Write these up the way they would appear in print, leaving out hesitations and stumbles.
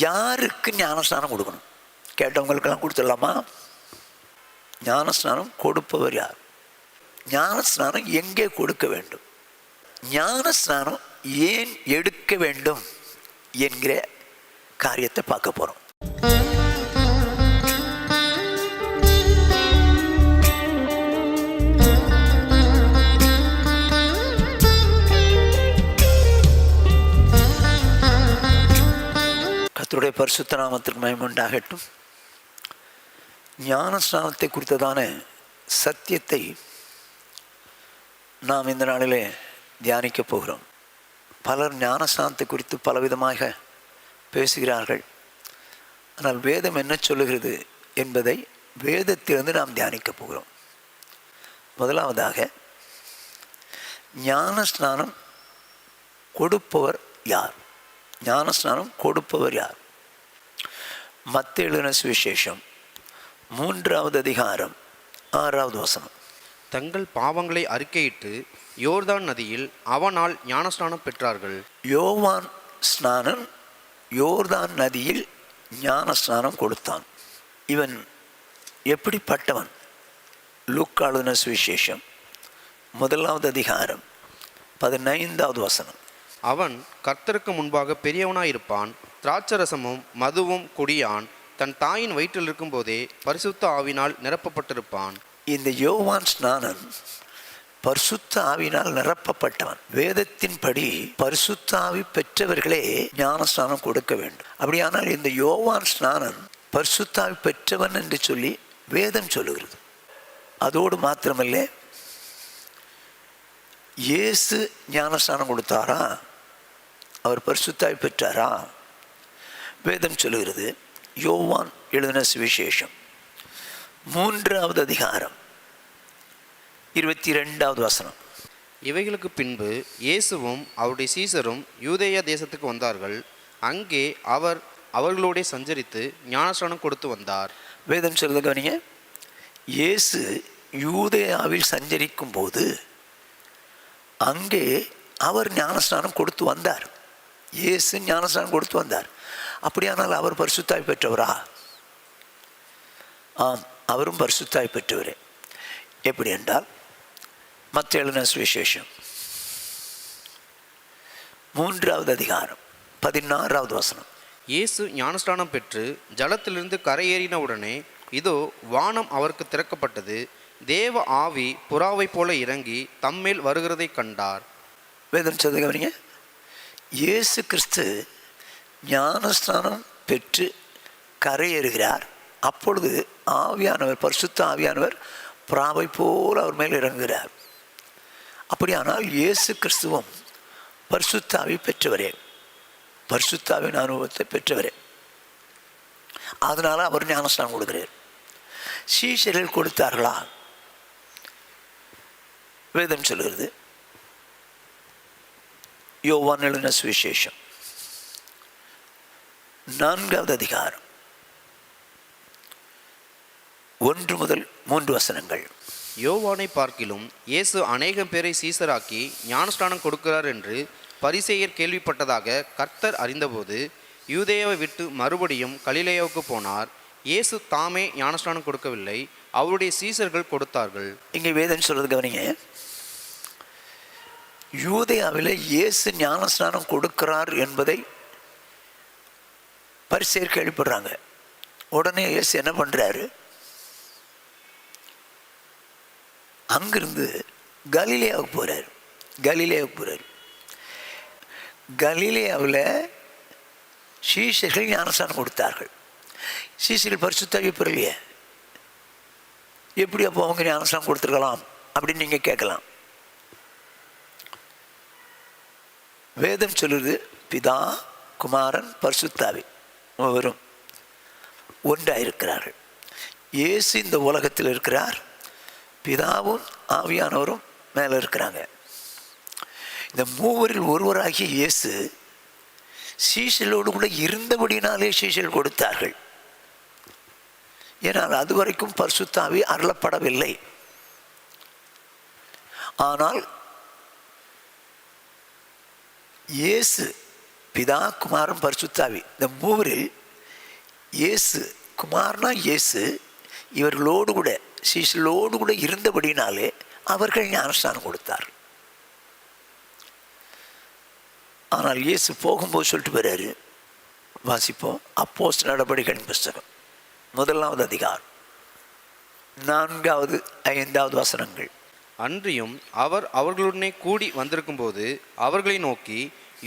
யாருக்கு ஞானஸ்நானம் கொடுக்கணும்? கேட்டவங்களுக்கெல்லாம் கொடுத்துடலாமா? ஞானஸ்நானம் கொடுப்பவர் யார்? ஞானஸ்நானம் எங்கே கொடுக்க வேண்டும்? ஞானஸ்நானம் ஏன் எடுக்க வேண்டும் என்கிற காரியத்தை பார்க்க போகிறோம். கர்த்தருடைய பரிசுத்த நாமத்திற்கு மகிமை உண்டாகட்டும். ஞானஸ்நானத்தை குறித்ததான சத்தியத்தை நாம் இந்த நாளிலே தியானிக்க போகிறோம். பலர் ஞானஸ்நானத்தை குறித்து பலவிதமாக பேசுகிறார்கள். ஆனால் வேதம் என்ன சொல்லுகிறது என்பதை வேதத்திலிருந்து நாம் தியானிக்க போகிறோம். முதலாவதாக, ஞானஸ்நானம் கொடுப்பவர் யார்? ஞானஸ்நானம் கொடுப்பவர் யார்? மத்தேயு எழுதின சுவிசேஷம் 3வது அதிகாரம் 6வது வசனம். தங்கள் பாவங்களை அறிக்கையிட்டு யோர்தான் நதியில் அவனால் ஞானஸ்நானம் பெற்றார்கள். யோவான் ஸ்நானன் யோர்தான் நதியில் ஞானஸ்நானம் கொடுத்தான். இவன் எப்படிப்பட்டவன்? லூக்கா எழுதின சுவிசேஷம் 1வது அதிகாரம் 15வது வசனம். அவன் கர்த்தருக்கு முன்பாக பெரியவனாயிருப்பான், திராட்சரசமும் மதுவும் குடியான், தன் தாயின் வயிற்றில் இருக்கும் போதே பரிசுத்த ஆவினால் நிரப்பப்பட்டிருப்பான். இந்த யோவான் ஸ்நானன் பரிசுத்த ஆவினால் நிரப்பப்பட்டவன். வேதத்தின்படி பரிசுத்த ஆவி பெற்றவர்களே ஞானஸ்நானம் கொடுக்க வேண்டும். அப்படியானால் இந்த யோவான் ஸ்நானன் பரிசுத்த ஆவி பெற்றவன் என்று சொல்லி வேதம் சொல்லுகிறது. அதோடு மாத்திரமல்ல, இயேசு ஞானஸ்நானம் கொடுத்தாரா? அவர் பரிசுத்த ஆவி பெற்றாரா? வேதம் சொல்லுகிறது. யோவான் எழுதின சுவிசேஷம் 3வது அதிகாரம் 22வது வசனம். இவைகளுக்கு பின்பு இயேசுவும் அவருடைய சீசரும் யூதேயா தேசத்துக்கு வந்தார்கள். அங்கே அவர் அவர்களோட சஞ்சரித்து ஞானஸ்நானம் கொடுத்து வந்தார். வேதம் சொல்லுது கவனிங்க. இயேசு யூதேயாவில் சஞ்சரிக்கும் போது அங்கே அவர் ஞானஸ்நானம் கொடுத்து வந்தார். இயேசு ஞானஸ்நானம் கொடுத்து வந்தார். அப்படியானால் அவர் பரிசுத்த ஆவி பெற்றவரா? ஆம், அவரும் பரிசுத்த ஆவி பெற்றவரே. எப்படி என்றால், மத்தேயு எழுதின சுவிசேஷம் 3வது அதிகாரம் 16வது வசனம். இயேசு ஞானஸ்நானம் பெற்று ஜலத்திலிருந்து கரையேறின உடனே இதோ வானம் அவருக்கு திறக்கப்பட்டது, தேவ ஆவி புறாவை போல இறங்கி தம்மேல் வருகிறதை கண்டார். வேதம் சொல்லுங்க. இயேசு கிறிஸ்து ஞானஸ்நானம் பெற்று கரையேறுகிறார். அப்பொழுது ஆவியானவர், பரிசுத்த ஆவியானவர் புறாவை போல் அவர் மேல் இறங்குகிறார். அப்படியானால் இயேசு கிறிஸ்துவும் பரிசுத்த ஆவி பெற்றவரே, பரிசுத்த ஆவியின் அனுபவத்தை பெற்றவரே. அதனால அவர் ஞானஸ்நானம் கொடுக்கிறார். சீஷர்கள் கொடுத்தார்களா? வேதம் சொல்லுகிறது. யோவான் எழுதின சுவிசேஷம் 4வது அதிகாரம் 1 முதல் 3 வசனங்கள். யோவானை பார்க்கிலும் இயேசு அநேகம் பேரை சீசராக்கி ஞானஸ்நானம் கொடுக்கிறார் என்று பரிசேயர் கேள்விப்பட்டதாக கர்த்தர் அறிந்தபோது யூதேயாவை விட்டு மறுபடியும் கலிலேயாவுக்கு போனார். இயேசு தாமே ஞானஸ்நானம் கொடுக்கவில்லை, அவருடைய சீசர்கள் கொடுத்தார்கள். இங்கே வேதம் சொல்றது கவனிங்க. யூதேயாவில் இயேசு ஞானஸ்நானம் கொடுக்கிறார் என்பதை பரிசேயர் கேள்விப்படுறாங்க. உடனே இயேசு என்ன பண்றாரு? அங்கிருந்து கலிலேயாவுக்கு போறாரு. கலிலேயாவில் சீஷர்கள் ஞானஸ்நானம் கொடுத்தார்கள். சீஷர்கள் பரிசுத்த ஆவி பெறலையே, எப்படி அப்போ அவங்க ஞானஸ்நானம் கொடுத்துருக்கலாம் அப்படின்னு நீங்கள் கேட்கலாம். வேதம் சொல்லுது, பிதா, குமாரன், பரிசுத்த ஆவி வரும் ஒன்றாயிருக்கிறார்கள். இயேசு இந்த உலகத்தில் இருக்கிறார், பிதாவும் ஆவியானவரும் மேலே இருக்கிறாங்க. இந்த மூவரில் ஒருவராகிய இயேசு சீஷலோடு கூட இருந்தபடினாலே சீஷல் கொடுத்தார்கள். ஏனால் அதுவரைக்கும் பரிசுத்த ஆவி அருளப்படவில்லை. ஆனால் இயேசு பிதா, குமாரன், பரிசுத்தாவி, இந்த மூவரில் இயேசு, குமாரனா இயேசு இவர்களோடு கூட சீஷலோடு கூட இருந்தபடினாலே அவர்கள் ஞானஸ்நானம் கொடுத்தார். ஆனால் இயேசு போகும்போது சொல்லிட்டு வர்றாரு, வாசிப்போம். அப்போஸ்தலர் நடபடிகளின் புஸ்தகம் 1 அதிகாரம் 4, 5 வசனங்கள். அன்றியும் அவர் அவர்களுடனே கூடி வந்திருக்கும்போது அவர்களை நோக்கி,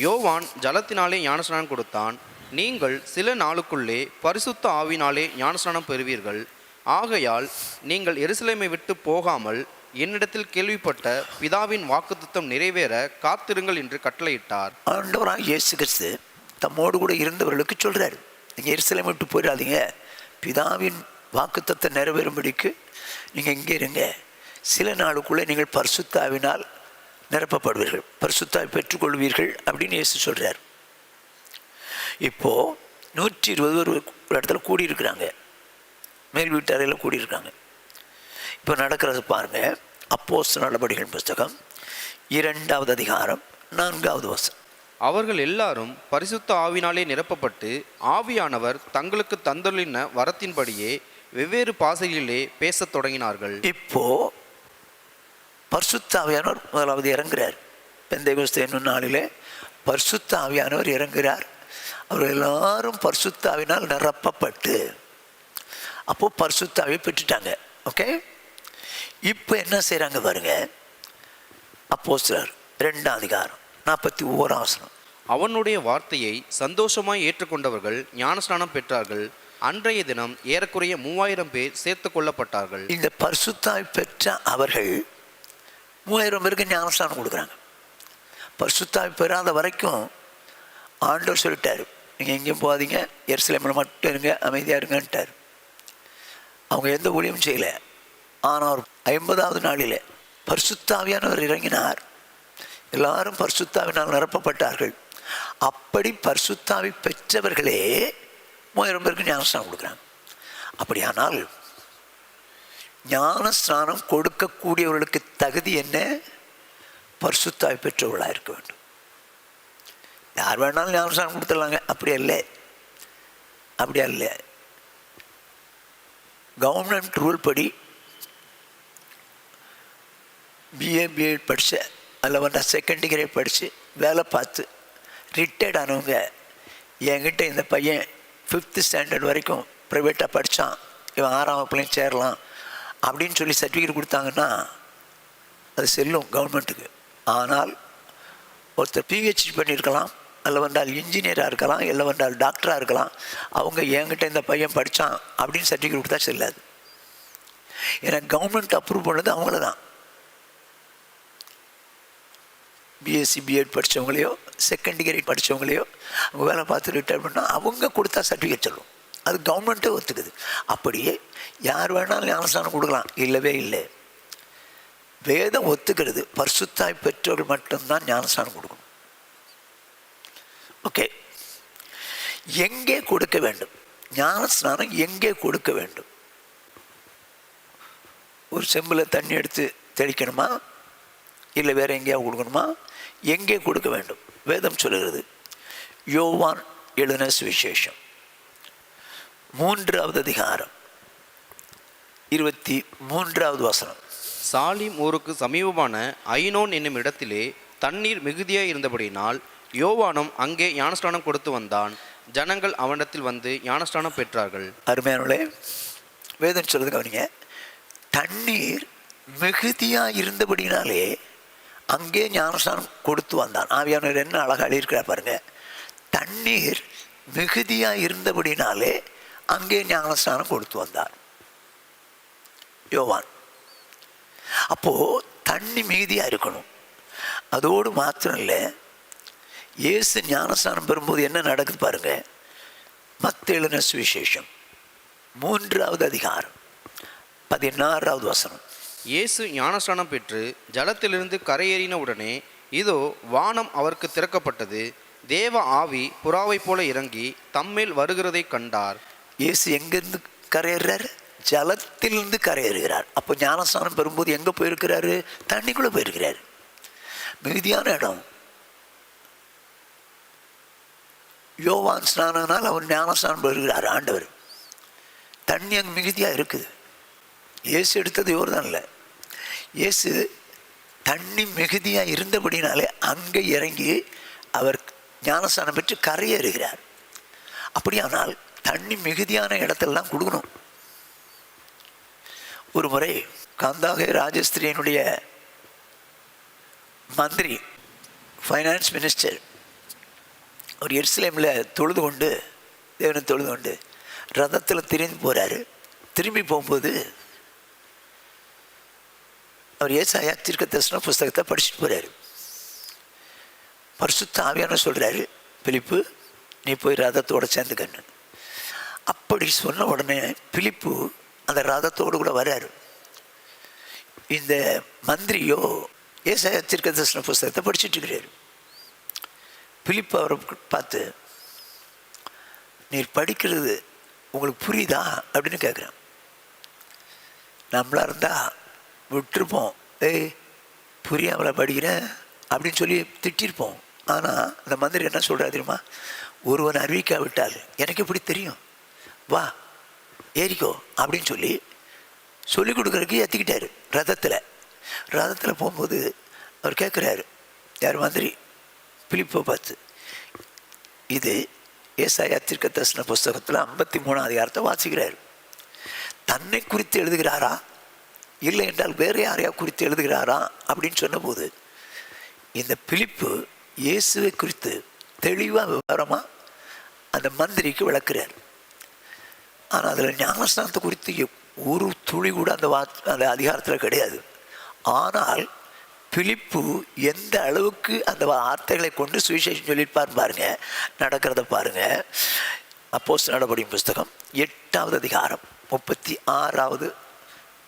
யோவான் ஜலத்தினாலே ஞானஸ்நானம் கொடுத்தான், நீங்கள் சில நாளுக்குள்ளே பரிசுத்த ஆவினாலே ஞானஸ்நானம் பெறுவீர்கள். ஆகையால் நீங்கள் எருசலேமை விட்டு போகாமல் என்னிடத்தில் கேள்விப்பட்ட பிதாவின் வாக்குத்தத்தம் நிறைவேற காத்திருங்கள் என்று கட்டளையிட்டார். ஆண்டவராக இயேசு கிறிஸ்து தம்மோடு கூட இருந்தவர்களுக்கு சொல்றாரு, நீங்கள் எருசலேமை விட்டு போயிடாதீங்க, பிதாவின் வாக்குத்தத்தம் நிறைவேறும்படிக்கு நீங்கள் இங்கே இருங்க, சில நாளுக்குள்ளே நீங்கள் பரிசுத்தாவினால் நிரப்பப்படுவீர்கள், பரிசுத்தாவை பெற்றுக்கொள்வீர்கள் அப்படின்னு இயேசு சொல்கிறார். இப்போது 120 ஒரு இடத்துல கூடியிருக்கிறாங்க, மேல் வீட்டு அறையில் கூடியிருக்காங்க. இப்போ நடக்கிறது பாருங்கள். அப்போஸ்தலர் நடபடிகளின் புஸ்தகம் 2 அதிகாரம் 4 வசனம். அவர்கள் எல்லாரும் பரிசுத்த ஆவினாலே நிரப்பப்பட்டு ஆவியானவர் தங்களுக்கு தந்துள்ள வரத்தின்படியே வெவ்வேறு பாஷைகளிலே பேசத் தொடங்கினார்கள். இப்போ பரிசுத்த ஆவியானவர் முதலாவது இறங்குறார். பெந்தேகோஸ்தே என்னும் நாளிலே பரிசுத்த ஆவியானவர் இறங்குகிறார். அவர் எல்லாரும் பரிசுத்த ஆவியினால் நிரப்பப்பட்டு அப்போ பரிசுத்த ஆவியை பெற்றுட்டாங்க. ஓகே, இப்போ என்ன செய்கிறாங்க பாருங்க. அப்போஸ்தலர் 2 அதிகாரம் 41 வசனம். அவனுடைய வார்த்தையை சந்தோஷமாய் ஏற்றுக்கொண்டவர்கள் ஞானஸ்நானம் பெற்றார்கள். அன்றைய தினம் ஏறக்குறைய 3000 பேர் சேர்த்து கொள்ளப்பட்டார்கள். இந்த பரிசுத்தாய் பெற்ற அவர்கள் 3000 பேருக்கு ஞானஸ்நானம் கொடுக்குறாங்க. பரிசுத்தாய் பெறாத வரைக்கும் ஆண்டவர் சொல்லிட்டார், நீங்கள் எங்கேயும் போகாதீங்க, எருசலேமில் மட்டும் இருங்க, அமைதியாக இருங்கன்ட்டார். அவங்க எந்த ஊழியமும் செய்யலை. ஆனால் 50வது நாளில் பரிசுத்தாவியானவர் இறங்கினார். எல்லாரும் பரிசுத்தாவினால் நிரப்பப்பட்டார்கள். அப்படி பரிசுத்தாவி பெற்றவர்களே 3000 பேருக்கு ஞானஸ்நானம் கொடுக்குறாங்க. அப்படியானால் ஞானஸ்நானம் கொடுக்கக்கூடியவர்களுக்கு தகுதி என்ன? பரிசுத்தாவி பெற்றவர்களாக இருக்க வேண்டும். யார் வேணாலும் ஞானஸ்நானம் கொடுத்துடலாங்க, அப்படியே இல்லை, அப்படியா இல்லை. கவர்மெண்ட் ரூல் படி பிஏ பிஎட் படித்த அதில் செகண்ட் டிகிரி படித்து வேலை பார்த்து ரிட்டையர்ட் ஆனவங்க என்கிட்ட இந்த பையன் 5th ஸ்டாண்டர்ட் வரைக்கும் ப்ரைவேட்டாக படித்தான், இவன் 6ஆம் வகுப்புலையும் சேரலாம் அப்படின்னு சொல்லி சர்டிஃபிகேட் கொடுத்தாங்கன்னா அது செல்லும் கவர்மெண்ட்டுக்கு. ஆனால் ஒருத்தர் பிஹெச்டி பண்ணியிருக்கலாம், அல்ல இன்ஜினியராக இருக்கலாம், இல்லை டாக்டராக இருக்கலாம், அவங்க என்கிட்ட இந்த பையன் படித்தான் அப்படின்னு சர்டிஃபிகேட் கொடுத்தா செல்லாது. ஏன்னா கவர்மெண்ட் அப்ரூவ் பண்ணது அவங்கள தான். பிஎஸ்சி பிஎட் படித்தவங்களையோ செகண்ட் டிகிரி படித்தவங்களையோ அவங்க வேலை பார்த்து ரிட்டையர் பண்ணால் அவங்க கொடுத்தா சர்டிஃபிகேட் சொல்லும், அது கவர்மெண்ட்டே ஒத்துக்குது. அப்படியே யார் வேணாலும் ஞானஸ்நானம் கொடுக்கலாம், இல்லவே இல்லை. வேதம் ஒத்துக்கிறது, பரிசுத்தாய் பெற்றோர்கள் மட்டும்தான் ஞானஸ்நானம் கொடுக்கணும். ஓகே, எங்கே கொடுக்க வேண்டும் ஞானஸ்நானம்? எங்கே கொடுக்க வேண்டும்? ஒரு செம்பில் தண்ணி எடுத்து தெளிக்கணுமா, இல்லை வேறு எங்கேயாவது கொடுக்கணுமா? எங்கே கொடுக்க வேண்டும்? வேதம் சொல்லுகிறது. யோவான் எழுதின சுவிசேஷம் 3 அதிகாரம் 23 வசனம். சாலிம் ஊருக்கு சமீபமான ஐனோன் என்னும் இடத்திலே தண்ணீர் மிகுதியாய் இருந்தபடியினால் யோவானும் அங்கே ஞானஸ்நானம் கொடுத்து வந்தான். ஜனங்கள் அவனிடத்தில் வந்து ஞானஸ்நானம் பெற்றார்கள். அருமையானே, வேதம் சொல்லுது கவனிங்க. தண்ணீர் மிகுதியாக இருந்தபடினாலே அங்கே ஞானஸ்நானம் கொடுத்து வந்தான். ஆவியானவர் என்ன அழகாக எழுதியிருக்கிறார் பாருங்க. தண்ணீர் மிகுதியாக இருந்தபடினாலே அங்கே ஞானஸ்நானம் கொடுத்து வந்தார் யோவான். அப்போது தண்ணி மிகுதியாக இருக்கணும். அதோடு மாத்திரம் இல்லை, இயேசு ஞானஸ்நானம் பெறும்போது என்ன நடக்குது பாருங்க. மத்தேயு எழுதின சுவிசேஷம் 3 அதிகாரம் 16 வசனம். இயேசு ஞானஸ்நானம் பெற்று ஜலத்திலிருந்து கரையேறின உடனே இதோ வானம் அவருக்கு திறக்கப்பட்டது, தேவ ஆவி புறாவை போல இறங்கி தம்மேல் வருகிறதை கண்டார். இயேசு எங்கேருந்து கரையேறார்? ஜலத்திலிருந்து கரையேறுகிறார். அப்போ ஞானஸ்நானம் பெறும்போது எங்கே போயிருக்கிறாரு? தண்ணிக்குள்ளே போயிருக்கிறார். மிகுதியான இடம். யோவான் ஸ்நானனால் அவர் ஞானஸ்நானம் பெறுகிறார் ஆண்டவர். தண்ணி அங்கே மிகுதியாக இருக்குது. இயேசு எடுத்தது யோர்தான்ல. இயேசு தண்ணி மிகுதியாக இருந்தபடினாலே அங்கே இறங்கி அவர் ஞானஸ்நானம் பெற்று கரையேறுகிறார். அப்படியானால் தண்ணி மிகுதியான இடத்தெல்லாம் கொடுக்கணும். ஒரு முறை காந்தாகே ராஜஸ்திரியினுடைய மந்திரி, ஃபைனான்ஸ் மினிஸ்டர், ஒரு எருசலேமில் தொழுது கொண்டு, தேவனை தொழுது கொண்டு ரதத்தில் திரும்பி போகிறாரு. திரும்பி போகும்போது அவர் ஏசாயா தீர்க்கதரிசன புஸ்தகத்தை படிச்சுட்டு போகிறாரு. பரிசுத்த ஆவியானவர் சொல்கிறாரு, பிலிப்பு நீ போய் ரதத்தோடு சேர்ந்துக்கன்னு. அப்படி சொன்ன உடனே பிலிப்பு அந்த ரதத்தோடு கூட வர்றாரு. இந்த மந்திரியோ ஏசாயா தீர்க்கதரிசன புஸ்தகத்தை படிச்சுட்டு இருக்கிறாரு. பிலிப்பு அவரை பார்த்து, நீர் படிக்கிறது உங்களுக்கு புரியுதா அப்படின்னு கேட்குறேன். நம்மளா இருந்தால் விட்டுருப்போம், ஏய் புரியாமல படிக்கிறேன் அப்படின்னு சொல்லி திட்டிருப்போம். ஆனால் அந்த மந்திரி என்ன சொல்கிறா தெரியுமா? ஒருவன் அறிவிக்காவிட்டால் எனக்கு எப்படி தெரியும், வா ஏறிக்கோ அப்படின்னு சொல்லி சொல்லிக் கொடுக்குறதுக்கு ஏற்றிக்கிட்டாரு. ரதத்தில் போகும்போது அவர் கேட்குறாரு, யார் மந்திரி, பிலிப்பை பார்த்து, இது ஏசாயா தீர்க்கதரிசன புஸ்தகத்தில் 53ஆம் அதிகாரத்தை வாசிக்கிறார். தன்னை குறித்து எழுதுகிறாரா இல்லை என்றால் வேறு யாரையா குறித்து எழுதுகிறாரா அப்படின்னு சொன்னபோது இந்த பிலிப்பு இயேசுவை குறித்து தெளிவாக விவரமாக அந்த மந்திரிக்கு விளக்குறார். ஆனால் அதில் ஞானஸ்நானத்தை குறித்து ஒரு துளி கூட அந்த அதிகாரத்தில் கிடையாது. ஆனால் பிலிப்பு எந்த அளவுக்கு அந்த வார்த்தைகளை கொண்டு சுவிசேஷம் சொல்லியிருப்பார் பாருங்க, நடக்கிறத பாருங்க. அப்போஸ்தலர் நடபடியின் புஸ்தகம் 8ஆம் அதிகாரம் 36,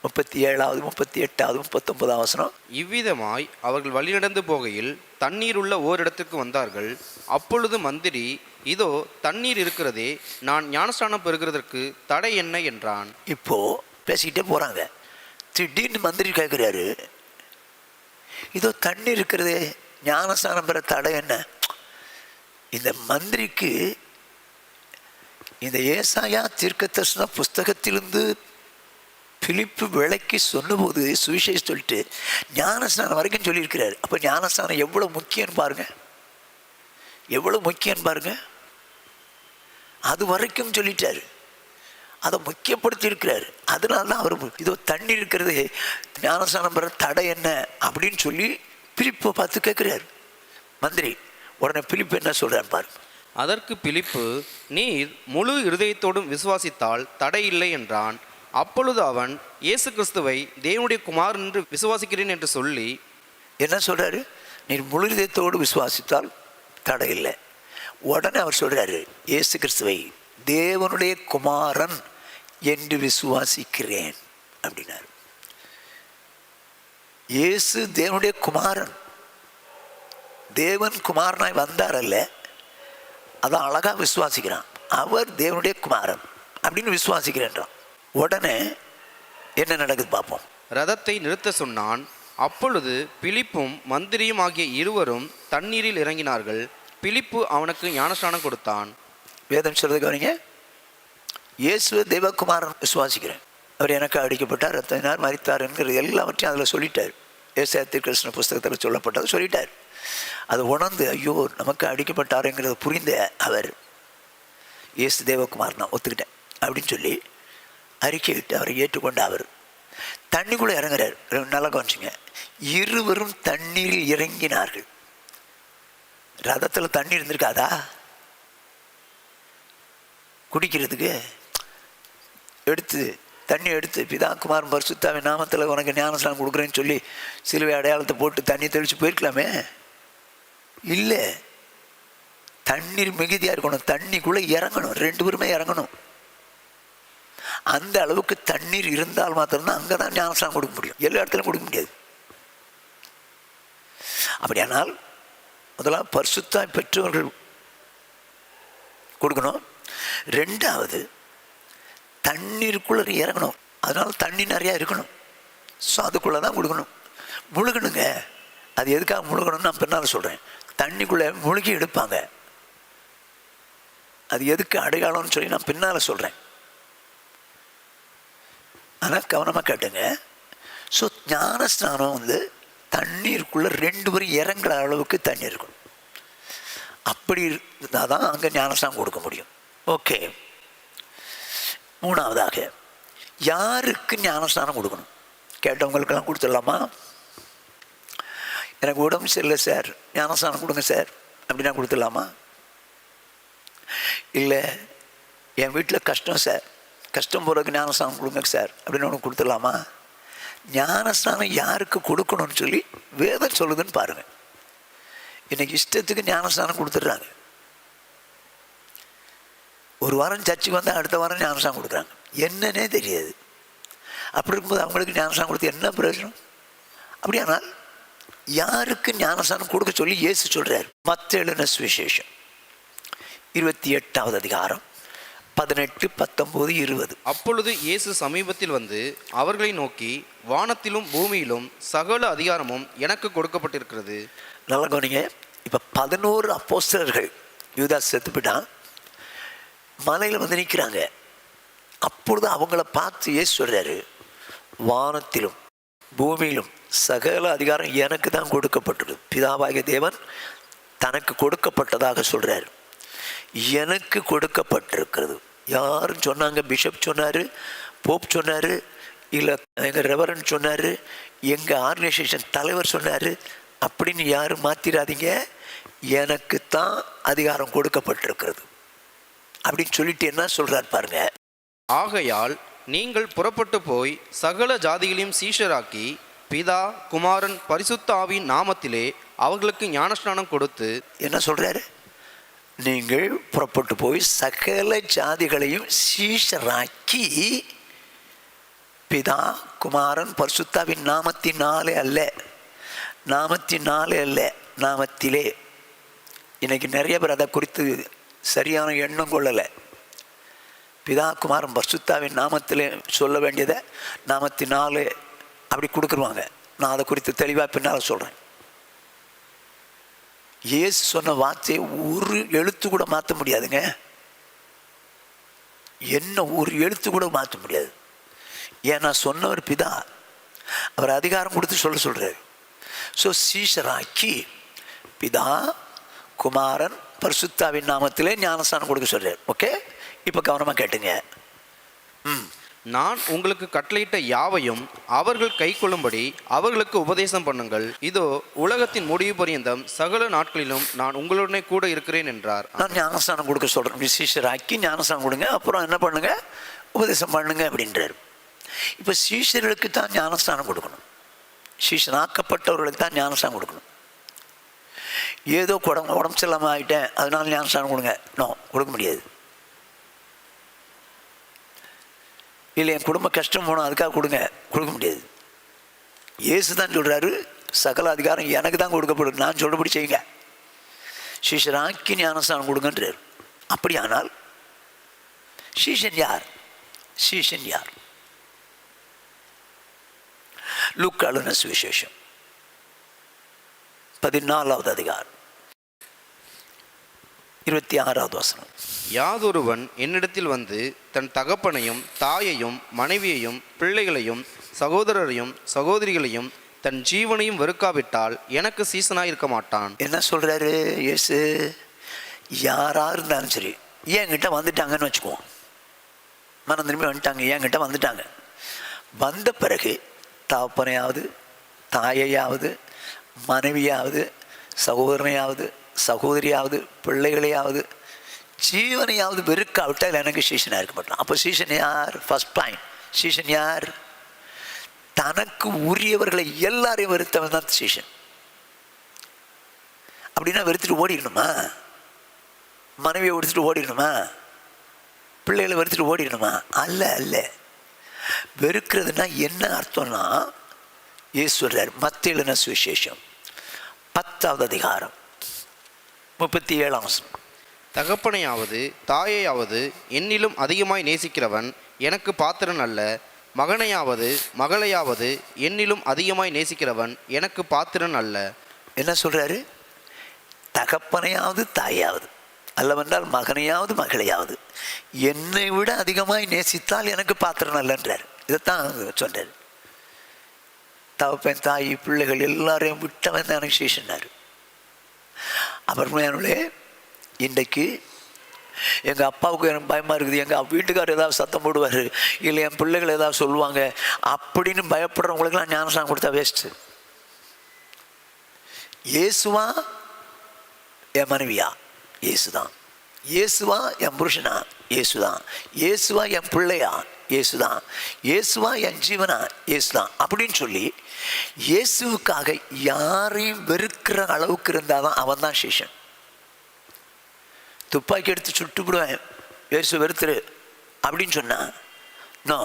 37, 38, 39 வசனம். இவ்விதமாய் அவர்கள் வழிநடந்து போகையில் தண்ணீர் உள்ள ஓரிடத்துக்கு வந்தார்கள். அப்பொழுது மந்திரி, இதோ தண்ணீர் இருக்கிறதே, நான் ஞானஸ்நானம் பெறுகிறதற்கு தடை என்ன என்றான். இப்போ பேசிக்கிட்டே போறாங்க. திடீர்னு மந்திரி கேட்கிறாரு, இதோ தண்ணி இருக்கிறதே, ஞானஸ்நானம் பெற தடை என்ன? இந்த மந்திரிக்கு இந்த ஏசாயா தீர்க்கதரிசன புஸ்தகத்திலிருந்து பிலிப்பு விளக்கி சொன்னபோது சுவிசேஷம் சொல்லிட்டு ஞானஸ்நானம் வரைக்கும் சொல்லியிருக்கிறாரு. அப்போ ஞானஸ்நானம் எவ்வளோ முக்கியம் பாருங்க, எவ்வளோ முக்கியம் பாருங்க. அது வரைக்கும் சொல்லிட்டாரு, அதை முக்கியப்படுத்தி இருக்கிறாரு. அதனால தான் அவர் இதோ தண்ணி இருக்கிறது, ஞானஸ்நானம் பெற தடை என்ன அப்படின்னு சொல்லி பிலிப்பை பார்த்து கேட்குறாரு மந்திரி. உடனே பிலிப்பு என்ன சொல்கிறார் பாருங்க. அதற்கு பிலிப்பு, நீர் முழு இருதயத்தோடும் விசுவாசித்தால் தடை இல்லை என்றான். அப்பொழுது அவன், இயேசு கிறிஸ்துவை தேவனுடைய குமாரன் என்று விசுவாசிக்கிறேன் என்று சொல்லி. என்ன சொல்கிறாரு? நீர் முழு இதயத்தோடு விசுவாசித்தால் தடை இல்லை. உடனே அவர் சொல்கிறாரு, இயேசு கிறிஸ்துவை தேவனுடைய குமாரன் என்று விசுவாசிக்கிறேன் அப்படின்னாரு. இயேசு தேவனுடைய குமாரன், தேவன் குமாரனாய் வந்தார் அல்ல, அதான் அழகா விசுவாசிக்கிறான். அவர் தேவனுடைய குமாரன் அப்படின்னு விசுவாசிக்கிறேன்றான். உடனே என்ன நடக்குது பார்ப்போம். ரதத்தை நிறுத்த சொன்னான். அப்பொழுது பிலிப்பும் மந்திரியும் ஆகிய இருவரும் தண்ணீரில் இறங்கினார்கள். பிலிப்பு அவனுக்கு ஞானஸ்நானம் கொடுத்தான். வேதம் சொல்றது கவனிங்க. இயேசுவை தேவகுமாரன் விசுவாசிக்கிறேன், அவர் எனக்கு அடிக்கப்பட்டார், ரத்தத்தினார் மரித்தார் என்கிறது எல்லாவற்றையும் அதில் சொல்லிட்டார். ஏசாயா தீர்க்கதரிசன புஸ்தகத்தில் சொல்லப்பட்டது சொல்லிட்டார். அதை உணர்ந்து ஐயோ நமக்கு அடிக்கப்பட்டாருங்கிறத புரிந்த அவர் இயேசு தேவகுமார் நான் ஒத்துக்கிட்டேன் அப்படின்னு சொல்லி அறிக்கையிட்டு அவரை ஏற்றுக்கொண்ட அவர் தண்ணிக்குள்ளே இறங்குறார். நல்லா கவனிச்சுங்க, இருவரும் தண்ணீரில் இறங்கினார்கள். ரதத்தில் தண்ணி இருந்திருக்காதா குடிக்கிறதுக்கு? தண்ணி எடுத்து பிதா குமாரன் பரிசுத்தாவின் நாமத்தில் உனக்கு ஞானஸ்நானம் கொடுக்குறேன்னு சொல்லி சிலுவை அடையாளத்தை போட்டு தண்ணி தெளித்து போயிருக்கலாமே. இல்லை, தண்ணீர் மிகுதியாக இருக்கணும், தண்ணிக்குள்ளே இறங்கணும், 2 பேருமே இறங்கணும். அந்த அளவுக்கு தண்ணீர் இருந்தால் மாத்திரம்தான் அங்கே தான் ஞானஸ்நானம் கொடுக்க முடியும், எல்லா இடத்துலையும் கொடுக்க முடியாது. அப்படியானால் முதலாவது பரிசுத்தாய் பெற்றவர்கள் கொடுக்கணும். 2வது தண்ணீருக்குள்ளே இறங்கணும், அதனால தண்ணி நிறையா இருக்கணும். ஸோ அதுக்குள்ளே தான் கொடுக்கணும். முழுகணுங்க. அது எதுக்காக முழுகணும்னு நான் பின்னால் சொல்கிறேன். தண்ணிக்குள்ளே முழுகி எடுப்பாங்க. அது எதுக்கு அடையாளம்னு சொல்லி நான் பின்னால் சொல்கிறேன். ஆனால் கவனமாக கேட்டுங்க. ஸோ ஞானஸ்நானம் வந்து தண்ணீருக்குள்ளே 2 பேரும் இறங்குற அளவுக்கு தண்ணி இருக்கணும். அப்படி இருந்தால் தான் அங்கே ஞானஸ்நானம் கொடுக்க முடியும். ஓகே. 3ஆவதாக யாருக்கு ஞானஸ்நானம் கொடுக்கணும்? கேட்டவங்களுக்கெல்லாம் கொடுத்துடலாமா? எனக்கு உடம்பு சரியில்லை சார், ஞானஸ்நானம் கொடுங்க சார் அப்படின்னா கொடுத்துடலாமா? இல்லை என் வீட்டில் கஷ்டம் சார், கஷ்டம் போகிறதுக்கு ஞானஸ்நானம் கொடுங்க சார் அப்படின்னு ஒன்று கொடுத்துடலாமா? ஞானஸ்நானம் யாருக்கு கொடுக்கணும்னு சொல்லி வேதம் சொல்லுதுன்னு பாருங்கள். இன்றைக்கி இஷ்டத்துக்கு ஞானஸ்நானம் கொடுத்துட்றாங்க. ஒரு வாரம் சர்ச்சுக்கு வந்தால் அடுத்த வாரம் ஞானஸ்நானம் கொடுக்குறாங்க. என்னன்னே தெரியாது. அப்படி இருக்கும்போது அவங்களுக்கு ஞானஸ்நானம் கொடுத்து என்ன பிரயோஜனம்? அப்படியானால் யாருக்கு ஞானஸ்நானம் கொடுக்க சொல்லி இயேசு சொல்கிறார்? மத்தேயு எழுதின சுவிசேஷம் 28வது அதிகாரம் 18, 19, 20. அப்பொழுது இயேசு சமீபத்தில் வந்து அவர்களை நோக்கி, வானத்திலும் பூமியிலும் சகல அதிகாரமும் எனக்கு கொடுக்கப்பட்டிருக்கிறது. நல்லா கவனிங்க. இப்போ 11 அப்போஸ்தலர்கள் யூதாஸ் செத்து போயிட்டான், மலையில் வந்து நிற்கிறாங்க. அப்பொழுது அவங்கள பார்த்து இயேசு சொல்கிறாரு, வானத்திலும் பூமியிலும் சகல அதிகாரம் எனக்கு தான் கொடுக்கப்பட்டிருக்கு. பிதாவாகிய தேவன் தனக்கு கொடுக்கப்பட்டதாக சொல்கிறார். எனக்கு கொடுக்கப்பட்டிருக்கிறது. யாரும் சொன்னாங்க? பிஷப் சொன்னார், போப் சொன்னார், இல்லை எங்கள் ரெவரன் சொன்னார், எங்கள் ஆர்கனைசேஷன் தலைவர் சொன்னார் அப்படின்னு யாரும் மாற்றிடாதீங்க. எனக்கு தான் அதிகாரம் கொடுக்கப்பட்டிருக்கிறது அப்படின்னு சொல்லிட்டு என்ன சொல்கிறார் பாருங்க. ஆகையால் நீங்கள் புறப்பட்டு போய் சகல ஜாதிகளையும் சீஷராக்கி பிதா குமாரன் பரிசுத்த ஆவியின் நாமத்திலே அவர்களுக்கு ஞானஸ்நானம் கொடுத்து. என்ன சொல்கிறாரு? நீங்கள் புறப்பட்டு போய் சகல ஜாதிகளையும் சீஷராக்கி பிதா குமாரன் பரிசுத்தாவின் நாமத்தினாலே அல்ல, நாமத்தினாலே அல்ல, நாமத்திலே. இன்னைக்கு நிறைய பேர் அதை குறித்து சரியான எண்ணம் கொள்ளலை. பிதா குமாரன் பரிசுத்தாவின் நாமத்திலே சொல்ல வேண்டியதை நாமத்தினாலே அப்படி கொடுக்குருவாங்க. நான் அதை குறித்து தெளிவாக பின்னால் சொல்கிறேன். இயேசு சொன்ன வார்த்தையை ஒரு எழுத்து கூட மாற்ற முடியாதுங்க. என்ன ஒரு எழுத்து கூட மாற்ற முடியாது. ஏன்னா சொன்னவர் பிதா, அவர் அதிகாரம் கொடுத்து சொல்கிறார். ஸோ சீஷராக்கி பிதா குமாரன் பரிசுத்தாவின் நாமத்திலே ஞானஸ்நானம் கொடுக்க சொல்கிறார். ஓகே, இப்போ கவனமாக கேட்டுங்க. நான் உங்களுக்கு கட்டளையிட்ட யாவையும் அவர்கள் கை கொள்ளும்படி அவர்களுக்கு உபதேசம் பண்ணுங்கள். இதோ உலகத்தின் முடிவு பரியந்தம் சகல நாட்களிலும் நான் உங்களுடனே கூட இருக்கிறேன் என்றார். நான் ஞானஸ்நானம் கொடுக்க சொல்கிறேன். சீஷராக்கி ஞானஸ்நானம் கொடுங்க, அப்புறம் என்ன பண்ணுங்க? உபதேசம் பண்ணுங்க அப்படின்றார். இப்போ சீஷர்களுக்கு தான் ஞானஸ்நானம் கொடுக்கணும். சீஷனாக்கப்பட்டவர்களுக்கு தான் ஞானஸ்நானம் கொடுக்கணும். ஏதோ உடம்பு செல்லாமல் ஆகிட்டேன் அதனால ஞானஸ்நானம் கொடுங்க, நோ, கொடுக்க முடியாது. இல்லை என் குடும்ப கஷ்டம் போகணும் அதுக்காக கொடுக்க முடியாது. இயேசு தான் சொல்கிறாரு, சகல அதிகாரம் எனக்கு தான் கொடுக்கப்படும், நான் சொல்றபடி செய்யுங்க, சீஷராக்கி ஞானஸ்நானம் கொடுங்கன்றார். அப்படியானால் சீஷன் யார்? சீஷன் யார்? லூக்கா எழுதின சுவிசேஷம் 14வது அதிகாரம் 26வது வசனம். யாதொருவன் என்னிடத்தில் வந்து தன் தகப்பனையும் தாயையும் மனைவியையும் பிள்ளைகளையும் சகோதரரையும் சகோதரிகளையும் தன் ஜீவனையும் வெறுக்காவிட்டால் எனக்கு சீசனாக இருக்க மாட்டான். என்ன சொல்கிறாரு இயேசு? யாராக இருந்தாலும் சரி, என்கிட்ட வந்துட்டாங்கன்னு வச்சுக்குவோம், மனம் திரும்பி வந்துட்டாங்க, என்கிட்ட வந்துட்டாங்க. வந்த பிறகு தகப்பனையாவது தாயையாவது மனைவியாவது சகோதரனையாவது சகோதரியாவது பிள்ளைகளையாவது ஜீவனையாவது வெறுக்காவிட்டால் எனக்கு சீசனாக இருக்க மாட்டான். அப்போ சீசன் யார்? ஃபர்ஸ்ட் பாயிண்ட், சீசன் யார்? தனக்கு உரியவர்களை எல்லாரையும் வெறுத்தவன் தான் சீசன். அப்படின்னா வெறுத்துட்டு ஓடிடணுமா? மனைவியை வெறுத்துட்டு ஓடிடணுமா? பிள்ளைகளை வெறுத்துட்டு ஓடிடணுமா? அல்ல அல்ல. வெறுக்கிறதுனா என்ன அர்த்தம்னா, இயேசு சொல்றார், மத்தேயு எழுதின சுவிசேஷம் 10வது அதிகாரம் 37ஆம் வசனம். தகப்பனையாவது தாயையாவது என்னிலும் அதிகமாய் நேசிக்கிறவன் எனக்கு பாத்திரன் அல்ல, மகனையாவது மகளையாவது என்னிலும் அதிகமாய் நேசிக்கிறவன் எனக்கு பாத்திரன் அல்ல. என்ன சொல்றாரு? தகப்பனையாவது தாயாவது, அல்லவென்றால் மகனையாவது மகளையாவது என்னை விட அதிகமாய் நேசித்தால் எனக்கு பாத்திரம் அல்லன்றார். இதைத்தான் சொன்னார். தகப்பன் தாய் பிள்ளைகள் எல்லாரையும் விட்டவன் தான் எனக்கு சீஷன்னார். அப்புறமே இன்றைக்கு எங்கள் அப்பாவுக்கு எனக்கு பயமாக இருக்குது, எங்கள் வீட்டுக்காரர் ஏதாவது சத்தம் போடுவார், இல்லை என் பிள்ளைகள் ஏதாவது சொல்லுவாங்க அப்படின்னு பயப்படுறவங்களுக்கெல்லாம் ஞானஸ்நானம் கொடுத்தா வேஸ்ட்டு. இயேசுவா என் மனைவியா? இயேசுதான். இயேசுவா என் புருஷனா? இயேசுதான். இயேசுவா என் பிள்ளையா? இயேசுதான். இயேசுவா என் ஜீவனா? இயேசுதான். அப்படின்னு சொல்லி இயேசுவுக்காக யாரையும் வெறுக்கிற அளவுக்கு இருந்தால் தான் அவன் தான் சீஷன். துப்பாக்கி எடுத்து சுட்டுவிடுவேன் இயேசு வெறுத்துரு அப்படின்னு சொன்னா நோ,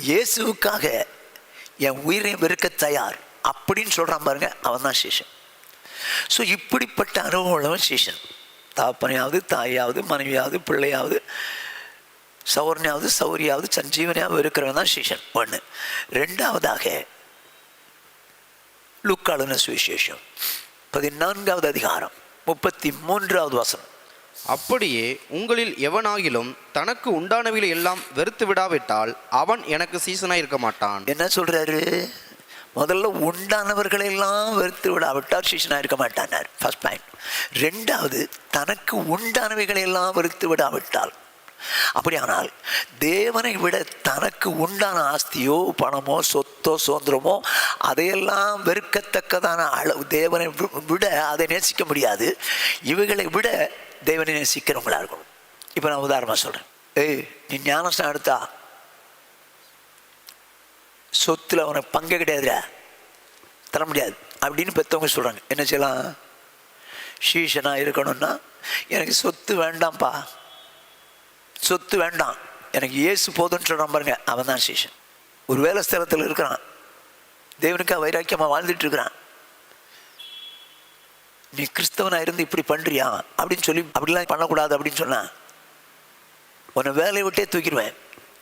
இயேசுவுக்காக என் உயிரையும் வெறுக்க தயார் அப்படின்னு சொல்கிறான் பாருங்க, அவன் தான் சீஷன். ஸோ இப்படிப்பட்ட அனுபவம் உள்ளவன் சீஷன். தாப்பனையாவது தாயாவது மனைவியாவது பிள்ளையாவது சௌரனையாவது சௌரியாவது சஞ்சீவனையாவது இருக்கிறவன் தான் சீஷன். ஒன்று. ரெண்டாவதாக லூக்காளுன சுவிசேஷம் 14வது அதிகாரம் 33வது வசனம். அப்படியே உங்களில் எவனாகிலும் தனக்கு உண்டானவைகளை எல்லாம் வெறுத்து விடாவிட்டால் அவன் எனக்கு சீசனாக இருக்க மாட்டான். என்ன சொல்றாரு? முதல்ல உண்டானவர்களெல்லாம் வெறுத்து விடாவிட்டால் சீசனாக இருக்க மாட்டானார். First point. ரெண்டாவது, தனக்கு உண்டானவைகளெல்லாம் வெறுத்து விடாவிட்டால். அப்படியானால் தேவனை விட தனக்கு உண்டான ஆஸ்தியோ பணமோ சொத்தோ சுதந்திரமோ அதையெல்லாம் வெறுக்கத்தக்கதான அளவு தேவனை விட அதை நேசிக்க முடியாது. இவைகளை விட தேவனை நேசிக்கிறவங்களா இருக்கணும். இப்போ நான் உதாரணமாக சொல்கிறேன். நீ ஞானஸ்நானம் எடுத்தா சொத்துல அவனுக்கு பங்கு கிடையாதுடா, தர முடியாது அப்படின்னு பெற்றவங்க சொல்கிறாங்க. என்ன செய்யலாம்? சீஷனாக இருக்கணும்னா எனக்கு சொத்து வேண்டாம்ப்பா, சொத்து வேண்டாம், எனக்கு இயேசு போதுன்னு சொல்கிறான் பாருங்க, அவன் தான் சீஷன். ஒரு வேலை ஸ்தலத்தில் இருக்கிறான், தேவனுக்காக வைராக்கியமாக வாழ்ந்துட்டு இருக்கிறான். நீ கிறிஸ்தவனாக இருந்து இப்படி பண்ணுறியா அப்படின்னு சொல்லி அப்படிலாம் பண்ணக்கூடாது அப்படின்னு சொன்னான், உன்னை வேலையை விட்டே தூக்கிடுவேன்.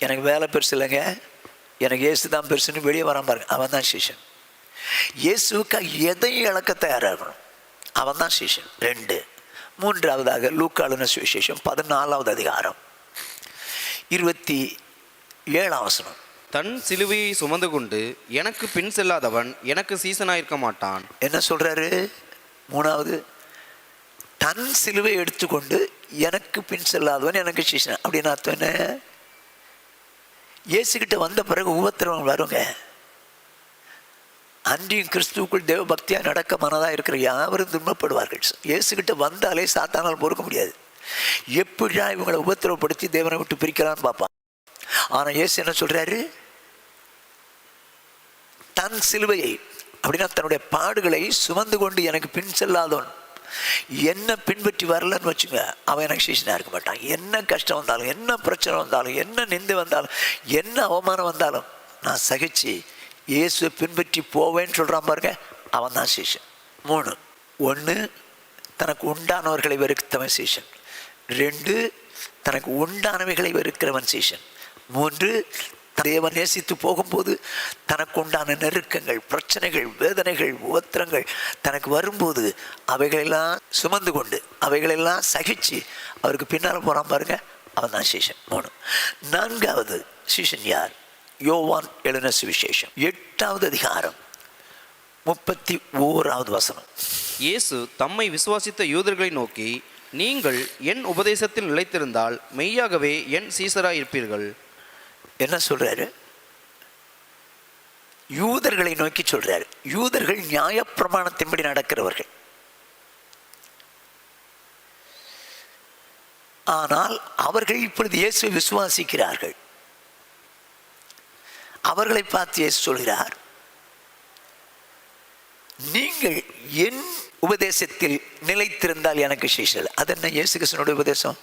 எனக்கு வேலை பெருசு இல்லைங்க, எனக்கு இயேசு தான் பெருசுன்னு வெளியே வரான் பாருங்க, அவன் தான் சீஷன். இயேசுக்காக எதையும் இழக்க தயாராக இருக்கணும், அவன் தான் சீஷன். ரெண்டு. மூன்றாவதாக லூக்காளுன சுவிசேஷம் 14வது அதிகாரம் 27ஆம் வசனம். தன் சிலுவையை சுமந்து கொண்டு எனக்கு பின் செல்லாதவன் எனக்கு சீசனாக இருக்க மாட்டான். என்ன சொல்றாரு? மூணாவது, தன் சிலுவை எடுத்துக்கொண்டு எனக்கு பின் செல்லாதவன் எனக்கு சீசன். அப்படின்னு அர்த்தம் என்ன? இயேசுகிட்ட வந்த பிறகு உபத்திரவங்கள் வருங்க. அன்றியும் கிறிஸ்துவுக்குள் தேவ பக்தியாக நடக்க மனதாக இருக்கிற யாவரும் துன்பப்படுவார்கள். இயேசுகிட்ட வந்தாலே சாத்தானால் பொறுக்க முடியாது. எப்படியா இவங்களை உபத்திரவப்படுத்தி தேவனை விட்டு பிரிக்கலான்னு பார்ப்பான். ஆனால் இயேசு என்ன சொல்றாரு? தன் சிலுவையை, அப்படின்னா தன்னுடைய பாடுகளை சுமந்து கொண்டு எனக்கு பின் செல்லாதவன், என்ன பின்பற்றி வரலன்னு வச்சுங்க, அவன் எனக்கு சீசனாக இருக்க மாட்டான். என்ன கஷ்டம் வந்தாலும், என்ன பிரச்சனை வந்தாலும், என்ன நிந்தை வந்தாலும், என்ன அவமானம் வந்தாலும் நான் சகிச்சு இயேசுவை பின்பற்றி போவேன்னு சொல்கிறான் பாருங்க, அவன் தான் சீசன். மூணு. ஒன்று, தனக்கு உண்டானவர்களை வெறுத்தவன் சீசன். ரெண்டு, தனக்கு உண்டானவைகளை வெறுக்கிறவன் சீசன். மூன்று, தேவன் நேசித்து போகும்போது தனக்கு உண்டான நெருக்கங்கள், பிரச்சனைகள், வேதனைகள், உபத்திரங்கள் தனக்கு வரும்போது அவைகளெல்லாம் சுமந்து கொண்டு அவைகளெல்லாம் சகிச்சு அவருக்கு பின்னால் போகிறான் பாருங்க, அவன் தான் சீசன். மூணு. நான்காவது சீசன் யார்? யோவான் எழுதின சுவிசேஷம் 8வது அதிகாரம் 31வது வசனம். இயேசு தம்மை விசுவாசித்த யூதர்களை நோக்கி, நீங்கள் என் உபதேசத்தில் நிலைத்திருந்தால் மெய்யாகவே என் சீசராய் இருப்பீர்கள். என்ன சொல்றாரு? யூதர்களை நோக்கி சொல்றாரு. யூதர்கள் நியாயப்பிரமாணத்தின்படி நடக்கிறவர்கள். ஆனால் அவர்கள் இப்பொழுது இயேசுவை விசுவாசிக்கிறார்கள். அவர்களை பார்த்து இயேசு சொல்கிறார், நீங்கள் என் உபதேசத்தில் நிலைத்திருந்தால் எனக்கு சீஷர்கள். அது என்ன? இயேசு கிறிஸ்துவினுடைய உபதேசம்.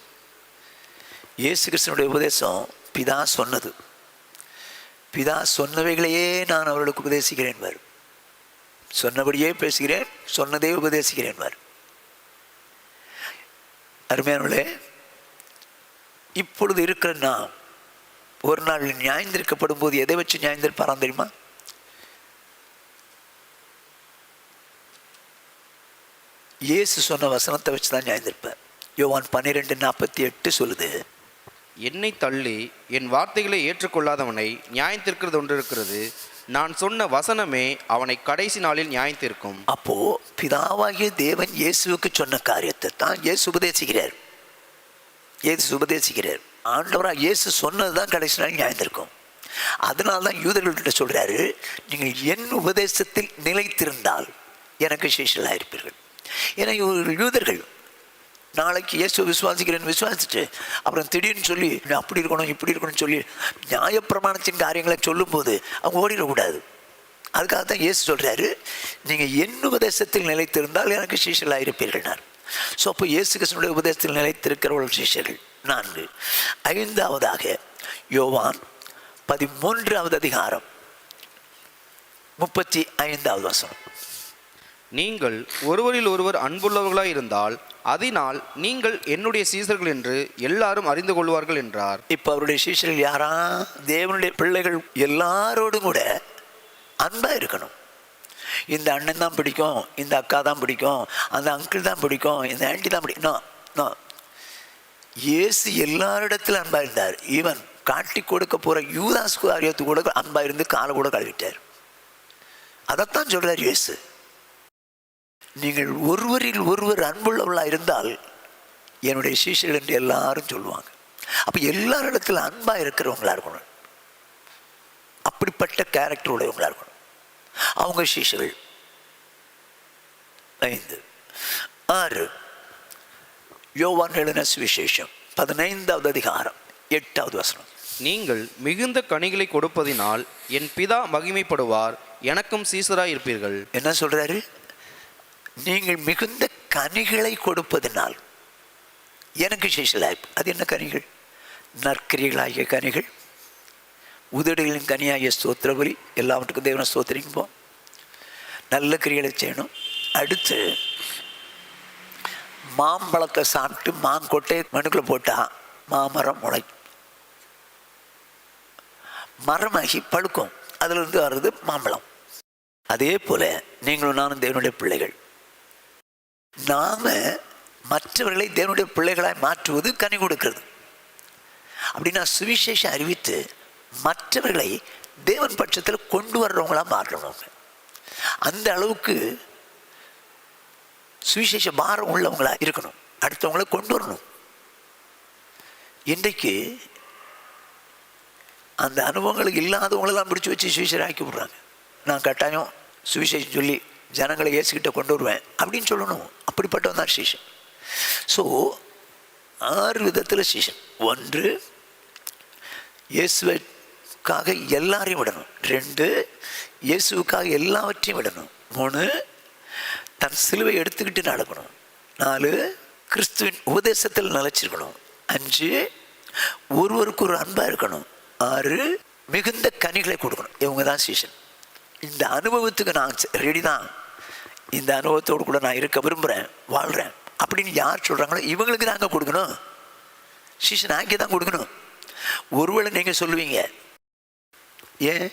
இயேசு கிறிஸ்துவினுடைய உபதேசம் பிதா சொன்னது. பிதா சொன்னவைகளையே நான் அவர்களுக்கு உபதேசிக்கிறேன் பார், சொன்னபடியே பேசுகிறேன், சொன்னதே உபதேசிக்கிறேன் பார். அருமையானவர்களே, இப்பொழுது இருக்கிற நாம் ஒரு நாள் நியாயந்திருக்கப்படும் போது எதை வச்சு நியாயந்திருப்பாராம் தெரியுமா? இயேசு சொன்ன வசனத்தை வச்சு தான் நியாயந்திருப்பார். யோவான் 12:48 சொல்லுது, என்னை தள்ளி என் வார்த்தைகளை ஏற்றுக்கொள்ளாதவனை நியாயத்திற்கிறது ஒன்று இருக்கிறது. நான் சொன்ன வசனமே அவனை கடைசி நாளில் நியாயத்திற்கும். அப்போ பிதாவாகிய தேவன் இயேசுவுக்கு சொன்ன காரியத்தை தான் இயேசு உபதேசிக்கிறார். ஆண்டவராக இயேசு சொன்னது தான் கடைசி நாள் நியாயத்திற்கும். அதனால தான் யூதர்கள்கிட்ட சொல்றாரு, நீங்கள் என் உபதேசத்தில் நிலைத்திருந்தால் எனக்கு சீஷர்களாக இருப்பீர்கள். ஏன்னா யூதர்கள் நாளைக்கு இயேசு விசுவாசிக்கிறேன்னு விசுவாசிச்சு அப்புறம் திடீர்னு சொல்லி அப்படி இருக்கணும் இப்படி இருக்கணும்னு சொல்லி நியாயப்பிரமாணத்தின் காரியங்களை சொல்லும்போது அவங்க ஓடிடக்கூடாது. அதுக்காக தான் இயேசு சொல்கிறாரு, நீங்கள் என் உபதேசத்தில் நிலைத்திருந்தால் எனக்கு சீஷர்களாக இருப்பீர்கள்னார். ஸோ அப்போ இயேசு கிறிஸ்துவினுடைய உபதேசத்தில் நிலைத்திருக்கிறவர்கள் சீஷர்கள். 4. 5ஆவதாக யோவான் 13வது அதிகாரம் 35வது வசனம். நீங்கள் ஒருவரில் ஒருவர் அன்புள்ளவர்களாய் இருந்தால் அதனால் நீங்கள் என்னுடைய சீசர்கள் என்று எல்லாரும் அறிந்து கொள்வார்கள் என்றார். இப்போ அவருடைய சீஷர்கள் யாரா? தேவனுடைய பிள்ளைகள் எல்லாரோடும் கூட அன்பா இருக்கணும். இந்த அண்ணன் தான் பிடிக்கும், இந்த அக்கா தான் பிடிக்கும், அந்த அங்கிள் தான் பிடிக்கும், இந்த ஆண்டி தான் பிடிக்கும். இயேசு எல்லாரிடத்துல அன்பா இருந்தார். ஈவன் காட்டி கொடுக்க போற யூதாஸ் காரியத்து கூட அன்பா இருந்து காலை கூட கழுவிட்டார். அதைத்தான் சொல்றார் இயேசு, நீங்கள் ஒருவரில் ஒருவர் அன்புள்ளவர்களாக இருந்தால் என்னுடைய சீஷர்கள் என்று எல்லாரும் சொல்லுவாங்க. அப்போ எல்லாரிடத்துல அன்பாக இருக்கிறவங்களா இருக்கணும், அப்படிப்பட்ட கேரக்டர் உடையவங்களா இருக்கணும் அவங்க சீஷர்கள். 5. 6 யோவான் எழுதின சுவிசேஷம் 15வது அதிகாரம் 8வது வசனம். நீங்கள் மிகுந்த கனிகளை கொடுப்பதினால் என் பிதா மகிமைப்படுவார், எனக்கும் சீசராய் இருப்பீர்கள். என்ன சொல்றாரு? நீங்கள் மிகுந்த கனிகளை கொடுப்பதனால் எனக்கு சீஷர்களாய். அது என்ன கனிகள்? நற்கிரிகளாகிய கனிகள், உதடுகளின் கனியாகிய ஸ்தோத்திர பலி, எல்லாவற்றுக்கும் தேவனை ஸ்தோத்திரிப்போம், நல்ல கிரிகளை செய்யணும். அடுத்து மாம்பழத்தை சாப்பிட்டு மாங்கொட்டை மண்ணுக்குள்ளே போட்டால் மாமரம் முளைக்கும், மரமாகி பழுக்கும், அதிலிருந்து வர்றது மாம்பழம். அதே போல நீங்களும் நானும் தேவனுடைய பிள்ளைகள். நாம மற்றவர்களை தேவனுடைய பிள்ளைகளாய் மாற்றுவது கனி கொடுக்கிறது. அப்படின்னா சுவிசேஷம் அறிவித்து மற்றவர்களை தேவன் பட்சத்தில் கொண்டு வர்றவங்களா மாற்றணும். அந்த அளவுக்கு சுவிசேஷ பாரம் உள்ளவங்களா இருக்கணும், அடுத்தவங்களை கொண்டு வரணும். இன்றைக்கு அந்த அனுபவங்களுக்கு இல்லாதவங்களெல்லாம் பிடிச்சி வச்சு சுவிசேஷம் ஆக்கி விடுறாங்க. நான் கட்டாயம் சுவிசேஷம் சொல்லி ஜனங்களை இயேசுகிட்ட கொண்டு வருவேன் அப்படின்னு சொல்லணும். அப்படிப்பட்டவன் தான் சீஷன். ஸோ 6 விதத்தில் சீஷன். 1, இயேசுவுக்காக எல்லாரையும் விடணும். 2, இயேசுவுக்காக எல்லாவற்றையும் விடணும். 3, தன் சிலுவை எடுத்துக்கிட்டு நடக்கணும். 4, கிறிஸ்துவின் உபதேசத்தில் நிலைச்சிருக்கணும். 5, ஒருவருக்கு ஒரு அன்பாக இருக்கணும். 6, மிகுந்த கனிகளை கொடுக்கணும். இவங்க தான் சீஷன். இந்த அனுபவத்துக்கு நான் ரெடி தான், இந்த அனுபவத்தோடு கூட நான் இருக்க விரும்புகிறேன், வாழ்கிறேன் அப்படின்னு யார் சொல்கிறாங்களோ இவங்களுக்கு தாங்க கொடுக்கணும். சீஷன் ஆக்கி தான் கொடுக்கணும். ஒருவேளை நீங்கள் சொல்லுவீங்க, ஏன்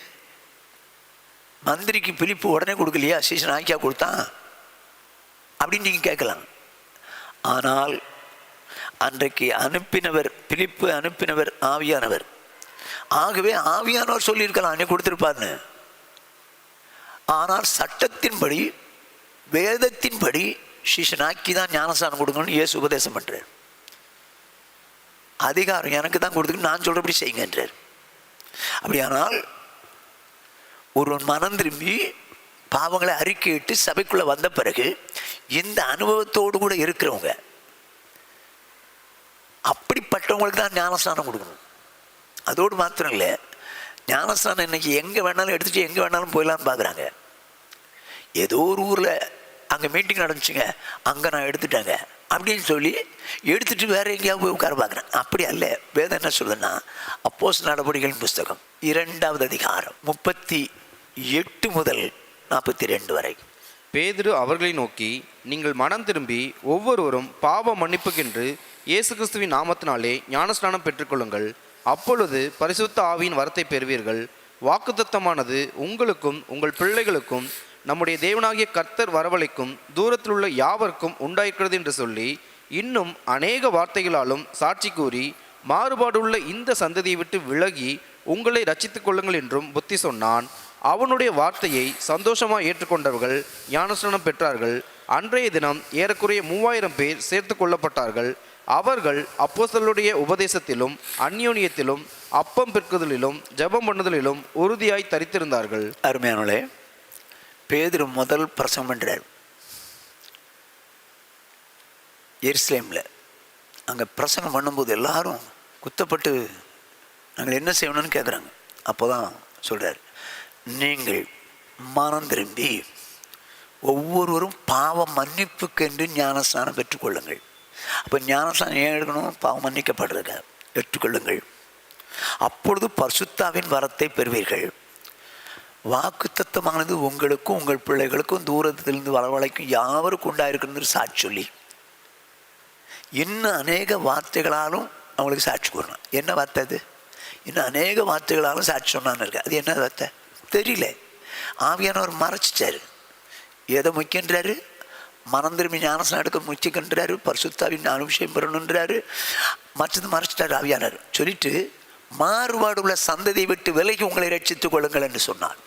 மந்திரிக்கு பிலிப்பு உடனே கொடுக்கலையா, சீஷன் ஆக்கியா கொடுத்தான் அப்படின்னு நீங்கள் கேட்கலாம். ஆனால் அன்றைக்கு அனுப்பினவர், பிலிப்பு அனுப்பினவர் ஆவியானவர். ஆகவே ஆவியானவர் சொல்லியிருக்கலாம் அன்னைக்கு கொடுத்துருப்பார்னு. ஆனால் சட்டத்தின்படி வேதத்தின்படி சீஷனாக்கி தான் ஞானஸ்நானம் கொடுக்கணும்னு இயேசு உபதேசம் பண்ணுறார். அதிகாரம் எனக்கு தான் கொடுத்துக்கு, நான் சொல்கிறபடி செய்யுங்கன்றார். அப்படியானால் ஒருவன் மனம் திரும்பி பாவங்களை அறிக்கையிட்டு சபைக்குள்ளே வந்த பிறகு இந்த அனுபவத்தோடு கூட இருக்கிறவங்க, அப்படிப்பட்டவங்களுக்கு தான் ஞானஸ்நானம் கொடுக்கணும். அதோடு மாத்திரம் இல்லை, ஞானஸ்நானம் இன்னைக்கு எங்கே வேணாலும் எடுத்துகிட்டு எங்கே வேணாலும் போயிடலான்னு பார்க்குறாங்க. ஏதோ ஒரு ஊரில் அங்கே மீட்டிங் நடந்துச்சுங்க, அங்கே நான் எடுத்துட்டேங்க அப்படின்னு சொல்லி எடுத்துகிட்டு வேறு எங்கேயாவது போய் உட்கார பார்க்குறேன். அப்படி அல்ல. வேதம் என்ன சொல்லுதுன்னா, அப்போஸ்தலர் நடபடிகளின் புஸ்தகம் 2வது அதிகாரம் 38 முதல் 42 வரை. பேதுரு அவர்களை நோக்கி, நீங்கள் மனம் திரும்பி ஒவ்வொருவரும் பாவ மன்னிப்புக்கென்று இயேசு கிறிஸ்துவின் நாமத்தினாலே ஞானஸ்நானம் பெற்றுக்கொள்ளுங்கள், அப்பொழுது பரிசுத்த ஆவியின் வரத்தை பெறுவீர்கள். வாக்குத்தத்தமானது உங்களுக்கும் உங்கள் பிள்ளைகளுக்கும் நம்முடைய தேவனாகிய கர்த்தர் வரவழைக்கும் தூரத்தில் உள்ள யாவருக்கும் உண்டாயிருக்கிறது என்று சொல்லி இன்னும் அநேக வார்த்தைகளாலும் சாட்சி கூறி மாறுபாடுள்ள இந்த சந்ததியை விட்டு விலகி உங்களை ரட்சித்துக் கொள்ளுங்கள் என்றும் புத்தி சொன்னான். அவனுடைய வார்த்தையை சந்தோஷமாக ஏற்றுக்கொண்டவர்கள் ஞானஸ்நானம் பெற்றார்கள். அன்றைய தினம் ஏறக்குறைய 3000 பேர் சேர்த்து கொள்ளப்பட்டார்கள். அவர்கள் அப்போஸ்தலருடைய உபதேசத்திலும் அந்யோன்யத்திலும் அப்பம் பெற்குதலிலும் ஜெபம் பண்ணுதலிலும் உறுதியாய் தரித்திருந்தார்கள். அருமையானே, பேதுரு முதல் பிரசங்கம் பண்ணுறார் எருசலேமில். அங்கே பிரசங்கம் பண்ணும்போது எல்லாரும் குத்தப்பட்டு நாங்கள் என்ன செய்யணும்னு கேட்குறாங்க. அப்போ தான் சொல்கிறார், நீங்கள் மனம் திரும்பி ஒவ்வொருவரும் பாவ மன்னிப்புக்கென்று ஞானஸ்நானம் பெற்றுக்கொள்ளுங்கள். அப்போ ஞானஸ்நானம் ஏன் எடுக்கணும்? பாவம் மன்னிக்கப்படுறதுங்க. பெற்றுக்கொள்ளுங்கள். அப்பொழுது பரிசுத்தாவின் வரத்தை பெறுவீர்கள். வாக்குத்தத்தமானது உங்களுக்கும் உங்கள் பிள்ளைகளுக்கும் தூரத்திலிருந்து வரவழைக்கும் யாவருக்கும் உண்டாயிருக்குன்னு சாட்சி சொல்லி இன்னும் அநேக வார்த்தைகளாலும் அவங்களுக்கு சாட்சி கூறணும். என்ன வார்த்தை அது? இன்னும் அநேக வார்த்தைகளாலும் சாட்சி சொன்னான்னு இருக்கு. அது என்ன வார்த்தை தெரியல. ஆவியானவர் மறைச்சிட்டாரு. எதை முக்கியன்றாரு? மனம் திரும்பி ஞானஸ்நானம் எடுக்க முக்கியன்றாரு. பரிசுத்தாவின் அபிஷேகம் பெறணுன்றாரு. மற்றது மறைச்சிட்டாரு ஆவியானவர். சொல்லிட்டு மாறுபாடு உள்ள சந்ததியை விட்டு விலகி உங்களை ரட்சித்துக் கொள்ளுங்கள் என்று சொன்னார்.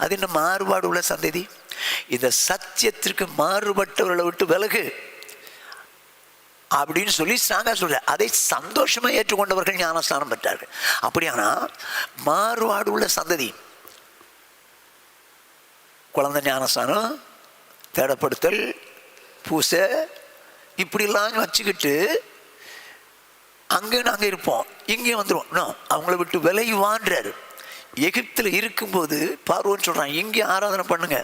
அது என்ன மாறுபாடு உள்ள சந்ததி? இந்த சத்தியத்திற்கு மாறுபட்டவர்களை விட்டு விலகு அப்படின்னு சொல்லி ஸ்ட்ராங்கா சொல்ற. அதை சந்தோஷமா ஏற்றுக்கொண்டவர்கள் ஞானஸ்நானம் பெற்றார்கள். அப்படியானா மாறுபாடு உள்ள சந்ததி குழந்தை ஞானஸ்நானம், தேடப்படுத்தல், பூசை இப்படிலாம் வச்சுக்கிட்டு அங்கே நாங்கள் இருப்போம், இங்கேயும் வந்துடுவோம். அவங்கள விட்டு விலகி வாழ்றாரு. எகிப்தில் இருக்கும்போது பார்வோன்னு சொல்கிறான், இங்கே ஆராதனை பண்ணுங்க.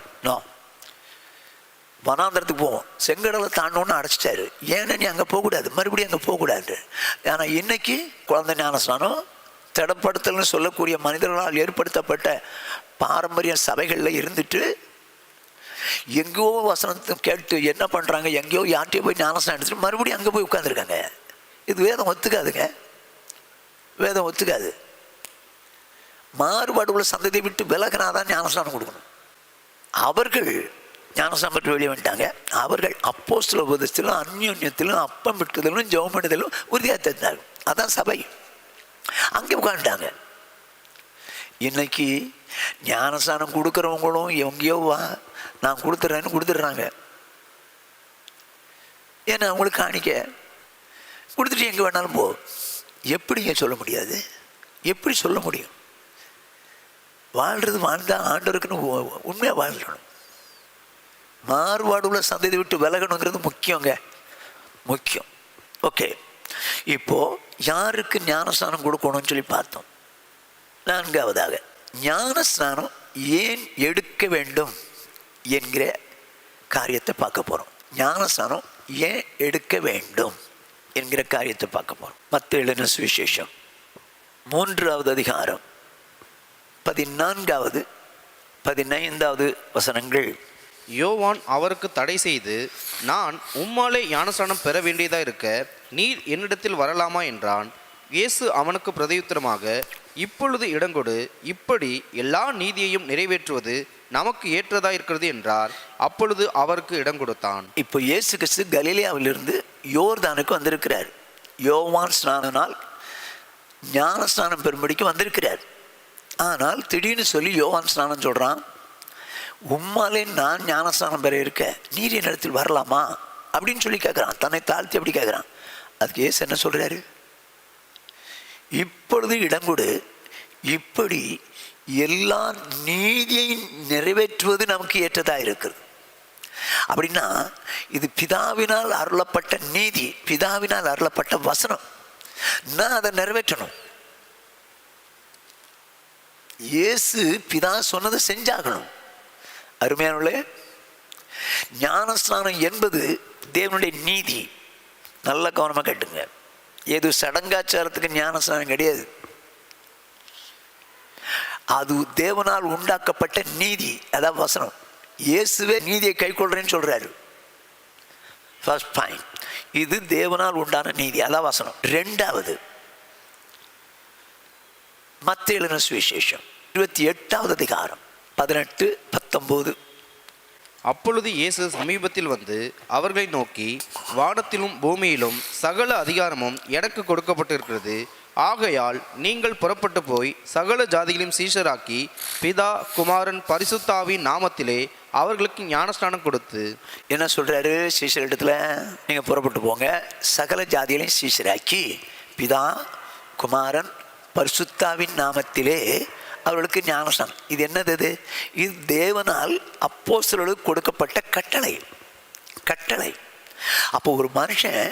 வனாந்தரத்துக்கு போவோம். செங்கடலை தாண்டோன்னு அடைச்சிட்டாரு. ஏன்னா நீ அங்கே போகக்கூடாது, மறுபடியும் அங்கே போகக்கூடாது. ஆனால் இன்னைக்கு குழந்தை ஞானஸ்நானம், திடப்படுத்தல்னு சொல்லக்கூடிய மனிதர்களால் ஏற்படுத்தப்பட்ட பாரம்பரிய சபைகளில் இருந்துட்டு எங்கேயோ வசனத்தை கேட்டு என்ன பண்ணுறாங்க, எங்கேயோ யார்கிட்டயோ போய் ஞானஸ்நானம் எடுத்துட்டு மறுபடியும் அங்கே போய் உட்காந்துருக்காங்க. இது வேதம் ஒத்துக்காதுங்க. வேதம் ஒத்துக்காது. மாறுபாடு உள்ள சந்ததியை விட்டு விலகினாதான் ஞானஸ்நானம் கொடுக்கணும். அவர்கள் ஞானஸ்நானம் பெற்று வெளியே வந்துட்டாங்க. அவர்கள் அப்போஸ்தல உபதேசத்திலும் அந்யோன்யத்திலும் அப்பம் பெற்றுதலும் ஜெபம் பண்ணுதலும் உறுதியாக தெரிந்தாங்க. அதான் சபை. அங்கே உட்காந்துட்டாங்க. இன்னைக்கு ஞானஸ்நானம் கொடுக்குறவங்களும் எங்கேயோ வா நான் கொடுத்துட்றேன்னு கொடுத்துட்றாங்க. ஏன்னா அவங்களுக்கு காணிக்க கொடுத்துட்டு எங்கே வேணாலும் போ. எப்படிங்க சொல்ல முடியாது? எப்படி சொல்ல முடியும்? வாழ்கிறது வாழ்ந்தால் ஆண்டவருக்குன்னு உண்மையாக வாழ்க்கணும். மாறுபாடு உள்ள சந்ததி விட்டு விலகணுங்கிறது முக்கியங்க, முக்கியம். ஓகே, இப்போது யாருக்கு ஞானஸ்நானம் கொடுக்கணும்னு சொல்லி பார்த்தோம். 4வதாக ஞானஸ்நானம் ஏன் எடுக்க வேண்டும் என்கிற காரியத்தை பார்க்க போகிறோம். ஞானஸ்நானம் ஏன் எடுக்க வேண்டும் என்கிற காரியத்தை பார்க்க போகிறோம். மத்தேயு எழுதின சுவிசேஷம் 3வது அதிகாரம் 14வது 15வது வசனங்கள். யோவான் அவருக்கு தடை செய்து, நான் உம்மாலே ஞானஸ்நானம் பெற வேண்டியதா இருக்க நீர் என்னிடத்தில் வரலாமா என்றான். இயேசு அவனுக்கு பிரதியுத்தரமாக, இப்பொழுது இடங்கொடு, இப்படி எல்லா நீதியையும் நிறைவேற்றுவது நமக்கு ஏற்றதா இருக்கிறது என்றார். அப்பொழுது அவருக்கு இடம் கொடுத்தான். இப்போ இயேசு கிறிஸ்து கலிலேயாவிலிருந்து யோர்தானுக்கு வந்திருக்கிறார். யோவான் ஸ்நானனால் ஞானஸ்நானம் பெறும்படிக்கு வந்திருக்கிறார். ஆனால் திடீர்னு சொல்லி யோவான் ஸ்நானம் சொல்கிறான், உம்மாலே நான் ஞானஸ்நானம் பெற இருக்க நீர் என்னிடத்தில் வரலாமா அப்படின்னு சொல்லி கேட்குறான். தன்னை தாழ்த்தி அப்படி கேட்குறான். அதுக்கு இயேசு என்ன சொல்கிறாரு? இப்பொழுது இடங்கொடு, இப்படி எல்லா நீதியை நிறைவேற்றுவது நமக்கு ஏற்றதாக இருக்கிறது. அப்படின்னா இது பிதாவினால் அருளப்பட்ட நீதி, பிதாவினால் அருளப்பட்ட வசனம். நான் அதை நிறைவேற்றணும். இயேசு பிதா சொன்னதை செஞ்சாகணும். அருமையானவர்களே, ஞானஸ்நானம் என்பது தேவனுடைய நீதி. நல்ல கவனமாக கேட்டுங்க. ஏது சடங்காச்சாரத்துக்கு ஞானஸ்நானம் கிடையாது. அது தேவனால் உண்டாக்கப்பட்ட நீதி. அதான் வசனம். இயேசுவே நீதியை கை கொள்றேன்னு சொல்றாரு. ஃபர்ஸ்ட் பாயிண்ட், இது தேவனால் உண்டான நீதி. அதான் வசனம். 2வது மத்தேயு எழுதின சுவிசேஷம் 28வது அதிகாரம் 18-19. அப்பொழுது இயேசு சமீபத்தில் வந்து அவர்களை நோக்கி, வானத்திலும் பூமியிலும் சகல அதிகாரமும் எனக்கு கொடுக்கப்பட்டிருக்கிறது. ஆகையால் நீங்கள் புறப்பட்டு போய் சகல ஜாதிகளையும் சீஷராக்கி பிதா, குமாரன், பரிசுத்தாவின் நாமத்திலே அவர்களுக்கு ஞானஸ்நானம் கொடுத்து. என்ன சொல்றாரு? சீஷர் இடத்துல நீங்க புறப்பட்டு போங்க, சகல ஜாதிகளையும் சீஷராக்கி பிதா, குமாரன், பரிசுத்தாவின் நாமத்திலே அவர்களுக்கு ஞானஸ்நானம். இது என்னது? இது தேவனால் அப்போஸ்தலர்களுக்கு கொடுக்கப்பட்ட கட்டளை. அப்போ ஒரு மனுஷன்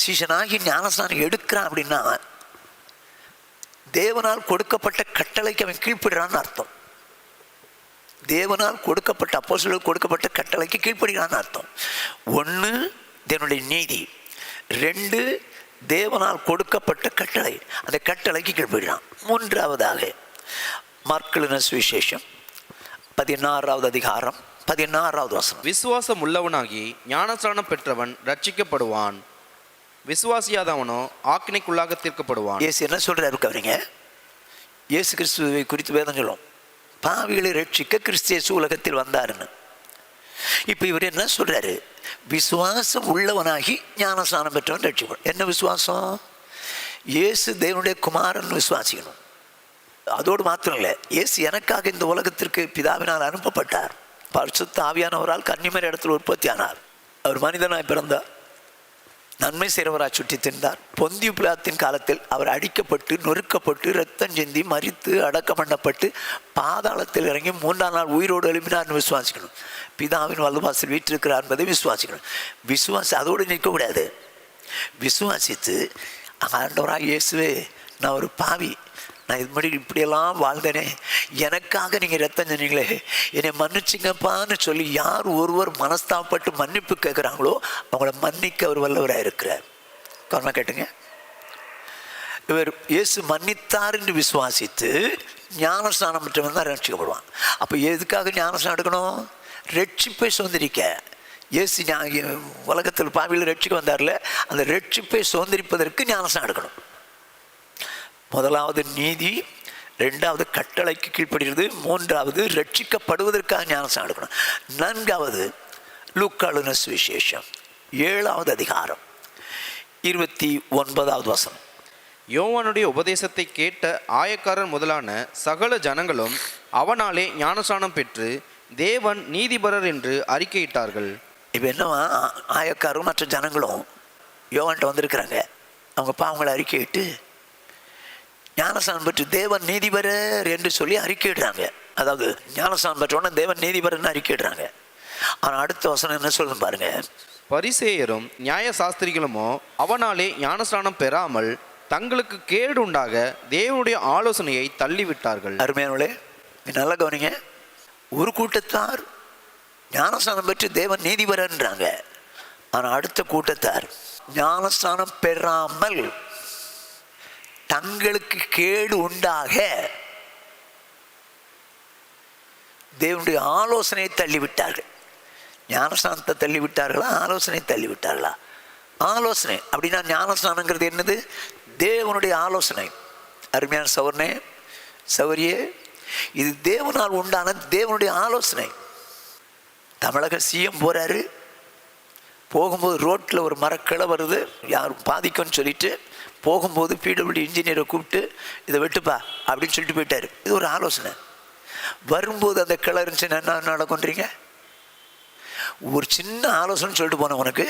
சீஷனாகி ஞானஸ்நானம் எடுக்கிறான் அப்படின்னா தேவனால் கொடுக்கப்பட்ட கட்டளைக்கு அவன் கீழ்ப்படுறான்னு அர்த்தம். தேவனால் கொடுக்கப்பட்ட அப்போஸ்தலர்களுக்கு கொடுக்கப்பட்ட கட்டளைக்கு கீழ்ப்படுகிறான்னு அர்த்தம். ஒன்று, தேவனுடைய நீதி. 2, தேவனால் கொடுக்கப்பட்ட கட்டளை, அந்த கட்டளைக்கு கீழ்ப்படுகிறான். 3வதாக மார்க் சுவிசேஷம் 16வது அதிகாரம் 16வது வசனம். விசுவாசம் உள்ளவனாகி ஞானஸ்நானம் பெற்றவன் ரட்சிக்கப்படுவான், விசுவாசியாதவனோ ஆக்கினைக்குள்ளாக தீர்க்கப்படுவான். இயேசு என்ன சொல்றாரு கவனிங்க. இயேசு கிறிஸ்துவை குறித்து வேதம் சொல்லும், பாவிகளை ரட்சிக்க கிறிஸ்து இயேசு உலகத்தில் வந்தாருன்னு. இப்போ இவர் என்ன சொல்றாரு? விசுவாசம் உள்ளவனாகி ஞானஸ்நானம் பெற்றவன் ரட்சிக்கணும். என்ன விசுவாசம்? இயேசு தேவனுடைய குமாரன் விசுவாசிக்கணும். அதோடு மாத்திரம் இல்லை, இயேசு எனக்காக இந்த உலகத்திற்கு பிதாவினால் அனுப்பப்பட்டார். பரிசுத்த ஆவியானவரால் கன்னிமரி இடத்தில் உற்பத்தி ஆனார். அவர் மனிதனாய் பிறந்தார், நன்மை செய்கிறவராய் சுற்றி தின்றார். பொந்திய பிலாத்தின் காலத்தில் அவர் அடிக்கப்பட்டு நொறுக்கப்பட்டு இரத்தம் சிந்தி மரித்து அடக்கம் பண்ணப்பட்டு பாதாளத்தில் இறங்கி 3ஆம் நாள் உயிரோடு எழுப்பினார்னு விசுவாசிக்கணும். பிதாவின் வலதுபார்சலில் வீற்றிருக்கிறார் என்பதை விசுவாசி. அதோடு நிற்கக்கூடாது. விசுவாசித்து, ஆண்டவராக இயேசுவே, நான் ஒரு பாவி, நான் இது மாதிரி இப்படியெல்லாம் வாழ்ந்தேனே, எனக்காக நீங்கள் ரத்தம் சொன்னீங்களே, என்னை மன்னிச்சிங்கப்பான்னு சொல்லி யார் ஒருவர் மனஸ்தாபப்பட்டு மன்னிப்பு கேட்குறாங்களோ அவங்கள மன்னிக்க அவர் வல்லவராக இருக்கிறார். கவனமாக கேட்டுங்க. இவர் இயேசு மன்னித்தார் என்று விசுவாசித்து ஞானஸ்நானம் பெற்றவன் தான் ரட்சிக்கப்படுவான். அப்போ எதுக்காக ஞானஸ்நானம் எடுக்கணும்? ரட்சிப்பை சுதந்திரிக்க. இயேசு உலகத்தில் பாவியில் ரட்சிக்க வந்தார்ல, அந்த ரட்சிப்பை சுதந்திரிப்பதற்கு ஞானஸ்நானம் எடுக்கணும். முதலாவது நீதி, 2வது கட்டளைக்கு கீழ்ப்படுகிறது, 3வது ரட்சிக்கப்படுவதற்காக ஞானஸ்நானம் எடுக்கணும். 4வது லூக்கா சுவிசேஷம் 7வது அதிகாரம் 29வது வசனம். யோவானுடைய உபதேசத்தை கேட்ட ஆயக்காரர் முதலான சகல ஜனங்களும் அவனாலே ஞானஸ்நானம் பெற்று தேவன் நீதிபரர் என்று அறிக்கையிட்டார்கள். இப்போ என்னவா, ஆயக்காரும் மற்ற ஜனங்களும் யோவான்கிட்ட வந்திருக்கிறாங்க. அவங்க பாவங்களை அறிக்கையிட்டு ஞானஸ்நானம் பெற்று தேவன் நீதிபரர் என்று சொல்லி அறிக்கையிடுறாங்க. அதாவது ஞானஸ்நானம் பெற்றோன்னா தேவன் நீதிபரர்னு அறிக்கையிடுறாங்க. ஆனால் அடுத்த வசனம் என்ன சொல்லுன்னு பாருங்க. பரிசேயரும் நியாய சாஸ்திரிகளுமோ அவனாலே ஞானஸ்நானம் பெறாமல் தங்களுக்கு கேடு உண்டாக தேவனுடைய ஆலோசனையை தள்ளிவிட்டார்கள். அருமையானவர்களே, நல்லா கவனிங்க. ஒரு கூட்டத்தார் ஞானஸ்நானம் பெற்று தேவன் நீதிபரன்றாங்க. ஆனால் அடுத்த கூட்டத்தார் ஞானஸ்நானம் பெறாமல் தங்களுக்கு கேடு உண்டாக தேவனுடைய ஆலோசனையை தள்ளிவிட்டார்கள். ஞானஸ்நானத்தை தள்ளிவிட்டார்களா, ஆலோசனை தள்ளிவிட்டார்களா? ஆலோசனை அப்படின்னா ஞானஸ்நானங்கிறது என்னது? தேவனுடைய ஆலோசனை. அருமையான சௌர்ணே சௌரியே, இது தேவனால் உண்டான தேவனுடைய ஆலோசனை. தமிழக சிஎம் போகிறாரு, போகும்போது ரோட்டில் ஒரு மரக்கிளை வருது, யாரும் பாதிக்கும்னு சொல்லிட்டு போகும்போது பிடபிள்யூ இன்ஜினியரை கூப்பிட்டு இதை வெட்டுப்பா அப்படின்னு சொல்லிட்டு போயிட்டார். இது ஒரு ஆலோசனை. வரும்போது அந்த கிளை இருந்துச்சுன்னா என்ன நடக்கும்ன்றீங்க? ஒரு சின்ன ஆலோசனை சொல்லிட்டு போனவனுக்கு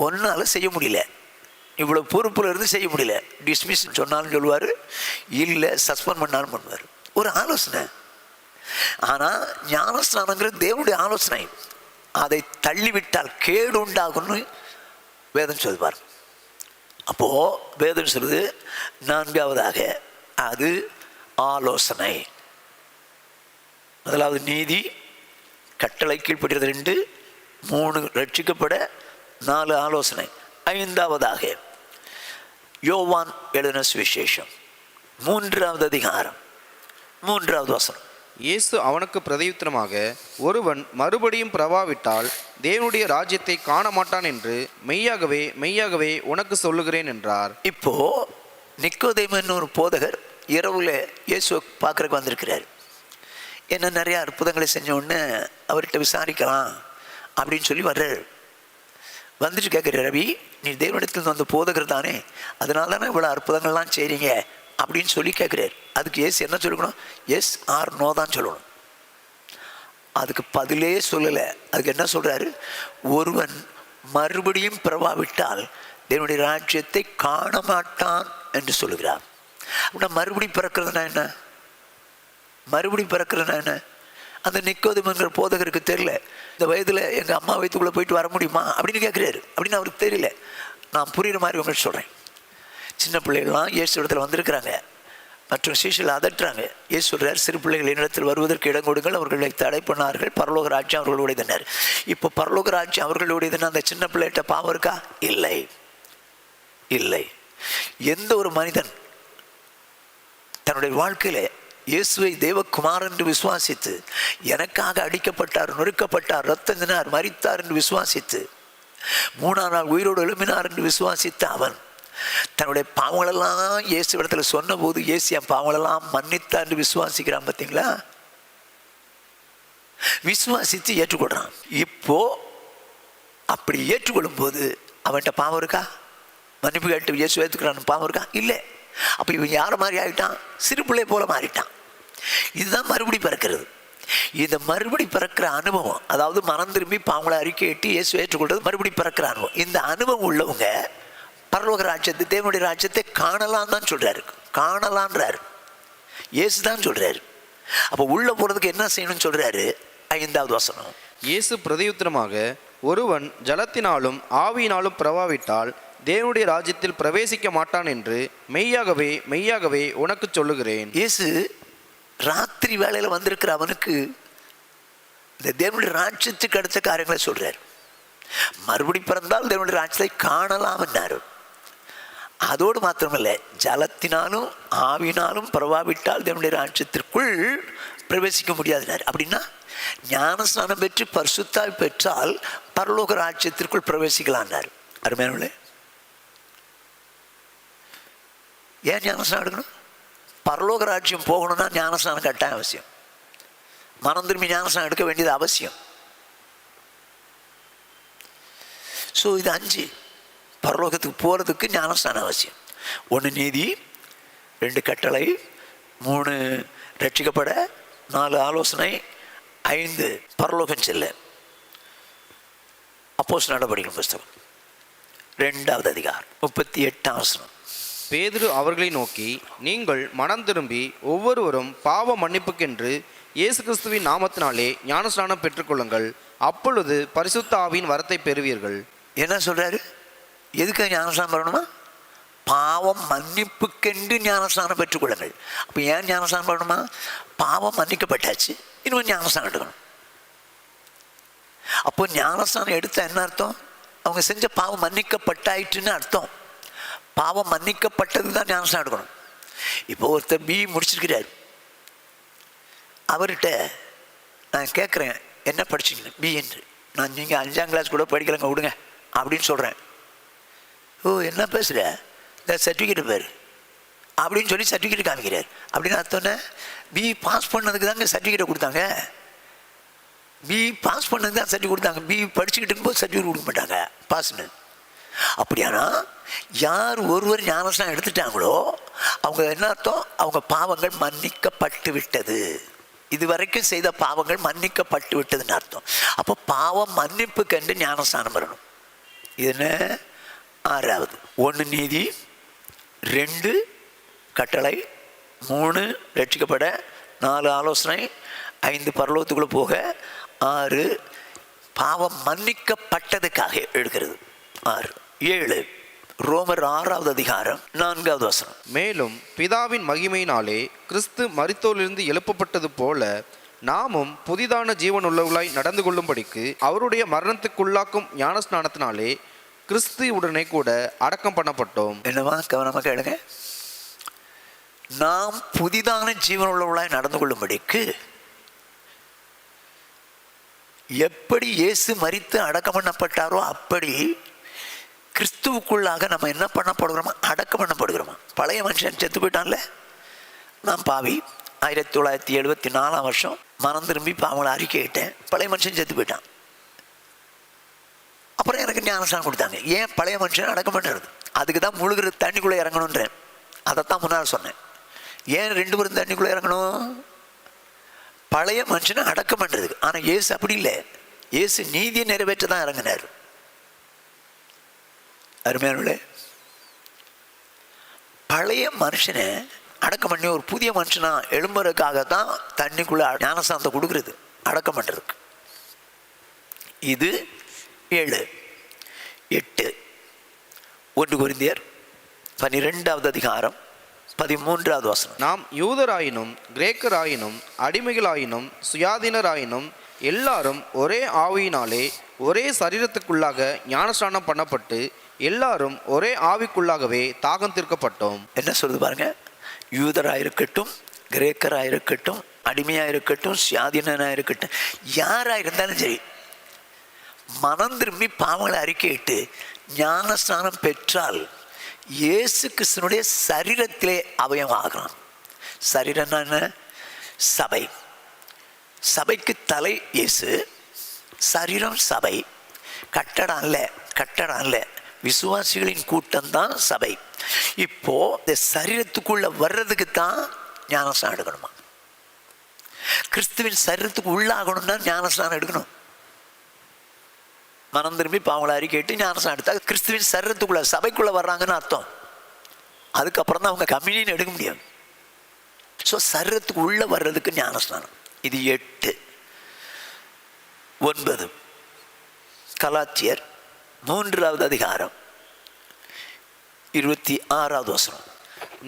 ஒன்றால் செய்ய முடியல, இவ்வளோ பொறுப்பில் இருந்து செய்ய முடியல. டிஸ்மிஸ் சொன்னாலும் சொல்லுவார், இல்லை சஸ்பெண்ட் பண்ணாலும் பண்ணுவார். ஒரு ஆலோசனை. ஆனால் ஞானஸ்நானங்கிறது தேவனுடைய ஆலோசனை. அதை தள்ளிவிட்டால் கேடு உண்டாகும்னு வேதம் சொல்வார். அப்போது வேதம் சொல்லுது 4வதாக அது ஆலோசனை. முதலாவது நீதி, கட்டளை கீழ்ப்படுகிறது 2, 3 ரட்சிக்கப்பட, 4 ஆலோசனை. 5வதாக யோவான் எழுதின சுவிசேஷம் 3வது அதிகாரம் 3வது வசனம். இயேசு அவனுக்கு பிரதியுத்தரமாக, ஒருவன் மறுபடியும் பிறவாவிட்டால் தேவனுடைய ராஜ்யத்தை காண மாட்டான் என்று மெய்யாகவே மெய்யாகவே உனக்கு சொல்லுகிறேன் என்றார். இப்போ நிக்கோதேமு ஒரு போதகர் இரவுல இயேசுவை பார்க்கறதுக்கு வந்திருக்கிறார். என்ன நிறைய அற்புதங்களை செஞ்ச உடனே அவர்கிட்ட விசாரிக்கலாம் அப்படின்னு சொல்லி வர்றாரு. வந்துட்டு கேட்குற, ரவி நீ தேவனிடத்தில் வந்த போதகர் தானே, அதனால தானே இவ்வளோ அற்புதங்கள்லாம் செய்கிறீங்க அப்படின்னு சொல்லி கேட்குறாரு. அதுக்கு எஸ் என்ன சொல்லணும்? எஸ் ஆர் நோ தான் சொல்லணும். அதுக்கு பதிலே சொல்லலை. அதுக்கு என்ன சொல்கிறாரு? ஒருவன் மறுபடியும் பிறவாவிட்டால் தேவனுடைய ராஜ்யத்தை காண மாட்டான் என்று சொல்லுகிறார். அப்படின்னா மறுபடி பிறக்கிறதுனா என்ன? மறுபடி பிறக்கிறதுனா என்ன? அந்த நிக்கோதேமுங்கிற போதகருக்கு தெரியல. இந்த வயதில் எங்கள் அம்மா வயிற்றுக்குள்ளே போயிட்டு வர முடியுமா அப்படின்னு கேட்குறாரு. அப்படின்னு அவருக்கு தெரியல. நான் புரிகிற மாதிரி உங்களுக்கு சொல்கிறேன். சின்ன பிள்ளைகள்லாம் இயேசு இடத்துல வந்திருக்கிறாங்க, மற்றும் சீஷர்கள் அதட்டுறாங்க. இயேசு சொல்கிறார், சிறு பிள்ளைகள் என்னிடத்தில் வருவதற்கு இடம் கொடுங்கள், அவர்களை தடை பண்ணார்கள், பரலோக ராஜ்யம் அவர்களுடையதுன்னார். இப்போ பரலோக ராஜ்யம் அவர்களுடையதுன்னா அந்த சின்ன பிள்ளைகிட்ட பாவம் இருக்கா? இல்லை, இல்லை. எந்த ஒரு மனிதன் தன்னுடைய வாழ்க்கையில இயேசுவை தேவகுமார் என்று விசுவாசித்து, எனக்காக அடிக்கப்பட்டார், நொறுக்கப்பட்டார், ரத்தம் சிந்தினார், மரித்தார் என்று விசுவாசித்து, 3ஆம் நாள் உயிரோடு எழுப்பினார் என்று விசுவாசித்த அவன் தன்னுடைய பாவங்களெல்லாம் இயேசு இடத்துல சொன்ன போது இயேசு என் பாவங்களெல்லாம் மன்னித்தார் என்று விசுவாசிக்கிறான். பார்த்தீங்களா? விசுவாசித்து ஏற்றுக்கொள்றான். இப்போ அப்படி ஏற்றுக்கொள்ளும் போது அவன்கிட்ட பாவம் இருக்கா? மன்னிப்பு கேட்டு இயேசு ஏற்றுக்கிறான், பாவம் இருக்கா? இல்லை. அப்போ இவன் யாரை மாதிரி ஆகிட்டான்? சிறு பிள்ளை போல மாறிட்டான். இதுதான் மறுபடி பிறக்கிறது. இந்த மறுபடி பிறக்கிற அனுபவம், அதாவது மனம் திரும்பி பாவங்களை அறிக்கையிட்டு இயேசு ஏற்றுக்கொள்றது மறுபடி பிறக்கிற அனுபவம். இந்த அனுபவம் உள்ளவங்க பரலோக ராஜ்யத்தை, தேவனுடைய ராஜ்யத்தை காணலாம் தான் சொல்றாரு. காணலான்றாரு, இயேசு தான் சொல்றாரு. அப்போ உள்ள போறதுக்கு என்ன செய்யணும்னு சொல்றாரு? 5வது வசனம். இயேசு பிரதியுத்தரமாக, ஒருவன் ஜலத்தினாலும் ஆவியினாலும் பிறவாவிட்டால் தேவனுடைய ராஜ்யத்தில் பிரவேசிக்க மாட்டான் என்று மெய்யாகவே மெய்யாகவே உனக்கு சொல்லுகிறேன். இயேசு ராத்திரி வேளையில வந்திருக்கிற அவனுக்கு இந்த தேவனுடைய ராஜ்யத்துக்கு அடுத்த காரியங்களை சொல்றாரு. மறுபடி பிறந்தால் தேவனுடைய ராஜ்யத்தை காணலாம் என்னாரு. அதோடு மாத்திரமல்ல, ஜலத்தினாலும் ஆவினாலும் பிறவாவிட்டால் தேவனுடைய ராஜ்யத்திற்குள் பிரவேசிக்க முடியாதுனாரு. அப்படின்னா ஞானஸ்நானம் பெற்று பரிசுத்தாவி பெற்றால் பரலோக ராஜ்யத்திற்குள் பிரவேசிக்கலான்னாரு. அருமையானவர்களே, ஏன் ஞானஸ்நானம் எடுக்கணும்? பரலோக ராஜ்யம் போகணும்னா ஞானஸ்நானம் கட்டாயம் அவசியம். மனம் திரும்பி ஞானஸ்நானம் எடுக்க வேண்டியது அவசியம். ஸோ இது 5 பரலோகத்துக்கு போகிறதுக்கு ஞானஸ்நானம் அவசியம். 1 நீதி, 2 கட்டளை, 3 ரட்சிக்கப்பட, 4 ஆலோசனை, 5 பரலோகம் செல்ல. அப்போஸ்தலர் நடபடிகள் புஸ்தகம் 2வது அதிகாரம் 38ஆம் வசனம். பேதுரு அவர்களை நோக்கி, நீங்கள் மனம் திரும்பி ஒவ்வொருவரும் பாவ மன்னிப்புக்கென்று இயேசு கிறிஸ்துவின் நாமத்தினாலே ஞானஸ்நானம் பெற்றுக்கொள்ளுங்கள், அப்பொழுது பரிசுத்த ஆவியின் வரத்தை பெறுவீர்கள். என்ன சொல்றாரு? எதுக்கு ஞானஸ்நானம் பண்ணணுமா? பாவம் மன்னிப்புக்கென்று ஞானஸ்நானம் பெற்றுக்கொள்ளுங்கள். அப்போ ஏன் ஞானஸ்நானம் பண்ணணுமா? பாவம் மன்னிக்கப்பட்டாச்சு, இன்னும் ஞானஸ்நானம் எடுக்கணும். அப்போ ஞானஸ்நானம் எடுத்த என்ன அர்த்தம்? அவங்க செஞ்ச பாவம் மன்னிக்கப்பட்டாயிற்றுன்னு அர்த்தம். பாவம் மன்னிக்கப்பட்டது தான் ஞானஸ்நானம் எடுக்கணும். இப்போ ஒருத்தர் BE முடிச்சிருக்கிறார். அவர்கிட்ட நான் கேட்குறேன், என்ன படிச்சிங்க BE என்று. நான் நீங்கள் 5ஆம் கிளாஸ் கூட படிக்கலைங்க, விடுங்க அப்படின்னு சொல்கிறேன். ஓ, என்ன பேசுகிற? இந்த சர்டிஃபிகேட் பேர் அப்படின்னு சொல்லி சர்டிஃபிகேட் காமிக்கிறார். அப்படின்னு அர்த்தம்னா BE பாஸ் பண்ணதுக்கு தாங்க சர்டிஃபிகேட்டை கொடுத்தாங்க. BE பாஸ் பண்ணதுக்கு தான் சர்டிஃபிகேட் கொடுத்தாங்க. BE படிச்சுக்கிட்டு இருக்கும்போது சர்டிஃபிகேட் கொடுக்க மாட்டாங்க பாஸ்ன்னு. அப்படியானா யார் ஒருவர் ஞானஸ்நானம் எடுத்துட்டாங்களோ அவங்க என்ன அர்த்தம்? அவங்க பாவங்கள் மன்னிக்கப்பட்டு விட்டது. இதுவரைக்கும் செய்த பாவங்கள் மன்னிக்கப்பட்டு விட்டதுன்னு அர்த்தம். அப்போ பாவம் மன்னிப்பு கண்டு ஞானஸ்நானம் வரணும். இது என்ன? 6வது. 1 நீதி, 2 கட்டளை, 3 ரட்சிக்கப்பட, 4 ஆலோசனை, 5 பரலோகத்துக்குள்ளே போக, 6 பாவம் மன்னிக்கப்பட்டதுக்காக எடுக்கிறது. 6. 7 ரோமர் 6வது அதிகாரம் 4வது வசனம். மேலும் பிதாவின் மகிமையினாலே கிறிஸ்து மரித்தோரிலிருந்து எழுப்பப்பட்டது போல நாமும் புதிதான ஜீவன் உள்ளவர்களாய் நடந்து கொள்ளும்படிக்கு அவருடைய மரணத்துக்குள்ளாக்கும் ஞானஸ்நானத்தினாலே கிறிஸ்து உடனே கூட அடக்கம் பண்ணப்பட்டோம். என்னவா? கவனமாக கேளுங்க. நாம் புதிதான ஜீவன் உள்ளவர்களாய் நடந்து கொள்ளும்படிக்கு எப்படி இயேசு மரித்து அடக்கம் பண்ணப்பட்டாரோ அப்படி கிறிஸ்துவுக்குள்ளாக நம்ம என்ன பண்ணப்படுகிறோமா? அடக்கம் பண்ணப்படுகிறோமா? பழைய மனுஷன் செத்து போயிட்டான்ல, நாம் பாவி. 1974ஆம் வருஷம் மனம் திரும்பி பாவங்களை அறிக்கையிட்டேன், பழைய மனுஷன் செத்து போயிட்டான். அப்புறம் எனக்கு ஞானஸ்நானம் கொடுத்தாங்க. ஏன் பழைய மனுஷன் அடக்கம் பண்ணுறது? அதுக்கு தான் முழுகிற தண்ணிக்குள்ளே இறங்கணுன்றேன். அதைத்தான் முன்னால் சொன்னேன். ஏன் 2 பேரும் தண்ணிக்குள்ளே இறங்கணும்? பழைய மனுஷனை அடக்கம் பண்ணுறதுக்கு. ஆனால் இயேசு அப்படி இல்லை. இயேசு நீதியை நிறைவேற்ற தான் இறங்கினார். அருமையானவர்களே, பழைய மனுஷனை அடக்கம் பண்ணி ஒரு புதிய மனுஷனா எழும்புறதுக்காகத்தான் தண்ணிக்குள்ளே ஞானஸ்நானத்தை கொடுக்குறது, அடக்கம் பண்ணுறதுக்கு. இது 7, 8 1 கொரிந்தியர் 12வது அதிகாரம் 13வது வசனம். நாம் யூதராயினும் கிரேக்கராயினும் அடிமைகளாயினும் சுயாதீனராயினும் எல்லாரும் ஒரே ஆவியினாலே ஒரே சரீரத்துக்குள்ளாக ஞானஸ்நானம் பண்ணப்பட்டு எல்லாரும் ஒரே ஆவிக்குள்ளாகவே தாகம் தீர்க்கப்பட்டோம். என்ன சொல்லுது பாருங்க. யூதராயிருக்கட்டும், கிரேக்கராயிருக்கட்டும், அடிமையாயிருக்கட்டும், சுயாதீனனாக இருக்கட்டும், யாராக இருந்தாலும் சரி, மனம் திரும்பி பாவங்களை அறிக்கையிட்டு ஞானஸ்நானம் பெற்றால் இயேசு கிறிஸ்துனுடைய சரீரத்திலே அவயமாகிறான். சரீரம்னா என்ன? சபை. சபைக்கு தலை இயேசு, சரீரம் சபை. கட்டடம் அல்ல, கட்டடம் அல்ல, விசுவாசிகளின் கூட்டம்தான் சபை. இப்போ இந்த சரீரத்துக்குள்ள வர்றதுக்கு தான் ஞானஸ்நானம் எடுக்கணுமா? கிறிஸ்துவின் சரீரத்துக்கு உள்ளாகணும்னா ஞானஸ்நானம் எடுக்கணும். மனம் திரும்பி பாவங்களை அறிக்கையிட்டு ஞானஸ்நானம் எடுத்தா கிறிஸ்துவின் சரீரத்துக்குள்ள சபைக்குள்ள வர்றாங்கன்னு அர்த்தம். அதுக்கப்புறம் தான் அவங்க கம்யூனியன் எடுக்க முடியும். ஸோ சரீரத்துக்கு உள்ள வர்றதுக்கு ஞானஸ்நானம். இது 8. 9 கலாத்தியர் 3வது அதிகாரம் 26வது வசனம்.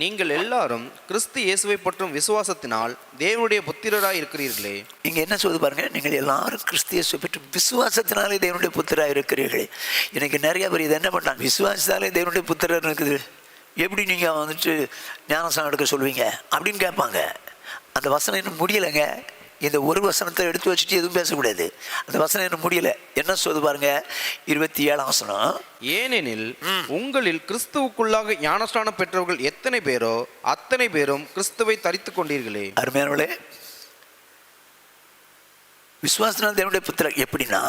நீங்கள் எல்லாரும் கிறிஸ்து இயேசுவை பற்றும் விசுவாசத்தினால் தேவனுடைய புத்திரராய் இருக்கிறீர்களே. இங்கே என்ன சொல்லுது பாருங்க. நீங்கள் எல்லாரும் கிறிஸ்து இயேசுவை பற்றும் விசுவாசத்தினாலே தேவனுடைய புத்திரராக இருக்கிறீர்களே. எனக்கு நிறைய பேர் இதை என்ன பண்ணாங்க, விசுவாசத்தாலே தேவனுடைய புத்திரர் இருக்குது, எப்படி நீங்கள் வந்துட்டு ஞானஸ்நானம் எடுக்க சொல்லுவீங்க அப்படின்னு கேட்பாங்க. அந்த வசனம் இன்னும் முடியலைங்க. இந்த ஒரு வசனத்தை எடுத்து வச்சுட்டு எதுவும் பேசக்கூடாது. அந்த வசனம் இன்னும் முடியலை. என்ன சொல்லுது பாருங்க. 27ஆம் வசனம். ஏனெனில் உங்களில் கிறிஸ்துவுக்குள்ளாக ஞானஸ்நானம் பெற்றவர்கள் எத்தனை பேரோ அத்தனை பேரும் கிறிஸ்துவை தரித்து கொண்டீர்களே. அருமையானவர்களே, விசுவாசத்தினால் தேவனுடைய புத்திரர் எப்படின்னா,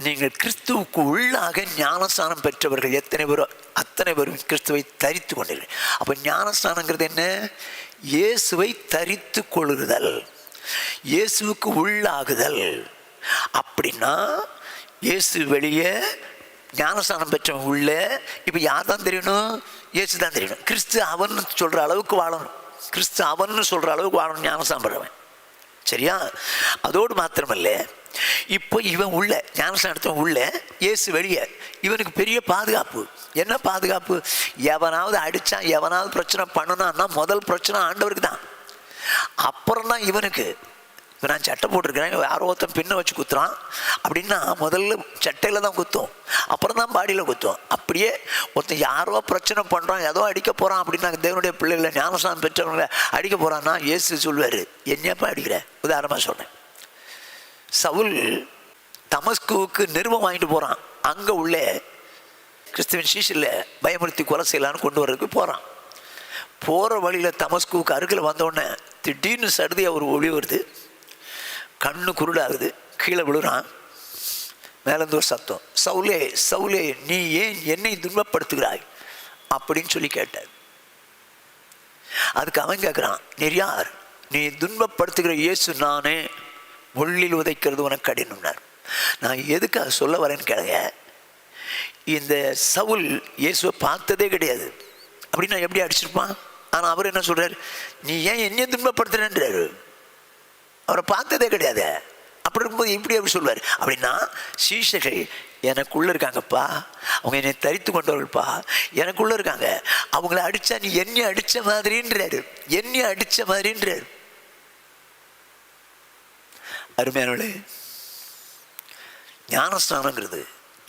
நீங்கள் கிறிஸ்துவுக்கு உள்ளாக ஞானஸ்நானம் பெற்றவர்கள் எத்தனை பேரோ அத்தனை பேரும் கிறிஸ்துவை தரித்து கொண்டீர்கள். அப்போ ஞானஸ்நானங்கிறது என்ன? இயேசுவை தரித்து கொள்ளுதல், இயேசுவுக்கு உள்ளாகுதல். அப்படின்னா இயேசு வெளியே, ஞானஸ்நானம் பெற்றவங்க உள்ள. இப்போ யார் தான் தெரியணும்? இயேசு தான் தெரியணும். கிறிஸ்து அவன் சொல்கிற அளவுக்கு வாழணும். கிறிஸ்து அவன் சொல்கிற அளவுக்கு வாழணும் ஞானஸ்நானம் பெறவன். சரியா? அதோடு மாத்திரமல்ல, இப்போ இவன் உள்ள ஞானஸ்நானத்தவன் உள்ள, இயேசு வெளியே. இவனுக்கு பெரிய பாதுகாப்பு. என்ன பாதுகாப்பு? எவனாவது அடித்தா, எவனாவது பிரச்சனை பண்ணணும்னா முதல் பிரச்சனை ஆண்டவருக்கு தான். அப்புறம் தான் இவனுக்கு. இப்போ நான் சட்டை போட்டிருக்கிறேன், யாரோ ஒருத்தன் பின்ன வச்சு குத்துறான் அப்படின்னா முதல்ல சட்டையில் தான் குத்தும், அப்புறம் தான் பாடியில் குத்தும். அப்படியே ஒருத்தன் யாரோ பிரச்சனை பண்ணுறான், ஏதோ அடிக்க போகிறான் அப்படின்னா தேவனுடைய பிள்ளைகளை ஞானஸ்நானம் பெற்றவங்களை அடிக்க போகிறான்னா இயேசு சொல்லுவார், என்னப்பா அடிக்கிற? உதாரணமாக சொன்னேன். சவுல் தமஸ்குவுக்கு நிருபம் வாங்கிட்டு போகிறான். அங்கே உள்ள கிறிஸ்துவின் சீஷில் பயமுறுத்தி கொலை செய்யலான்னு கொண்டு வர்றதுக்கு போகிறான். போகிற வழியில் தமஸ்குவுக்கு அருகில் வந்தோடனே திடீர்னு சடுதியாக ஒரு ஒளி வருது. கண்ணு குருடாகுது, கீழே விழுறான். மேலேருந்து ஒரு சத்தம், சவுலே சவுலே நீ ஏன் என்னை துன்பப்படுத்துகிறாய் அப்படின்னு சொல்லி கேட்டார். அதுக்கு அவன் கேட்குறான், நீர் யார்? நீ துன்பப்படுத்துகிற இயேசு நானே, முள்ளில் உதைக்கிறது உனக்கு கடினம்னார். நான் எதுக்காக சொல்ல வரேன்னு கேளுங்க. இந்த சவுல் இயேசுவை பார்த்ததே கிடையாது. அப்படின்னா எப்படி அடிச்சிருப்பான்? ஆனால் அவர் என்ன சொல்கிறார்? நீ ஏன் என்னையும் துன்பப்படுத்துறேன்றாரு. அவரை பார்த்ததே கிடையாது. அப்படி இருக்கும்போது எப்படி சொல்லுவார்? அப்படின்னா சீஷர்கள் எனக்குள்ளே இருக்காங்கப்பா, அவங்க என்னை தரித்து கொண்டவர்கள்ப்பா, எனக்குள்ளே இருக்காங்க, அவங்கள அடித்தா நீ என்னை அடித்த மாதிரின்றாரு, என்னை அடித்த மாதிரின்றாரு. அருமையானவர்களே, ஞானஸ்நானங்கிறது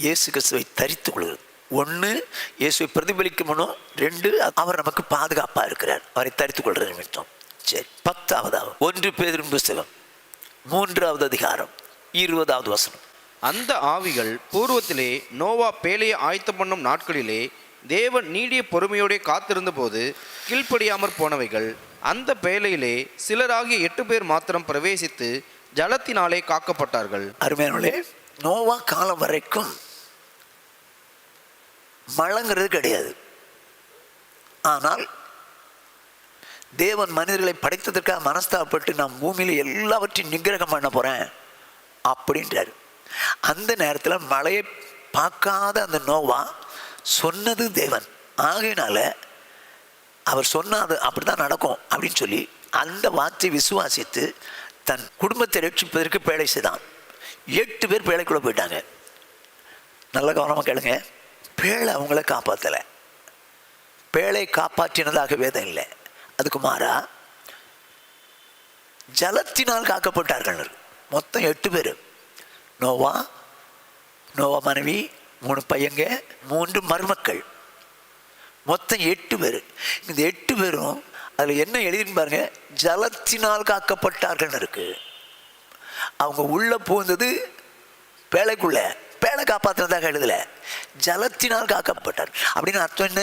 இயேசு கிறிஸ்துவை தரித்து கொள்கிறது. 1 இயேசுவை பிரதிபலிக்கணும், 2 அவர் நமக்கு பாதுகாப்பாக இருக்கிறார், அவரை தரித்து கொள்றது நிமித்தம். சரி, 10வது 1 பேதுரு புத்தகம் 3வது அதிகாரம் 20வது வசனம். அந்த ஆவிகள் பூர்வத்திலே நோவா பேழையை ஆயத்தம் பண்ணும் நாட்களிலே தேவன் நீடிய பொறுமையோட காத்திருந்த போது கீழ்ப்படியாமற் போனவைகள் அந்த பேழையிலே சிலராகிய 8 பேர் மாத்திரம் பிரவேசித்து ஜலத்தினாலே காக்கப்பட்டார்கள். அருமையானவர்களே, நோவா காலம் வரைக்கும் மழைங்கிறது கிடையாது. ஆனால் தேவன் மனிதர்களை படைத்ததற்காக மனஸ்தாபப்பட்டு நான் பூமியில் எல்லாவற்றையும் நிகிரகம் பண்ண போகிறேன் அப்படின்றார். அந்த நேரத்தில் மழையை பார்க்காத அந்த நோவா சொன்னது தேவன் ஆகையினால அவர் சொன்னாது அப்படி தான் நடக்கும் அப்படின்னு சொல்லி அந்த வார்த்தை விசுவாசித்து தன் குடும்பத்தை ரட்சிப்பதற்கு பேழை செய்தான். 8 பேர் பேழைக்குள்ளே போயிட்டாங்க. நல்ல கவனமாக கேளுங்க. பேழை அவங்கள காப்பாற்றலை. பேழை காப்பாற்றினதாக வேதம் இல்லை. அதுக்கு மாறா ஜலத்தினால் காக்கப்பட்டார்கள். மொத்தம் 8 பேர். நோவா மனைவி, 3 பையங்க, 3 மருமக்கள், மொத்தம் 8 பேர். இந்த 8 பேரும் அதில் என்ன எழுதின்னு பாருங்க, ஜலத்தினால் காக்கப்பட்டார்கள் இருக்கு. அவங்க உள்ள பூந்தது பேழைக்குள்ள, பேழை காப்பாற்றினதாக எழுதல, ஜலத்தினால் காக்கப்பட்டார். அப்படின்னு அர்த்தம் என்ன?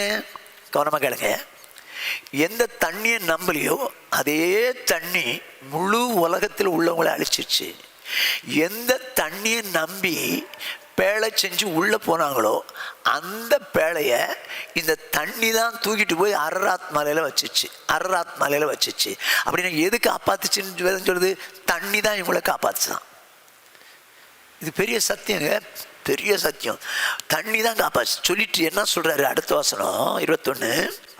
கவனமாக கேளுங்க. எந்த தண்ணியை நம்பலையோ அதே தண்ணி முழு உலகத்தில் உள்ளவங்களை அழிச்சிருச்சு. எந்த தண்ணியை நம்பி பேழை செஞ்சு உள்ளே போனாங்களோ அந்த பேழையை இந்த தண்ணி தான் தூக்கிட்டு போய் அரராத் மலையில் வச்சிச்சு. அப்படின்னா எது காப்பாத்துச்சுன்னு சொல்லுது? தண்ணி தான் இவங்களை காப்பாற்றுதான். இது பெரிய சத்தியங்க, பெரிய சத்தியம். தண்ணி தான் காப்பாச்சு சொல்லிட்டு என்ன சொல்றாரு அடுத்த வசனம் 21.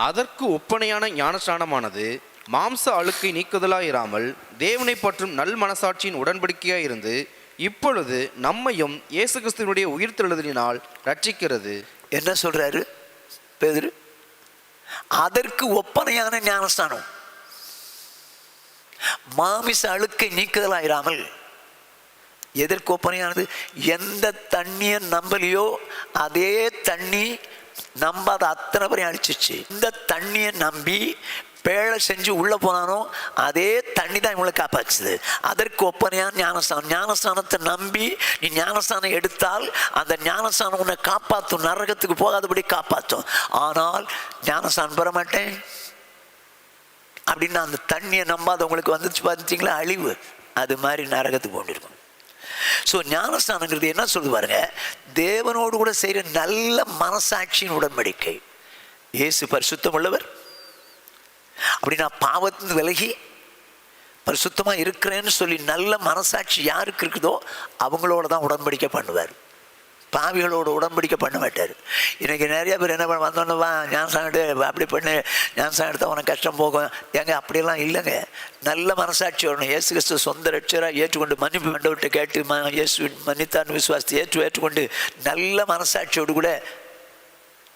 அதற்கு ஒப்பனையான ஞானஸ்நானமானது மாம்ச அழுக்கை நீக்குதலாயிராமல் தேவனை பற்றும் நல் மனசாட்சியின் உடன்படிக்கையாய் இருந்து இப்பொழுது நம்மையும் இயேசு கிறிஸ்துவினுடைய உயிர்த்தெழுதலினால் ரட்சிக்கிறது. என்ன சொல்றாரு பேதுரு? அதற்கு ஒப்பனையான ஞானஸ்நானம், மாமிச அழுக்கை நீக்குதலாயிராமல். எதற்கு ஒப்பனையானது? எந்த தண்ணியை நம்பலையோ அதே தண்ணி நம்பாத அத்தனை பேரையும் அழிச்சிச்சு. இந்த தண்ணியை நம்பி பேழை செஞ்சு உள்ளே போனானோ அதே தண்ணி தான் இவங்களை காப்பாச்சுது. அதற்கு ஒப்பனையான ஞானஸ்தானம். ஞானஸ்தானத்தை நம்பி நீ ஞானஸ்தானம் எடுத்தால் அந்த ஞானஸ்தானம் உன்னை காப்பாற்றும், நரகத்துக்கு போகாதபடி காப்பாற்றும். ஆனால் ஞானஸ்தானம் பெற மாட்டேன் அப்படின்னா அந்த தண்ணியை நம்பாதவங்களுக்கு வந்துச்சு பார்த்துட்டிங்களா அழிவு. அது மாதிரி நரகத்துக்கு கொண்டிருக்கும். ஸோ ஞானஸ்தானங்கிறது என்ன சொல்லுது பாருங்க, தேவனோடு கூட செய்கிற நல்ல மனசாட்சியின் உடன்படிக்கை. இயேசு பரிசுத்தம் உள்ளவர். அப்படி நான் பாவத்திலிருந்து விலகி பரிசுத்தமாக இருக்கிறேன்னு சொல்லி நல்ல மனசாட்சி யாருக்கு இருக்குதோ அவங்களோட தான் உடன்படிக்கை பண்ணுவார். பாவிகளோட உடன்படிக்கை பண்ண மாட்டார். இன்றைக்கி நிறைய பேர் என்ன பண்ண வந்தோன்னு வா ஞானஸ்தானம் எடு, அப்படி பண்ணு, ஞானஸ்தானம் எடுத்தால் உனக்கு கஷ்டம் போகும். ஏங்க அப்படியெல்லாம் இல்லைங்க. நல்ல மனசாட்சி வரணும். இயேசு கிறிஸ்து சொந்த ரட்சராக ஏற்றுக்கொண்டு மன்னிப்பு மண்டவர்கிட்ட கேட்டு இயேசு மன்னித்தான்னு விசுவாசத்தை ஏற்றுக்கொண்டு நல்ல மனசாட்சியோடு கூட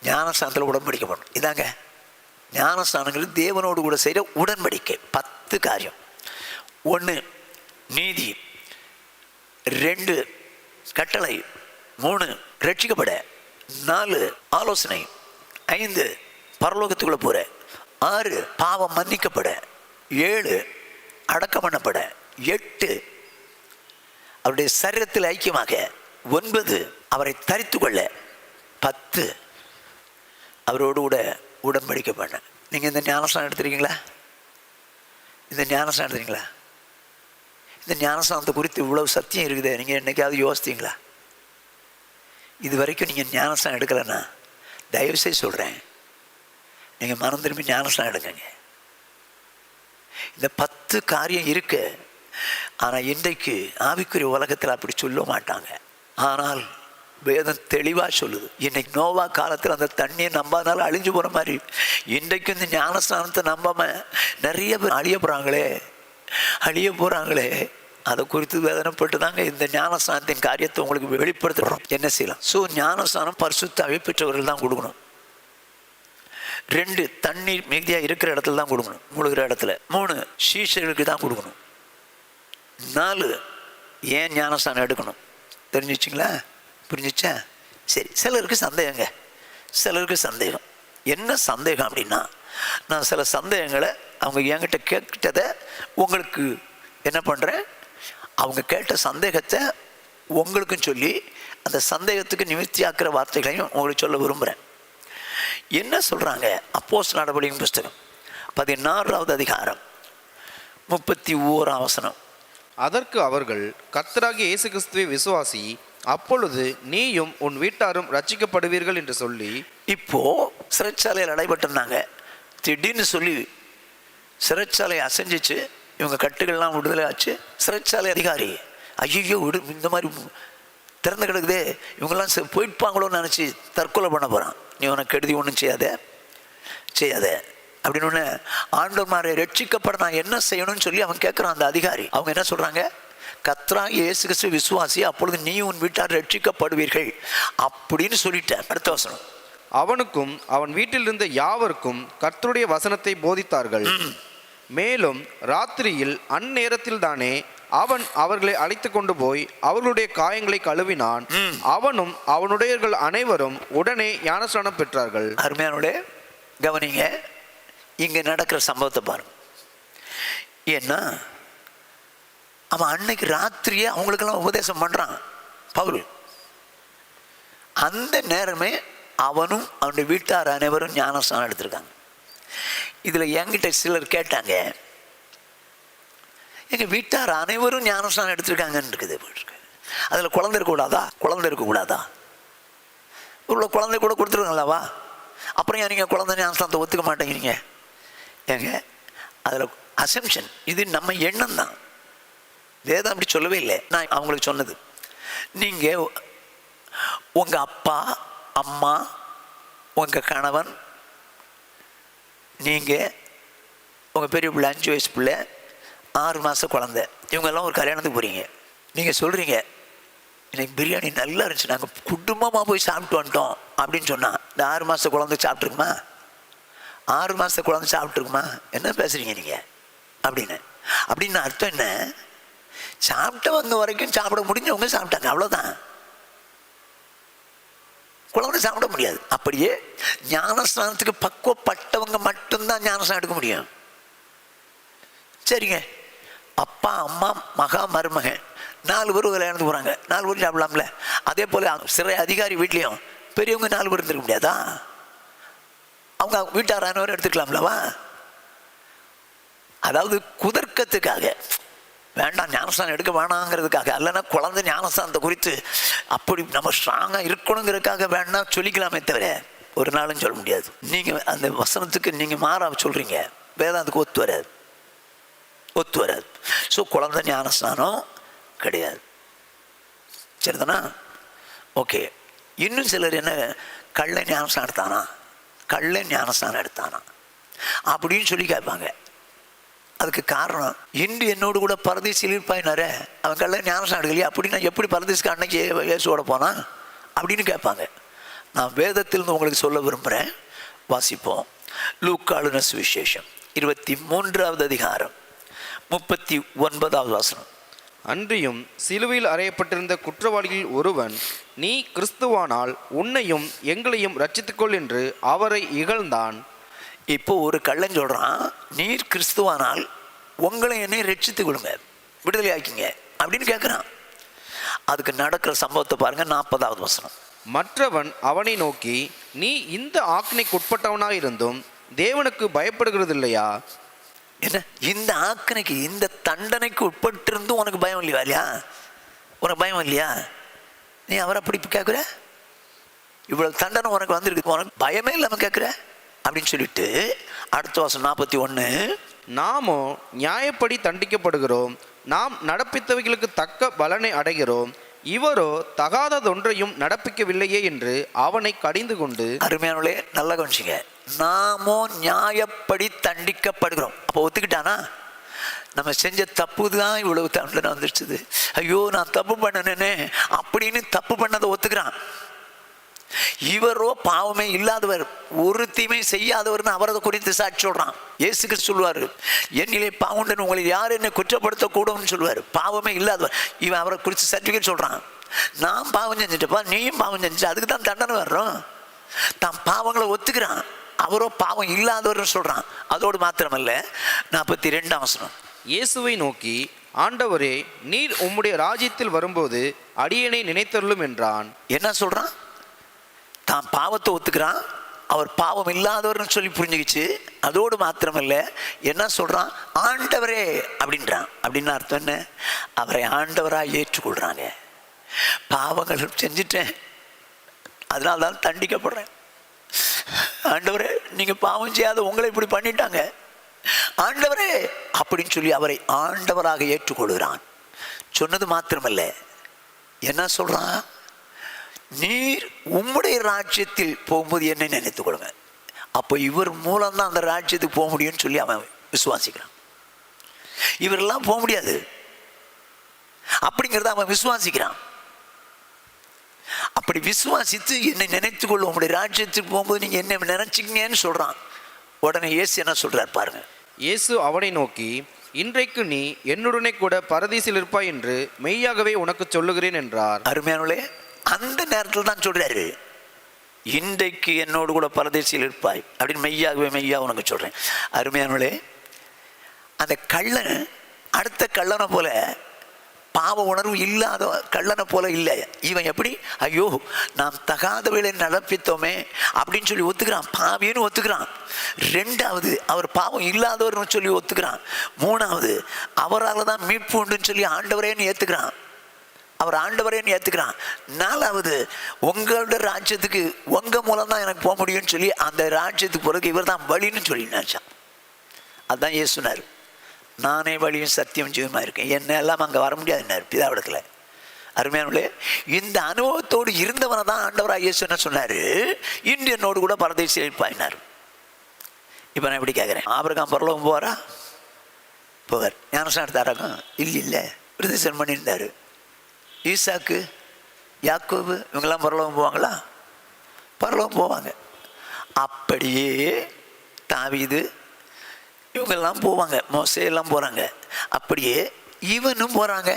ஞானஸ்தானத்தில் உடன்படிக்கை பண்ணணும். இதாங்க ஞானஸ்தானங்கள் தேவனோடு கூட செய்கிற உடன்படிக்கை. 10 காரியம். 1 நீதி, 2 கட்டளை, 3 ரட்சிக்கப்பட, 4 ஆலோசனை, 5 பரலோகத்துக்குள்ள போற, 6 பாவம் மன்னிக்கப்பட, 7 அடக்கம் பண்ணப்பட, 8 அவருடைய சரீரத்தில் ஐக்கியமாக, 9 அவரை தரித்து கொள்ள, 10 அவரோடு கூட உடன்படிக்கை பண்ண. நீங்கள் இந்த ஞானஸ்தானம் எடுத்துருக்கீங்களா? இந்த ஞானஸ்தானத்தை குறித்து இவ்வளவு சத்தியம் இருக்குது. நீங்கள் என்னைக்காவது யோசித்தீங்களா? இது வரைக்கும் நீங்கள் ஞானஸ்தானம் எடுக்கலைன்னா தயவுசெய்து சொல்கிறேன், நீங்கள் மனம் திரும்பி ஞானஸ்தானம் எடுக்கங்க. இந்த 10 காரியம் இருக்கு. ஆனால் இன்றைக்கு ஆவிக்குரிய உலகத்தில் அப்படி சொல்ல மாட்டாங்க. ஆனால் வேதம் தெளிவாக சொல்லுது. இன்னைக்கு நோவா காலத்தில் அந்த தண்ணியை நம்பாதனால அழிஞ்சு போகிற மாதிரி இன்றைக்கும் இந்த ஞானஸ்தானத்தை நம்பாமல் நிறைய பேர் அழிய போகிறாங்களே. அதை குறித்து வேதனைப்பட்டு தாங்க இந்த ஞானஸ்தானத்தின் காரியத்தை உங்களுக்கு வெளிப்படுத்துகிறோம். என்ன செய்யலாம்? ஸோ ஞானஸ்தானம் பரிசுத்தாவி பெற்றவர்கள் தான் கொடுக்கணும். 2 தண்ணீர் மிகுதியாக இருக்கிற இடத்துல தான் கொடுக்கணும், முழுகிற இடத்துல. 3 சீஷர்களுக்கு தான் கொடுக்கணும். 4 ஏன் ஞானஸ்தானம் எடுக்கணும் தெரிஞ்சிச்சிங்களா? புரிஞ்சிச்சா? சரி. சிலருக்கு சந்தேகம். என்ன சந்தேகம் அப்படின்னா, நான் சில சந்தேகங்களை அவங்க என்கிட்ட கேட்டதை உங்களுக்கு என்ன பண்ணுறேன், அவங்க கேட்ட சந்தேகத்தை உங்களுக்கும் சொல்லி அந்த சந்தேகத்துக்கு நிவர்த்தியாக்குற வார்த்தைகளையும் உங்களுக்கு சொல்ல விரும்புகிறேன். என்ன சொல்கிறாங்க? அப்போஸ்தலர் நடவடிக்கையின் புஸ்தகம் 16வது அதிகாரம் 31 வசனம். அதற்கு அவர்கள், கர்த்தராகிய இயேசு கிறிஸ்துவை விசுவாசி, அப்பொழுது நீயும் உன் வீட்டாரும் ரட்சிக்கப்படுவீர்கள் என்று சொல்லி. இப்போ சிறைச்சாலையில் அடைபட்டிருந்தாங்க. திடீர்னு சொல்லி சிறைச்சாலை அசைஞ்சிச்சு, இவங்க கட்டுகள்லாம் விடுதலை ஆச்சு. சிறைச்சாலை அதிகாரி, ஐயோ இந்த மாதிரி திறந்து கிடக்குதே, இவங்கெல்லாம் போயிட்டுப்பாங்களோன்னு நினச்சி தற்கொலை பண்ண போகிறான். நீ உனக்கு கெடுதி ஒன்றும் செய்யாத அப்படின்னு ஒன்று. ஆண்டவர்மாரை ரட்சிக்கப்பட நான் என்ன செய்யணும்னு சொல்லி அவன் கேட்குறான். அந்த அதிகாரி அவங்க என்ன சொல்கிறாங்க? கர்த்தராகிய இயேசு கிறிஸ்து விசுவாசி, அப்பொழுது நீ உன் வீட்டார் ரட்சிக்கப்படுவீர்கள் அப்படின்னு சொல்லிட்டேன். அடுத்த வசனம். அவனுக்கும் அவன் வீட்டில் இருந்த யாவருக்கும் கர்த்தருடைய வசனத்தை போதித்தார்கள். மேலும் ராத்திரியில் அந்நேரத்தில் தானே அவன் அவர்களை அழைத்து கொண்டு போய் அவர்களுடைய காயங்களை கழுவினான். அவனும் அவனுடையவர்கள் அனைவரும் உடனே ஞானஸ்நானம் பெற்றார்கள். அருமையானோட கவனிங்க, இங்கே நடக்கிற சம்பவத்தை பாருங்க. ஏன்னா அவன் அன்னைக்கு ராத்திரியே அவங்களுக்கெல்லாம் உபதேசம் பண்ணுறான் பவுல். அந்த நேரமே அவனும் அவனுடைய வீட்டார் அனைவரும் ஞானஸ்நானம் எடுத்திருக்காங்க. இதில் என்கிட்ட சிலர் கேட்டாங்க, எங்கள் வீட்டார் அனைவரும் ஞானஸ்நானம் எடுத்திருக்காங்கன்னு இருக்குது. அதில் குழந்தை இருக்கக்கூடாதா? உள்ள குழந்தை கூட கொடுத்துருக்காங்களாவா? அப்புறம் ஏன் நீங்கள் குழந்தை ஞானஸ்நானத்தை ஒத்துக்க மாட்டேங்கிறீங்க? ஏங்க, அதில் அசம்ஷன், இது நம்ம எண்ணம் தான். வேதம் அப்படி சொல்லவே இல்லை. நான் அவங்களுக்கு சொன்னது, நீங்கள் உங்கள் அப்பா அம்மா, உங்கள் கணவன், நீங்கள் உங்கள் பெரிய பிள்ளை 5 வயசு பிள்ளை, 6 மாத குழந்தை, இவங்கெல்லாம் ஒரு கல்யாணத்துக்கு போகிறீங்க. நீங்கள் சொல்கிறீங்க, எனக்கு பிரியாணி நல்லா இருந்துச்சு, நாங்கள் குடும்பமாக போய் சாப்பிட்டு வந்துட்டோம் அப்படின்னு சொன்னால், இந்த 6 மாத குழந்தை சாப்பிட்ருக்குமா? 6 மாத குழந்தை சாப்பிட்ருக்குமா? என்ன பேசுகிறீங்க நீங்கள் அப்படின்னு அர்த்தம் என்ன? சாப்பிட்டு வந்த வரைக்கும் சாப்பிட முடிஞ்சவங்க சாப்பிட்டாங்க, அவ்வளோதான். குழந்தை சாப்பிட முடியாது. அப்படியே ஞானஸ்நானத்துக்கு பக்குவப்பட்டவங்க மட்டும்தான் ஞானஸ்நானம் எடுக்க முடியும். சரிங்க, அப்பா அம்மா மகா மருமகன் 4 பேர் கல்யாணத்துக்கு போகிறாங்க, 4 பேர் சாப்பிடலாம்ல? அதே போல் சிறை அதிகாரி வீட்லேயும் பெரியவங்க 4 பேர் இருந்திருக்க முடியாதா? அவங்க வீட்டாரானவரை எடுத்துக்கலாம்லவா? அதாவது குதர்க்கத்துக்காக, வேண்டாம் ஞானஸ்தானம் எடுக்க வேணாங்கிறதுக்காக, இல்லைன்னா குழந்தை ஞானஸ்தானத்தை குறித்து அப்படி நம்ம ஸ்ட்ராங்காக இருக்கணுங்கிறதுக்காக வேணா சொல்லிக்கலாமே தவிர ஒரு நாளும் சொல்ல முடியாது. நீங்கள் அந்த வசனத்துக்கு நீங்கள் மாற சொல்கிறீங்க, வேதாந்துக்கு ஒத்து வராது. ஸோ குழந்தை ஞானஸ்தானம் கிடையாது. சரிதானா? ஓகே. இன்னும் சிலர் என்ன, கள்ள ஞானஸ்தானம் எடுத்தானா அப்படின்னு சொல்லி கேட்பாங்க. அதுக்கு காரணம், இன்று என்னோடு கூட பரதேசியில் இருப்பாயினாரே, அவன் கள்ள ஞானஸ்தானம் எடுக்கலையா, அப்படின்னா எப்படி பரதேசிக்கு அன்னைக்கு இயேசுவோட போனான் அப்படின்னு கேட்பாங்க. நான் வேதத்திலிருந்து உங்களுக்கு சொல்ல விரும்புகிறேன், வாசிப்போம். லூக்காளுன சுவிசேஷம் 23வது அதிகாரம் 39வது வசனம். அன்றியும் சிலுவையில் அறையப்பட்டிருந்த குற்றவாளிகளில் ஒருவன், நீ கிறிஸ்துவானால் உன்னையும் எங்களையும் ரட்சித்துக்கொள் என்று அவரை இகழ்ந்தான். இப்போ ஒரு கள்ளன் சொல்கிறான், நீர் கிறிஸ்துவானால் உங்களை என்னை ரட்சித்துக் கொள்ளுங்க, விடுதலை ஆக்கிங்க அப்படின்னு கேட்குறான். அதுக்கு நடக்கிற சம்பவத்தை பாருங்க. 40வது வசனம். மற்றவன் அவனை நோக்கி, நீ இந்த ஆக்கினைக்கு உட்பட்டவனாக இருந்தும் தேவனுக்கு பயப்படுகிறது இல்லையா? என்ன, இந்த ஆக்கினைக்கு, இந்த தண்டனைக்கு உட்பட்டிருந்தும் உனக்கு பயம் இல்லையா? உனக்கு பயம் இல்லையா? நீ அவரை அப்படி கேட்குற, இவ்வளவு தண்டனை உனக்கு வந்திருக்கு, உனக்கு பயமே இல்லாமல் கேட்குற அப்படின்னு சொல்லிட்டு அடுத்த வருஷம் 41, நாமோ நியாயப்படி தண்டிக்கப்படுகிறோம், நாம் நடப்பித்தவைகளுக்கு தக்க பலனை அடைகிறோம், இவரோ தகாததொன்றையும் நடப்பிக்கவில்லையே என்று அவனை கடிந்து கொண்டு. அருமையானே, நல்லா கவனிச்சிங்க. நாமோ நியாயப்படி தண்டிக்கப்படுகிறோம். அப்போ ஒத்துக்கிட்டானா? நம்ம செஞ்ச தப்பு தான் இவ்வளவு தண்டனை வந்துடுச்சுது, ஐயோ நான் தப்பு பண்ணனே அப்படின்னு தப்பு பண்ணதை ஒத்துக்கிறான். இவரோ பாவமே இல்லாதவர், ஒரு தீமை செய்யாதவர்னு அவரது குறித்து சாட்சி சொல்றான். இயேசுக்கு சொல்லுவாரு, என்னிலே பாவம் உங்களை யார் என்னை குற்றப்படுத்தக்கூடும்னு சொல்லுவார். பாவமே இல்லாதவர், இவன் அவரை குறித்து சர்டிஃபிகேட் சொல்றான். நான் பாவம் செஞ்சுட்டப்பா, நீயும் பாவம் செஞ்சு, அதுக்கு தான் தண்டனை வர்றோம். தான் பாவங்களை ஒத்துக்கிறான், அவரோ பாவம் இல்லாதவர்னு சொல்றான். அதோடு மாத்திரமல்ல, 42ஆம் வசனம். இயேசுவை நோக்கி, ஆண்டவரே, நீர் உம்முடைய ராஜ்யத்தில் வரும்போது அடியேனை நினைத்தருளும் என்றான். என்ன சொல்றான்? தான் பாவத்தை ஒத்துக்கிறான், அவர் பாவம் இல்லாதவர்னு சொல்லி புரிஞ்சுக்கிச்சு. அதோடு மாத்திரமல்ல, என்ன சொல்கிறான்? ஆண்டவரே அப்படின்றான். அப்படின்னு அர்த்தம் என்ன? அவரை ஆண்டவராக ஏற்றுக்கொள்கிறாங்க. பாவங்கள் செஞ்சுட்டேன், அதனால தான் தண்டிக்கப்படுறேன். ஆண்டவரே, நீங்கள் பாவம் செய்யாத உங்களை இப்படி பண்ணிட்டாங்க, ஆண்டவரே அப்படின்னு சொல்லி அவரை ஆண்டவராக ஏற்றுக்கொள்கிறான். சொன்னது மாத்திரமல்ல, என்ன சொல்கிறான்? நீர் உம்முடைய ராஜ்யத்தில் போகும்போது என்னை நினைத்துக் கொள்ளுங்க. அப்போ இவர் மூலம்தான் அந்த ராஜ்யத்துக்கு போக முடியும்னு சொல்லி அவன் விசுவாசிக்கிறான். இவரெல்லாம் போக முடியாது அப்படிங்கிறத அவன் விசுவாசிக்கிறான். அப்படி விசுவாசித்து என்னை நினைத்துக் கொள்ளும், உங்களுடைய ராஜ்யத்துக்கு போகும்போது நீங்க என்ன நினைச்சிங்கன்னு சொல்றான். உடனே இயேசு என்ன சொல்றார் பாருங்க. இயேசு அவனை நோக்கி, இன்றைக்கு நீ என்னுடனே கூட பரதீசில் இருப்பாய் என்று மெய்யாகவே உனக்கு சொல்லுகிறேன் என்றார். அருமையானவளே, அந்த நேரத்தில் தான் சொல்றாரு, இன்றைக்கு என்னோடு கூட பரதேசியில் இருப்பாய் அப்படின்னு மெய்யாகவே மெய்யா உனக்கு சொல்றேன். அருமையானவளே, அந்த கள்ளன் அடுத்த கள்ளனை போல, பாவ உணர்வு இல்லாத கள்ளனை போல இல்லை. இவன் எப்படி, ஐயோ நாம் தகாதவளை நடப்பித்தோமே அப்படின்னு சொல்லி ஒத்துக்கிறான், பாவின்னு ஒத்துக்கிறான். ரெண்டாவது, அவர் பாவம் இல்லாதவர்னு சொல்லி ஒத்துக்கிறான். மூணாவது, அவரால் தான் மீட்பு உண்டுன்னு சொல்லி ஆண்டவரேன்னு ஏற்றுக்கிறான், அவர் ஆண்டவரேன்னு ஏற்றுக்கிறான். நாலாவது, உங்களோட ராஜ்யத்துக்கு உங்கள் மூலம் தான் எனக்கு போக முடியும்னு சொல்லி அந்த ராஜ்யத்துக்கு போகிறதுக்கு இவர் தான் வழின்னு சொல்லி நினச்சான். அதுதான் இயேசு சொன்னார், நானே வழியும் சத்தியம் ஜீவமாக இருக்கேன், என்ன எல்லாம் அங்கே வர முடியாதுன்னார் பிதாவிடத்தில். அருமையானவர்களே, இந்த அனுபவத்தோடு இருந்தவனை தான் ஆண்டவராக இயேசு என்ன சொன்னார், இன்று என்னோடு கூட பரதேசில் இருப்பாயினார். இப்போ நான் எப்படி கேட்குறேன், ஆபிரகாம் பரலோகம் போவாரா? போவார். ஞானஸ்நானம் எடுத்தாராக்கும்? இல்லை, பிரதிசன் பண்ணியிருந்தார். ஈசாக்கு, யாக்கோபு இவங்கெல்லாம் பரலோகம் போவாங்களா? பரலோகம் போவாங்க. அப்படியே தாவீது இவங்கெல்லாம் போவாங்க, மோசேயெல்லாம் போகிறாங்க. அப்படியே இவனும் போகிறாங்க.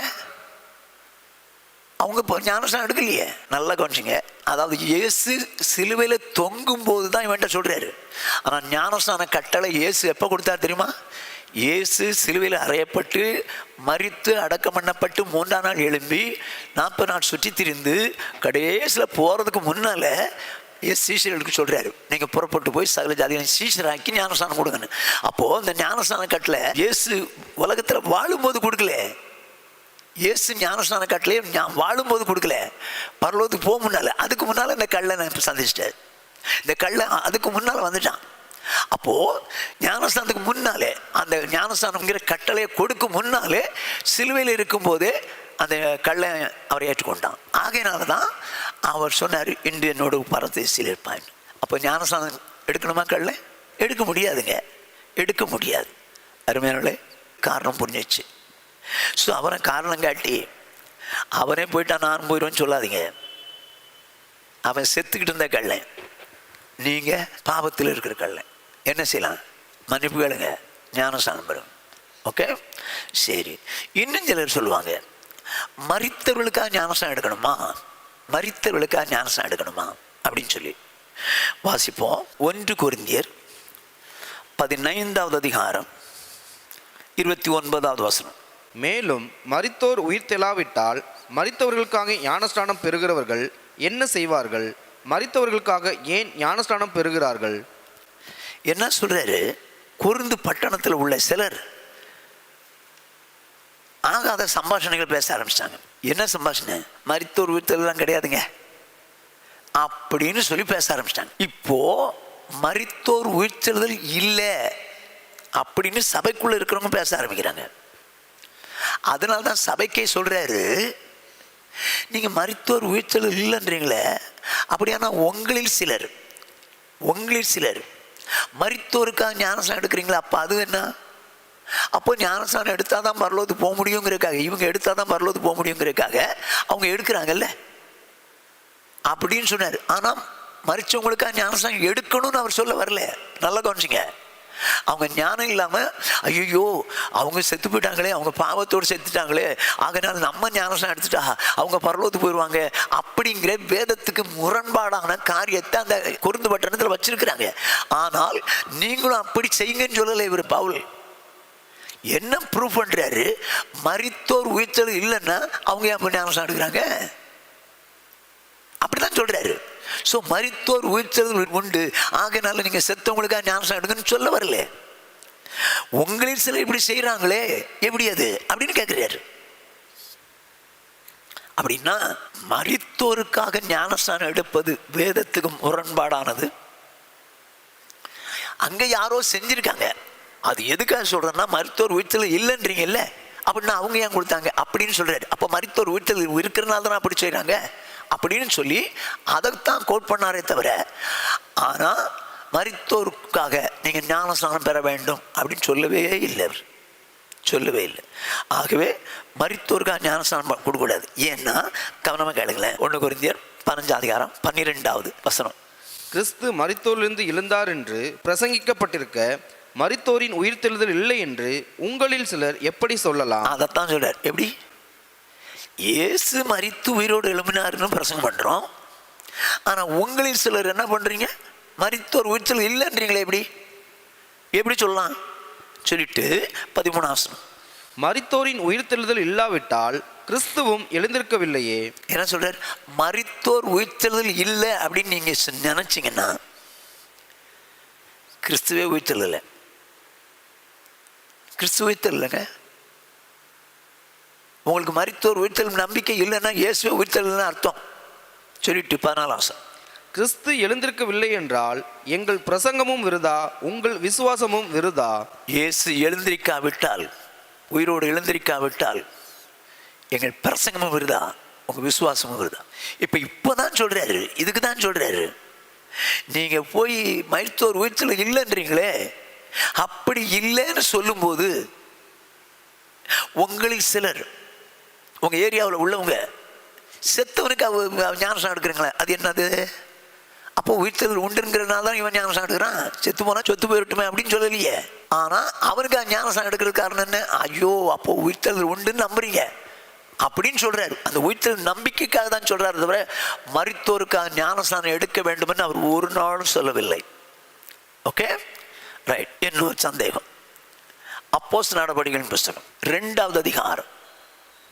அவங்க இப்போ ஞானஸ்நானம் எடுக்கலையே. நல்லா கவனிச்சிங்க. அதாவது இயேசு சிலுவையில் தொங்கும் போது தான் இவன்ட்ட சொல்கிறாரு. ஆனால் ஞானஸ்நான கட்டளை இயேசு எப்போ கொடுத்தாரு தெரியுமா? இயேசு சிலுவையில் அறையப்பட்டு மரித்து அடக்கம் பண்ணப்பட்டு 3ஆம் நாள் எழும்பி 40 நாள் சுற்றி திரிந்து கடைசியில் போகிறதுக்கு முன்னால் சீஷர்களுக்கு சொல்கிறாரு, நீங்கள் புறப்பட்டு போய் சகல ஜாதிகளை சீஷராக்கி ஞானஸ்நானம் கொடுங்கன்னு. அப்போது இந்த ஞானஸ்நான கட்டளை இயேசு உலகத்தில் வாழும்போது கொடுக்கல. இயேசு ஞானஸ்நான கட்டளையே வாழும்போது கொடுக்கல, பரலோகத்துக்கு போக முன்னால். அதுக்கு முன்னால் இந்த கல்லை நான் சந்திச்சிட்டார். இந்த கல்லை அதுக்கு முன்னால் வந்துட்டான். அப்போது ஞானஸ்தானத்துக்கு முன்னாலே, அந்த ஞானஸ்தானம்ங்கிற கட்டளையை கொடுக்கும் முன்னாலே சிலுவையில் இருக்கும்போதே அந்த கல்லை அவர் ஏற்றுக்கொண்டான். ஆகையினால தான் அவர் சொன்னார், இன்று என்னோட பரதேசில் இருப்பான். அப்போ ஞானஸ்தானம் எடுக்கணுமா? கல்லை எடுக்க முடியாதுங்க, எடுக்க முடியாது. அருமையானவர்களே, காரணம் புரிஞ்சிச்சு. ஸோ அவனை காரணம் காட்டி அவனே போயிட்டான் நான் போயிடுவேன்னு சொல்லாதீங்க. அவன் செத்துக்கிட்டு இருந்த கல்லை, நீங்கள் பாவத்தில் இருக்கிற கல்லை என்ன செய்யலாம்? மன்னிப்பு கேளுங்க, ஞானஸ்நானம் பெறும். ஓகே, சரி. இன்னும் சிலர் சொல்லுவாங்க, மரித்தவர்களுக்காக ஞானஸ்நானம் எடுக்கணுமா, மரித்தவர்களுக்காக ஞானஸ்நானம் எடுக்கணுமா அப்படின்னு சொல்லி வாசிப்போம். 1 கொரிந்தியர் 15ஆம் அதிகாரம் 29ஆவது வசனம். மேலும் மரித்தோர் உயிர் தெளாவிட்டால் மரித்தவர்களுக்காக ஞானஸ்நானம் பெறுகிறவர்கள் என்ன செய்வார்கள்? மரித்தவர்களுக்காக ஏன் ஞானஸ்நானம் பெறுகிறார்கள்? என்ன சொல்றாரு? கொரிந்து பட்டணத்தில் உள்ள சிலர் ஆகாத சம்பாஷணைகள் பேச ஆரம்பிச்சிட்டாங்க. என்ன சம்பாஷணை? மரித்தோர் உயிர்த்தெல்லாம் கிடையாதுங்க அப்படின்னு சொல்லி பேச ஆரம்பிச்சிட்டாங்க. இப்போ மரித்தோர் உயிர்த்தெழுதல் இல்லை அப்படின்னு சபைக்குள்ள இருக்கிறவங்க பேச ஆரம்பிக்கிறாங்க. அதனால தான் சபைக்கே சொல்றாரு, நீங்க மரித்தோர் உயிர்த்தெழுதல் இல்லைன்றீங்களே, அப்படியானா உங்களில் சிலர் மரித்தோருக்காக ஞானஸ்நானம் எடுக்கிறீங்களா? அப்போ அது என்ன? அப்போ ஞானஸ்நானம் எடுத்தால் தான் பரலோகத்துக்கு போக முடியுங்கிறதுக்காக, இவங்க எடுத்தால் தான் பரலோகத்துக்கு போக முடியுங்கிறதுக்காக அவங்க எடுக்கிறாங்கல்ல அப்படின்னு சொன்னார். ஆனால் மரித்தவங்களுக்காக ஞானஸ்நானம் எடுக்கணும்னு அவர் சொல்ல வரல. நல்லா கவனிச்சிங்க. அவங்க ஞானம் இல்லாமல், ஐயோ அவங்க செத்து போயிட்டாங்களே, அவங்க பாவத்தோடு செத்துட்டாங்களே, அதனால நம்ம ஞானஸ்நானம் எடுத்துட்டா அவங்க பரலோகத்துக்கு போயிடுவாங்க அப்படிங்கிற வேதத்துக்கு முரண்பாடான காரியத்தை அந்த கொரிந்து பட்டணத்தில் வச்சிருக்கிறாங்க. ஆனால் நீங்களும் அப்படி செய்யுங்கன்னு சொல்லலை இவர் பவுல். என்ன ப்ரூஃப் பண்ணுறாரு? மரித்தோர் உயிர்த்தெழுதல் இல்லைன்னா அவங்க அப்போ ஞானஸ்நானம் எடுக்கிறாங்க அப்படிதான் சொல்றாரு. ஸோ மரித்தோர் உயிர்த்தெழுதல் உண்டு, ஆகையினால நீங்கள் செத்தவங்களுக்காக ஞானஸ்நானம் எடுங்கன்னு சொல்ல வரல. உங்களில் சிலர் இப்படி செய்கிறாங்களே, எப்படி அது அப்படின்னு கேட்குறாரு. அப்படின்னா மரித்தோருக்காக ஞானஸ்நானம் எடுப்பது வேதத்துக்கு முரண்பாடானது. அங்கே யாரோ செஞ்சுருக்காங்க. அது எதுக்காக சொல்கிறேன்னா, மரித்தோர் உயிர்த்தெழுதல் இல்லைன்றீங்கல்ல, அப்படின்னா அவங்க ஏன் கொடுத்தாங்க அப்படின்னு சொல்கிறாரு. அப்போ மரித்தோர் உயிர்த்தெழுதல் இருக்கிறனால தான் அப்படி செய்கிறாங்க அப்படின்னு சொல்லி அதைத்தான் கோட் பண்ணாரே தவிர, ஆனால் மரித்தோருக்காக நீங்கள் ஞானஸ்நானம் பெற வேண்டும் அப்படின்னு சொல்லவே இல்லை, அவர் சொல்லவே இல்லை. ஆகவே மரித்தோருக்காக ஞானஸ்நானம் கொடுக்கக்கூடாது. ஏன்னா கவனமாக கேளுங்களேன், 1 கொரிந்தியர் 15:12 கிறிஸ்து மரித்தோரிலிருந்து எழுந்தார் என்று பிரசங்கிக்கப்பட்டிருக்க மரித்தோரின் உயிர்த்தெழுதல் இல்லை என்று உங்களில் சிலர் எப்படி சொல்லலாம்? அதைத்தான் சொல்றார். எப்படி? இயேசு மரித்து உயிரோடு எழும்பினார்னு பிரசங்கம் பண்ணுறோம், ஆனால் உங்களில் சிலர் என்ன பண்ணுறீங்க? மரித்தோர் உயிர்த்தெழுதல் இல்லைன்றீங்களே, எப்படி எப்படி சொல்லலாம் சொல்லிட்டு 13 மரித்தோரின் உயிர்த்தெழுதல் இல்லாவிட்டால் கிறிஸ்துவும் எழுந்திருக்கவில்லையே. என்ன சொல்றார்? மரித்தோர் உயிர்த்தெழுதல் இல்லை அப்படின்னு நீங்க நினைச்சீங்கன்னா கிறிஸ்துவே உயிர்த்தெழுதல. கிறிஸ்து உயிர்த்தெழுங்க. உங்களுக்கு மரித்தோர் உயிர்த்தெழும் நம்பிக்கை இல்லைன்னா இயேசுவே உயிர்த்தெழுதல்னு அர்த்தம். சொல்லிட்டு 14 கிறிஸ்து எழுந்திருக்கவில்லை என்றால் எங்கள் பிரசங்கமும் விருதா, உங்கள் விசுவாசமும் விருதா. இயேசு எழுந்திருக்காவிட்டால், உயிரோடு எழுந்திருக்காவிட்டால் எங்கள் பிரசங்கமும் விருதா, உங்கள் விசுவாசமும் விருதா. இப்போதான் சொல்கிறாரு, இதுக்கு தான் சொல்கிறாரு. நீங்கள் போய் மரித்தோர் உயிர்த்தெழுதல் இல்லைன்றீங்களே, அப்படி இல்லைன்னு சொல்லும்போது உங்களில் சிலர், உங்கள் ஏரியாவில் உள்ளவங்க செத்தவனுக்கு ஞானஸ்நானம் எடுக்கிறீங்களே, அது என்னது? அப்போ உயிர்த்தெழுதல் உண்டுங்கிறதுனால தான் இவன் ஞானஸ்நானம் எடுக்கிறான். செத்து போனால் சொத்து போயிட்டுமே அப்படின்னு சொல்லலையே. ஆனால் அவனுக்கு ஞானஸ்நானம் எடுக்கிறது காரணம் என்ன? ஐயோ, அப்போ உயிர்த்தெழுதல் உண்டுன்னு நம்புறீங்க அப்படின்னு சொல்றாரு. அந்த உயிர்த்தெழுதல் நம்பிக்கைக்காக தான் சொல்றாரு தவிர மரித்தோருக்காக ஞானஸ்நானம் எடுக்க வேண்டும்னு அவர் ஒரு நாளும் சொல்லவில்லை. Okay, right. இன்னொரு சந்தேகம். அப்போஸ்தலர் நடபடிகளின் புஸ்தகம் 2வது அதிகாரம்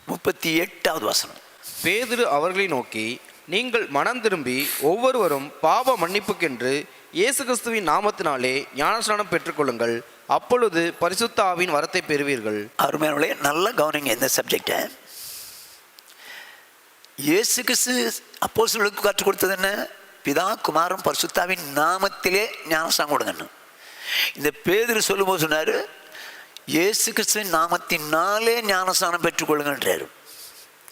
38 பேதுரு அவர்களை நோக்கி, நீங்கள் மனம் திரும்பி ஒவ்வொருவரும் பாவ மன்னிப்புக்கென்று இயேசு கிறிஸ்துவின் நாமத்தினாலே ஞானஸ்நானம் பெற்றுக்கொள்ளுங்கள், அப்பொழுது பரிசுத்த ஆவியின் வரத்தை பெறுவீர்கள். அருமையானவர்களே, நல்ல கவனிங்க இந்த சப்ஜெக்டை. இயேசு கிறிஸ்து அப்போஸ்தலர்களுக்கு கற்றுக் கொடுத்தது என்ன? பிதா குமாரன் பரிசுத்தாவின் நாமத்திலே ஞானஸ்நானம் கொடுங்கன்னு. இந்த பேதுரு சொல்லும்போது சொன்னார், இயேசு கிறிஸ்துவின் நாமத்தினாலே ஞானஸ்நானம் பெற்றுக்கொள்ளுங்கன்றாரு.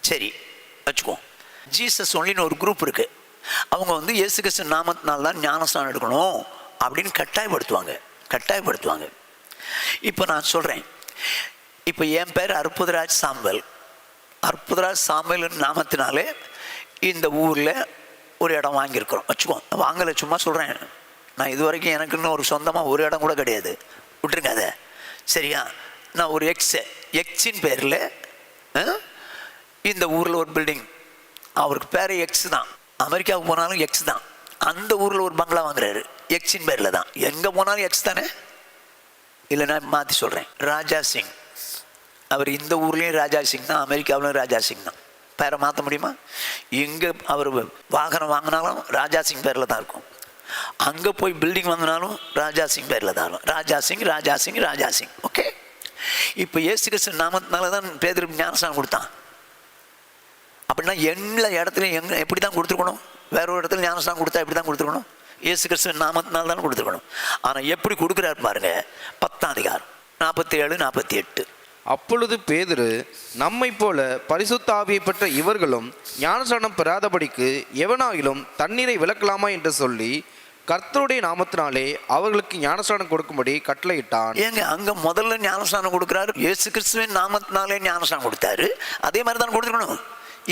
சரி வச்சுக்குவோம். ஜீசஸ் ஒன்லின்னு ஒரு குரூப் இருக்கு. அவங்க வந்து இயேசு கிறிஸ்து நாமத்தினால தான் ஞானஸ்நானம் எடுக்கணும் அப்படின்னு கட்டாயப்படுத்துவாங்க. இப்போ நான் சொல்கிறேன், இப்போ என் பேர் அற்புதராஜ் சாம்பல். அற்புதராஜ் சாம்பல் நாமத்தினாலே இந்த ஊரில் ஒரு இடம் வாங்கியிருக்கிறோம் வச்சுக்குவோம். வாங்கலை, சும்மா சொல்கிறேன். நான் இது வரைக்கும் எனக்குன்னு ஒரு சொந்தமாக ஒரு இடம் கூட கிடையாது, விட்டுருங்க அதை. சரியா? நான் ஒரு எக்ஸின் பேரில் இந்த ஊரில் ஒரு பில்டிங், அவருக்கு பேர் எக்ஸ் தான், அமெரிக்காவுக்கு போனாலும் எக்ஸ் தான். அந்த ஊரில் ஒரு பங்களா வாங்குறாரு, எக்ஸின் பேரில் தான். எங்கே போனாலும் எக்ஸ் தானே? இல்லை, நான் மாற்றி சொல்கிறேன். ராஜா சிங், அவர் இந்த ஊர்லேயும் ராஜா சிங் தான், அமெரிக்காவிலும் ராஜா சிங் தான். பேரை மாற்ற முடியுமா? எங்கே அவர் வாகனம் வாங்கினாலும் ராஜா சிங் பேரில் தான் இருக்கும். அங்கே போய் பில்டிங் வாங்கினாலும் ராஜா சிங் பேரில் தான் இருக்கும். ராஜா சிங். ஓகே, இப்போ இயேசு கிறிஸ்து நாமத்தினால தான் பேதுரு ஞானஸ்நானம் கொடுத்தான். அப்படின்னா எல்லா இடத்துலையும் எப்படி தான் கொடுத்துருக்கணும்? வேற ஒரு இடத்துல ஞானஸ்நானம் கொடுத்தா எப்படி தான் கொடுத்துருக்கணும்? இயேசு கிறிஸ்து நாமத்தினால தான் கொடுத்துருக்கணும். ஆனால் எப்படி கொடுக்குறாரு பாருங்க, 10ஆம் அதிகாரம் 47-48. அப்பொழுது பேதுரு, நம்மை போல பரிசுத்த ஆவியை பெற்ற இவர்களும் ஞானஸ்நானம் பெறாதபடிக்கு எவனாயிலும் தண்ணீரை விலக்கலாமா என்று சொல்லி கர்த்தருடைய நாமத்தினாலே அவர்களுக்கு ஞானஸ்நானம் கொடுக்கும்படி கட்டளையிட்டான். ஏங்க, அங்க முதல்ல ஞானஸ்நானம் கொடுக்குறாரு, இயேசு கிறிஸ்துவின் நாமத்தினாலே ஞானஸ்நானம் கொடுத்தாரு. அதே மாதிரி தான் கொடுத்துருக்கணும்.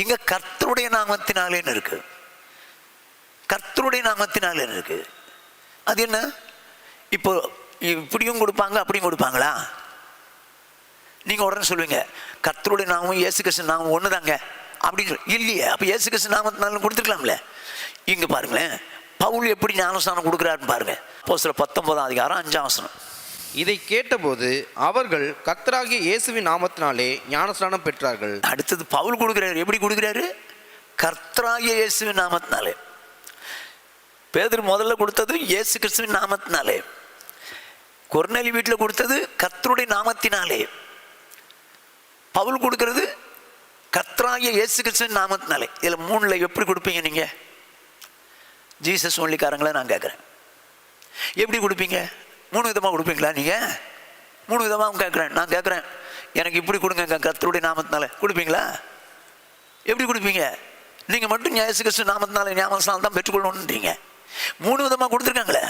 இங்க கர்த்தருடைய நாமத்தினாலேன்னு இருக்கு. கர்த்தருடைய நாமத்தினாலேன்னு இருக்கு. அது என்ன? இப்போ இப்படியும் கொடுப்பாங்க அப்படியும் கொடுப்பாங்களா? நீங்க உடனே சொல்லுவீங்க, கர்த்தருடைய நாமம் இயேசு கிறிஸ்து நாமம் ஒன்று தாங்க அப்படின்னு சொல்லி. இல்லையே, அப்போ இயேசு கிறிஸ்து நாமத்தினாலும் கொடுத்துருக்கலாம்ல. இங்க பாருங்களேன், பவுல் எப்படி ஞானஸ்நானம் கொடுக்குறாருன்னு பாருங்க. அப்போஸ்தலர் 19ஆம் அதிகாரம் 5 இதை கேட்டபோது அவர்கள் கர்த்தராகிய இயேசுவின் நாமத்தினாலே ஞானஸ்நானம் பெற்றார்கள். அடுத்தது பவுல் கொடுக்குறாரு. எப்படி கொடுக்குறாரு? கர்த்தராகிய இயேசுவின் நாமத்தினாலே. பேதுரு முதல்ல கொடுத்தது இயேசு கிறிஸ்துவின் நாமத்தினாலே, கொர்நேலி வீட்டில் கொடுத்தது கர்த்தருடைய நாமத்தினாலே, பவுல் கொடுக்கிறது கர்த்தராகிய இயேசு கிறிஸ்துவின் நாமத்தினாலே. இதில் மூணில் எப்படி கொடுப்பீங்க நீங்கள்? ஜீசஸ் ஒன்லிக்காரங்கள நான் கேட்குறேன், எப்படி கொடுப்பீங்க? 3 விதமாக கொடுப்பீங்களா நீங்கள்? 3 விதமாக கேட்குறேன், நான் கேட்குறேன். எனக்கு இப்படி கொடுங்க கர்த்தருடைய நாமத்தினால, கொடுப்பீங்களா? எப்படி கொடுப்பீங்க? நீங்கள் மட்டும் இயேசு கிறிஸ்து நாமத்தினால ஞாபகம் தான் பெற்றுக்கொள்ளணுன்றீங்க. 3 விதமாக கொடுத்துருக்காங்களே,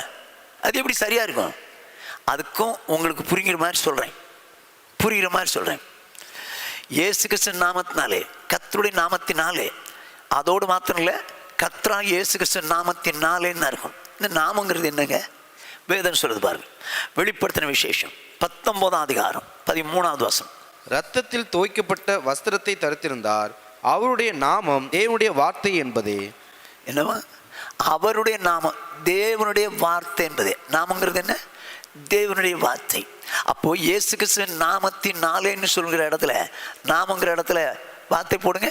அது எப்படி சரியாக இருக்கும்? அதுக்கும் உங்களுக்கு புரிகிற மாதிரி சொல்கிறேன். இயேசு கிறிஸ்து நாமத்தினாலே, கர்த்தருடைய நாமத்தினாலே, அதோடு மாத்திரம் இல்லை, கர்த்தராகிய இயேசு கிறிஸ்து நாமத்தினாலேன்னு இருக்கும். இந்த நாமங்கிறது என்னங்க? வேதம் சொல்லுது பாருங்க. வெளிப்படுத்தின விசேஷம் 19ஆம் அதிகாரம் 13வது வசனம். இரத்தத்தில் தோய்க்கப்பட்ட வஸ்திரத்தை தரித்திருந்தார், அவருடைய நாமம் தேவனுடைய வார்த்தை என்பதே. என்னவா? அவருடைய நாமம் தேவனுடைய வார்த்தை என்பதே. நாமங்கிறது என்ன? தேவனுடைய வார்த்தை. அப்போ இயேசு கிறிஸ்துவின் நாமத்தினாலேன்னு சொல்கிற இடத்துல, நாமங்கிற இடத்துல வார்த்தை போடுங்க.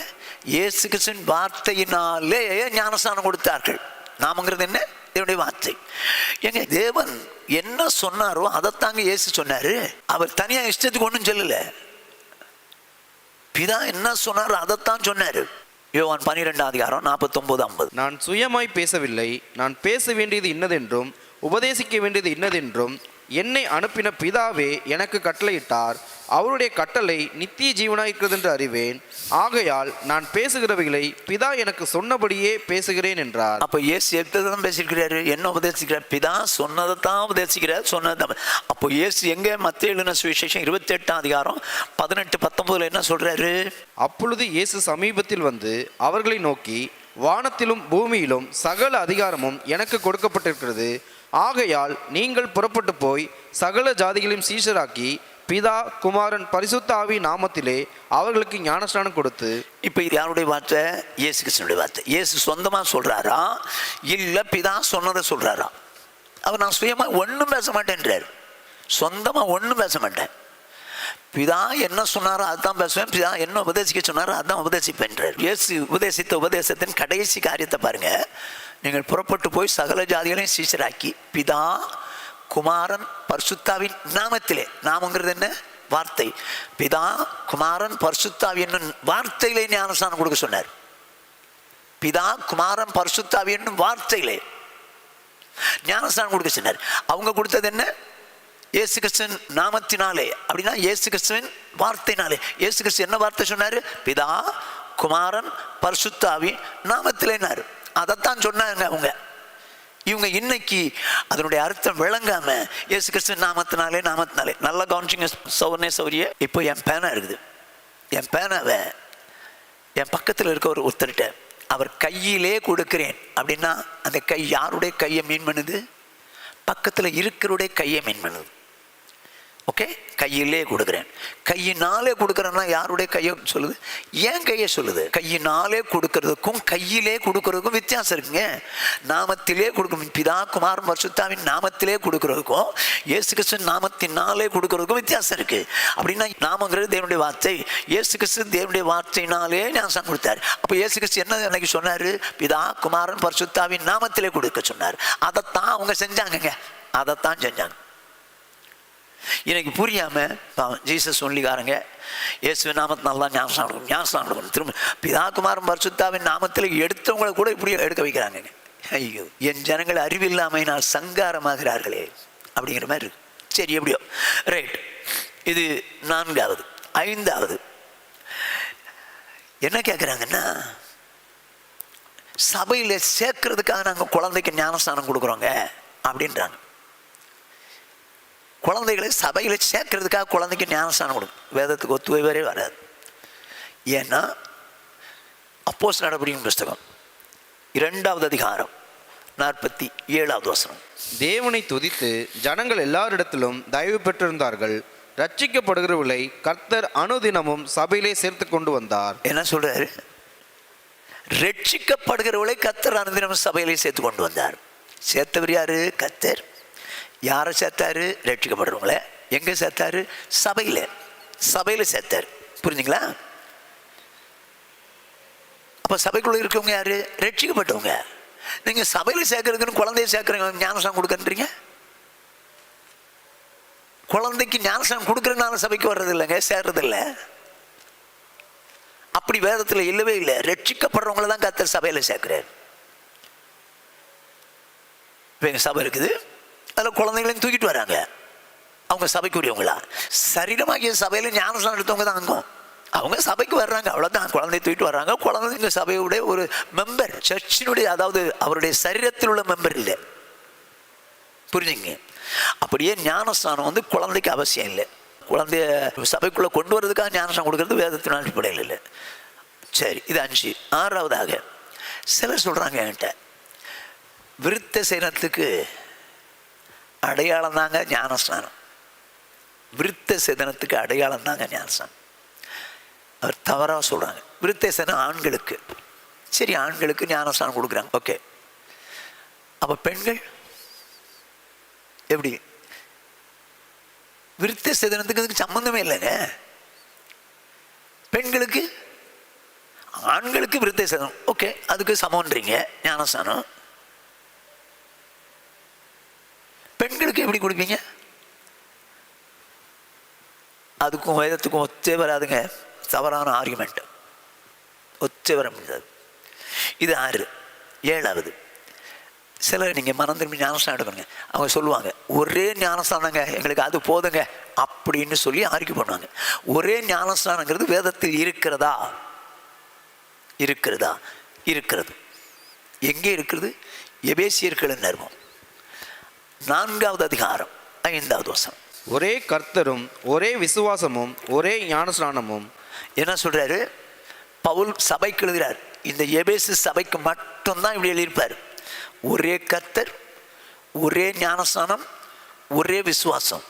இயேசு கிறிஸ்துவின் வார்த்தையினாலே ஞானஸ்நானம் கொடுத்தார்கள். நாமங்கிறது என்ன? தேவனுடைய வார்த்தை. எங்க தேவன் என்ன சொன்னாரோ அதைத்தாங்க இயேசு சொன்னாரு. அவர் தனியா இஷ்டத்துக்கு ஒன்றும் சொல்லல. பிதா என்ன சொன்னாரோ அதைத்தான் சொன்னாரு. யோவான் 12ஆம் அதிகாரம் 49-50. நான் சுயமாய் பேசவில்லை, நான் பேச வேண்டியது இன்னதென்றும் உபதேசிக்க வேண்டியது இன்னதென்றும் என்னை அனுப்பின பிதாவே எனக்கு கட்டளையிட்டார். அவருடைய கட்டளை நித்திய ஜீவனாயிருக்கிறது என்று அறிவேன். ஆகையால் நான் பேசுகிறவைகளை பிதா எனக்கு சொன்னபடியே பேசுகிறேன் என்றார். அப்போ இயேசு எப்பதான் பேசியிருக்கிறாரு? என்ன உபதேசிக்கிறார்? பிதா சொன்னதை தான் உபதேசிக்கிறார், சொன்னதான். அப்போ இயேசு எங்க? மத்தேயு எழுதின சுவிசேஷம் 28ஆம் அதிகாரம் 18-19 என்ன சொல்றாரு? அப்பொழுது இயேசு சமீபத்தில் வந்து அவர்களை நோக்கி, வானத்திலும் பூமியிலும் சகல அதிகாரமும் எனக்கு கொடுக்கப்பட்டிருக்கிறது. ஆகையால் நீங்கள் புறப்பட்டு போய் சகல ஜாதிகளையும் சீஷராக்கி பிதா குமாரன் பரிசுத்த ஆவி நாமத்திலே அவர்களுக்கு ஞானஸ்நானம் கொடுத்து. இப்போ இது யாருடைய வார்த்தை? இயேசு கிறிஸ்துவினுடைய வார்த்தை. இயேசு சொந்தமா சொல்றாரா இல்ல பிதா சொன்னதை சொல்றாரா? அவர் நான் சுயமா ஒன்றும் பேச மாட்டேன்றார். சொந்தமா ஒன்றும் பேச மாட்டேன். பிதா என்ன சொன்னாரோ அதுதான் பேசுவேன், பிதா என்ன உபதேசிக்க சொன்னாரோ அதுதான் உபதேசிப்பேன்றார். இயேசு உபதேசித்த உபதேசத்தின் கடைசி காரியத்தை பாருங்க. நீங்கள் புறப்பட்டு போய் சகல ஜாதிகளையும் சீஷராக்கி பிதா குமாரன் பரிசுத்தாவின் நாமத்திலே. நாமங்கிறது என்ன? வார்த்தை. பிதா குமாரன் பரிசுத்தாவி என்னும் வார்த்தையிலே ஞானஸ்நானம் கொடுக்க சொன்னார். பிதா குமாரன் பரிசுத்தாவி என்னும் வார்த்தையிலே ஞானஸ்நானம் கொடுக்க சொன்னார். அவங்க கொடுத்தது என்ன? இயேசு கிறிஸ்துவின் நாமத்தினாலே. அப்படின்னா இயேசு கிறிஸ்துவின் வார்த்தையினாலே. இயேசு கிறிஸ்து என்ன வார்த்தை சொன்னார்? பிதா குமாரன் பரிசுத்தாவி நாமத்திலேனாரு. அதைத்தான் சொன்னாங்க அவங்க. இவங்க இன்னைக்கு அதனுடைய அர்த்தம் விளங்காம இயேசு கிறிஸ்து நாமத்தினாலே. நல்லா கவனிச்சிங்க சௌரிய. இப்போ என் பேனா இருக்குது. என் பேனாவை என் பக்கத்தில் இருக்க ஒருத்தர்கிட்ட அவர் கையிலே கொடுக்கிறேன் அப்படின்னா அந்த கை யாருடைய கையை மீன் பண்ணுது? பக்கத்தில் இருக்கிறவுடைய கையை மீன் பண்ணுது. ஓகே, கையிலே கொடுக்குறேன். கையினாலே கொடுக்குறேன்னா யாருடைய கையை சொல்லுது? ஏன் கையை சொல்லுது? கையினாலே கொடுக்கறதுக்கும் கையிலே கொடுக்கறதுக்கும் வித்தியாசம் இருக்குங்க. நாமத்திலே கொடுக்கும் பிதா குமாரன் பரிசுத்தாவின் நாமத்திலே கொடுக்கறதுக்கும் இயேசு கிறிஸ்து நாமத்தினாலே கொடுக்கறதுக்கும் வித்தியாசம் இருக்கு. அப்படின்னா நாமங்கிறது தேவனுடைய வார்த்தை. இயேசு கிறிஸ்து தேவனுடைய வார்த்தையினாலே ஞானஸ்நானம் கொடுத்தாரு. அப்போ இயேசு கிறிஸ்து என்ன எனக்கு சொன்னாரு? பிதா குமாரன் பரிசுத்தாவின் நாமத்திலே கொடுக்க சொன்னார். அதைத்தான் அவங்க செஞ்சாங்கங்க. அதைத்தான் செஞ்சாங்க. எனக்கு புரியாம ஜீசஸ் ஒன்லிக்காரங்க இயேசு நாமத்தினால தான் ஞானஸ்நானம் கொடுக்கணும். திரும்ப பிதா குமாரன் பரிசுத்தாவின் நாமத்தில் எடுத்தவங்களை கூட இப்படி எடுக்க வைக்கிறாங்க. ஐயோ, என் ஜனங்கள் அறிவில்லாமையினால் சங்காரமாகிறார்களே அப்படிங்கிற மாதிரி இருக்கு. சரி, எப்படியோ ரைட். இது 4வது. 5வது என்ன கேட்குறாங்கன்னா, சபையில் சேர்க்கறதுக்காக நாங்கள் குழந்தைக்கு ஞானஸ்நானம் கொடுக்குறோங்க அப்படின்றாங்க. குழந்தைகளை சபையில் சேர்க்கறதுக்காக குழந்தைக்கு ஞானஸ்நானம் கொடுக்கும். வேதத்துக்கு ஒத்துழைவரே வராது. ஏன்னா அப்போஸ்தலர் நடபடியின் புஸ்தகம் 2ஆம் அதிகாரம் 47வது வசனம். தேவனை துதித்து ஜனங்கள் எல்லாரிடத்திலும் தயவு பெற்றிருந்தார்கள். ரட்சிக்கப்படுகிறவர்களை கர்த்தர் அனுதினமும் சபையிலே சேர்த்து கொண்டு வந்தார். என்ன சொல்றாரு? ரட்சிக்கப்படுகிறவர்களை கர்த்தர் அனுதினமும் சபையிலே சேர்த்து கொண்டு வந்தார். சேர்த்தவர் யாரு? கர்த்தர். யாரை சேர்த்தாரு? ரட்சிக்கப்படுறவங்கள. எங்கே சேர்த்தாரு? சபையில் சேர்த்தாரு. புரிஞ்சுங்களா? அப்போ சபைக்குள்ள இருக்கவங்க யாரு? ரட்சிக்கப்பட்டவங்க. நீங்கள் சபையில் சேர்க்கறதுக்குன்னு குழந்தைய சேர்க்குறீங்க, ஞானஸ்நானம் கொடுக்கன்றீங்க. குழந்தைக்கு ஞானஸ்நானம் கொடுக்குறதுனால சபைக்கு வர்றது இல்லைங்க, சேர்றதில்லை. அப்படி வேதத்தில் இல்லவே இல்லை. ரட்சிக்கப்படுறவங்கள தான் கர்த்தர் சபையில் சேர்க்கிறார். இப்போ எங்கள் சபை இருக்குது, அதில் குழந்தைங்களையும் தூக்கிட்டு வராங்க. அவங்க சபைக்குரியவங்களா? சரீரமாகிய சபையில் ஞானஸ்நானம் எடுத்தவங்க தான் அங்கும். அவங்க சபைக்கு வர்றாங்க, அவ்வளோதான். குழந்தைய தூக்கிட்டு வர்றாங்க. குழந்தைங்க சபையுடைய ஒரு மெம்பர், சர்ச்சினுடைய, அதாவது அவருடைய சரீரத்தில் உள்ள மெம்பர் இல்லை. புரிஞ்சுங்க? அப்படியே ஞானஸ்நானம் வந்து குழந்தைக்கு அவசியம் இல்லை. குழந்தைய சபைக்குள்ளே கொண்டு வரதுக்காக ஞானஸ்நானம் கொடுக்கறது வேதத்தின் அடிப்படையில் இல்லை. சரி, இது 5. 6வதாக சிலர் சொல்கிறாங்க என்கிட்ட, விருத்த சேதனத்துக்கு அடையாளம் தாங்க ஞானஸ்நானம். விருத்த சேதனத்துக்கு அடையாளம் தாங்க ஞானஸ்நானம். அவர் தவறாக சொல்கிறாங்க. விருத்த சேதனம் ஆண்களுக்கு. சரி, ஆண்களுக்கு ஞானஸ்நானம் கொடுக்குறாங்க, ஓகே. அப்போ பெண்கள் எப்படி? விருத்த சேதனத்துக்கு அதுக்கு சம்பந்தமே இல்லைங்க. பெண்களுக்கு, ஆண்களுக்கு விருத்த சேதனம், ஓகே, அதுக்கு சமன்றீங்க ஞானஸ்நானம். பெண்களுக்கு எப்படி கொடுப்பீங்க? அதுக்கும் வேதத்துக்கும் ஒத்தே வராதுங்க. தவறான ஆர்குமெண்ட், ஒத்தே வர முடியாது. இது 6. 7வது, சிலர் நீங்கள் மனம் திரும்பி ஞானஸ்நானம் எடுக்கணுங்க, அவங்க சொல்லுவாங்க ஒரே ஞானஸ்நானங்க எங்களுக்கு அது போதுங்க அப்படின்னு சொல்லி ஆர்கியூ பண்ணுவாங்க. ஒரே ஞானஸ்நானங்கிறது வேதத்தில் இருக்கிறதா? இருக்கிறதா? இருக்கிறது. எங்கே இருக்கிறது? எபேசியர்களின் நிருபம் 4வது அதிகாரம் 5வது வசனம். ஒரே கர்த்தரும் ஒரே விசுவாசமும் ஒரே ஞானஸ்நானமும். என்ன சொல்றாரு பவுல்? சபைக்கு எழுதுகிறார். இந்த எபேசு சபைக்கு மட்டும்தான் இப்படி எழுதியிருப்பார். ஒரே கர்த்தர், ஒரே ஞானஸ்நானம், ஒரே விசுவாசம்.